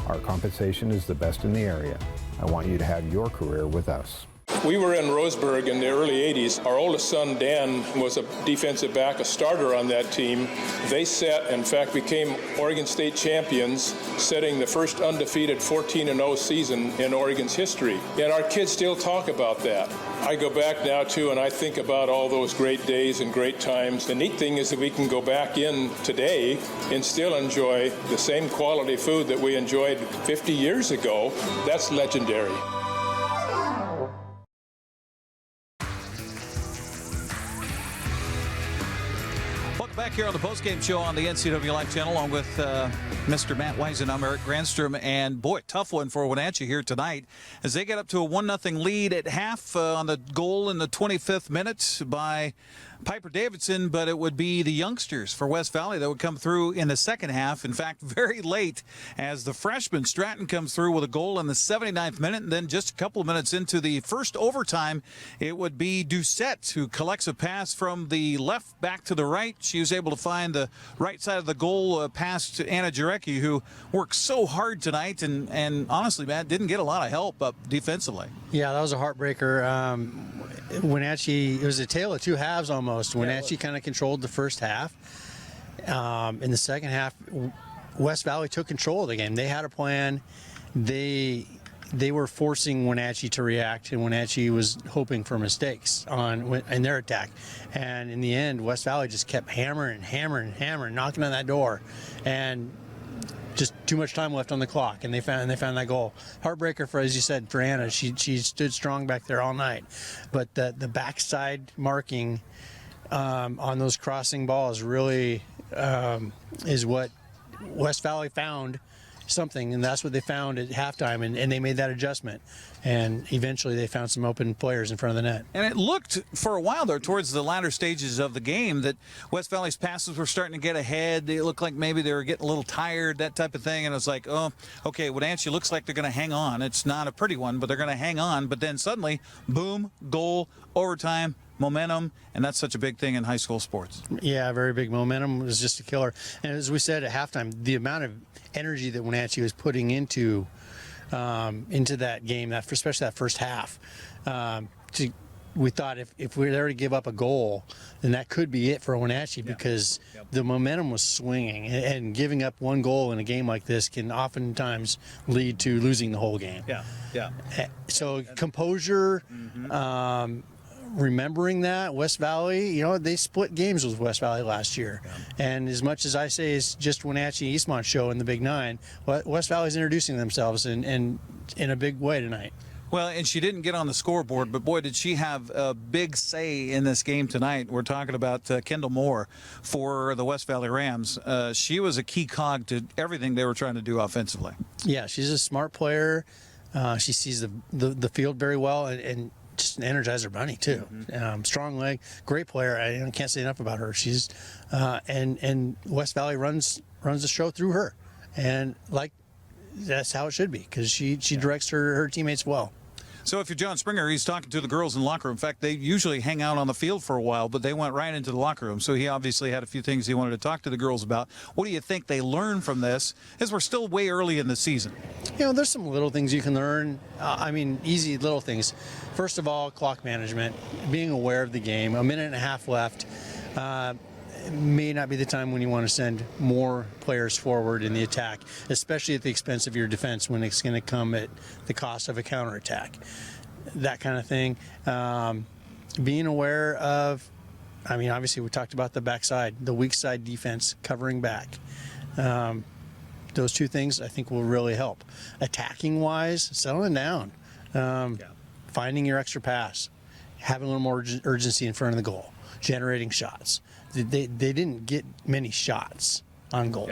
Our compensation is the best in the area. I want you to have your career with us. We were in Roseburg in the early 80s. Our oldest son, Dan, was a defensive back, a starter on that team. They set, in fact, became Oregon State champions, setting the first undefeated 14-0 season in Oregon's history. And our kids still talk about that. I go back now, too, and I think about all those great days and great times. The neat thing is that we can go back in today and still enjoy the same quality food that we enjoyed 50 years ago. That's legendary. Back here on the postgame show on the NCWLIFE Channel, along with Mr. Matt Wisen. I'm Eric Granstrom, and boy, tough one for Wenatchee here tonight as they get up to a 1-0 lead at half on the goal in the 25th minute by Piper Davidson, but it would be the youngsters for West Valley that would come through in the second half. In fact, very late, as the freshman Stratton comes through with a goal in the 79th minute, and then just a couple of minutes into the first overtime, it would be Doucette who collects a pass from the left back to the right. She was able to find the right side of the goal pass to Anna Jarecki, who worked so hard tonight, and honestly, Matt, didn't get a lot of help up defensively. Yeah, that was a heartbreaker. Wenatchee, it was a tale of two halves almost. Wenatchee kind of controlled the first half. In the second half, West Valley took control of the game. They had a plan. They were forcing Wenatchee to react, and Wenatchee was hoping for mistakes in their attack. And in the end, West Valley just kept hammering, knocking on that door, and just too much time left on the clock, and they found that goal. Heartbreaker for, as you said, for Anna. She stood strong back there all night, but the backside marking on those crossing balls really is what West Valley found something, and that's what they found at halftime, and they made that adjustment, and eventually they found some open players in front of the net. And it looked for a while there towards the latter stages of the game that West Valley's passes were starting to get ahead. It looked like maybe they were getting a little tired, that type of thing, and it was like, oh, okay, Wenatchee looks like they're going to hang on. It's not a pretty one, but they're going to hang on. But then suddenly, boom, goal, overtime, momentum, and that's such a big thing in high school sports. Yeah, very big. Momentum was just a killer. And as we said at halftime, the amount of energy that Wenatchee was putting into that game, especially that first half, we thought if we were there to give up a goal, then that could be it for Wenatchee, because the momentum was swinging, and giving up one goal in a game like this can oftentimes lead to losing the whole game. So composure, remembering that West Valley, they split games with West Valley last year. And as much as I say it's just Wenatchee Eastmont show in the Big Nine, West Valley's introducing themselves in a big way tonight. Well, and she didn't get on the scoreboard, but boy, did she have a big say in this game tonight. We're talking about Kendall Moore for the West Valley Rams. She was a key cog to everything they were trying to do offensively. Yeah, she's a smart player. She sees the field very well, and just an energizer bunny too. Strong leg, great player. I can't say enough about her. She's and West Valley runs the show through her, and that's how it should be, because she directs her teammates well. So if you're John Springer, he's talking to the girls in the locker room. In fact, they usually hang out on the field for a while, but they went right into the locker room. So he obviously had a few things he wanted to talk to the girls about. What do you think they learned from this, as we're still way early in the season? There's some little things you can learn. Easy little things. First of all, clock management, being aware of the game. A minute and a half left. May not be the time when you want to send more players forward in the attack, especially at the expense of your defense, when it's going to come at the cost of a counterattack. That kind of thing. Being aware of, obviously we talked about the backside, the weak side defense covering back. Those two things I think will really help. Attacking wise, settling down. Finding your extra pass. Having a little more urgency in front of the goal. Generating shots. They didn't get many shots on goal.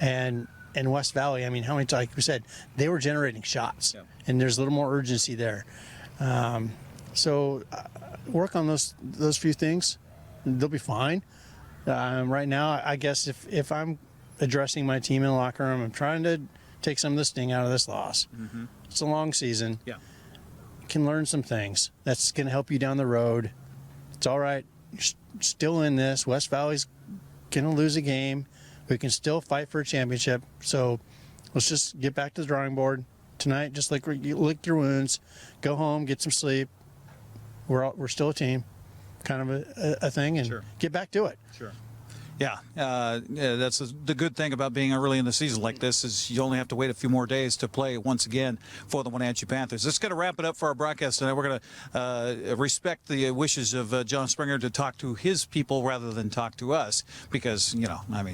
And West Valley, how many times, like we said, they were generating shots. And there's a little more urgency there. So work on those few things. They'll be fine. Right now, I guess if I'm addressing my team in the locker room, I'm trying to take some of the sting out of this loss. It's a long season. You can learn some things. That's going to help you down the road. It's all right. You're still in this. West Valley's going to lose a game. We can still fight for a championship. So let's just get back to the drawing board tonight. Just lick your wounds. Go home, get some sleep. We're still a team, kind of a thing, and get back to it. Yeah, that's the good thing about being early in the season like this, is you only have to wait a few more days to play once again for the Wenatchee Panthers. That's going to wrap it up for our broadcast tonight. We're going to respect the wishes of John Springer to talk to his people rather than talk to us, because,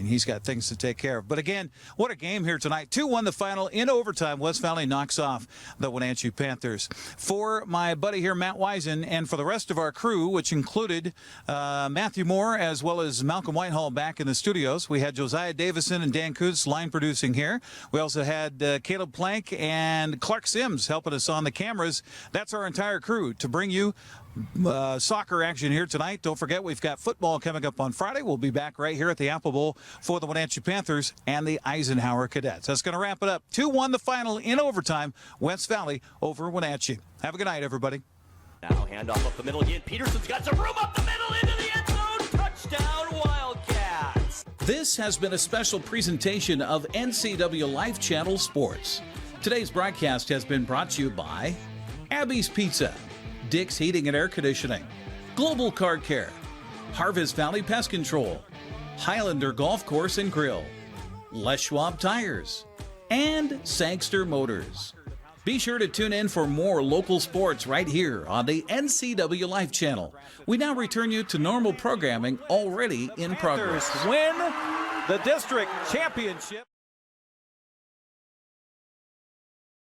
he's got things to take care of. But again, what a game here tonight. 2-1 the final in overtime. West Valley knocks off the Wenatchee Panthers. For my buddy here, Matt Wisen, and for the rest of our crew, which included Matthew Moore as well as Malcolm Whitehall back in the studios. We had Josiah Davidson and Dan Kutz line producing here. We also had Caleb Plank and Clark Sims helping us on the cameras. That's our entire crew to bring you soccer action here tonight. Don't forget, we've got football coming up on Friday. We'll be back right here at the Apple Bowl for the Wenatchee Panthers and the Eisenhower Cadets. That's going to wrap it up. 2-1 the final in overtime. West Valley over Wenatchee. Have a good night, everybody. Now handoff up the middle again. Peterson's got some room up the middle into the end zone. Touchdown, Wildcats. This has been a special presentation of NCWLIFE Channel Sports. Today's broadcast has been brought to you by Abby's Pizza, Dick's Heating and Air Conditioning, Global Car Care, Harvest Valley Pest Control, Highlander Golf Course and Grill, Les Schwab Tires, and Sangster Motors. Be sure to tune in for more local sports right here on the NCWLIFE Channel. We now return you to normal programming already in progress. Win the district championship.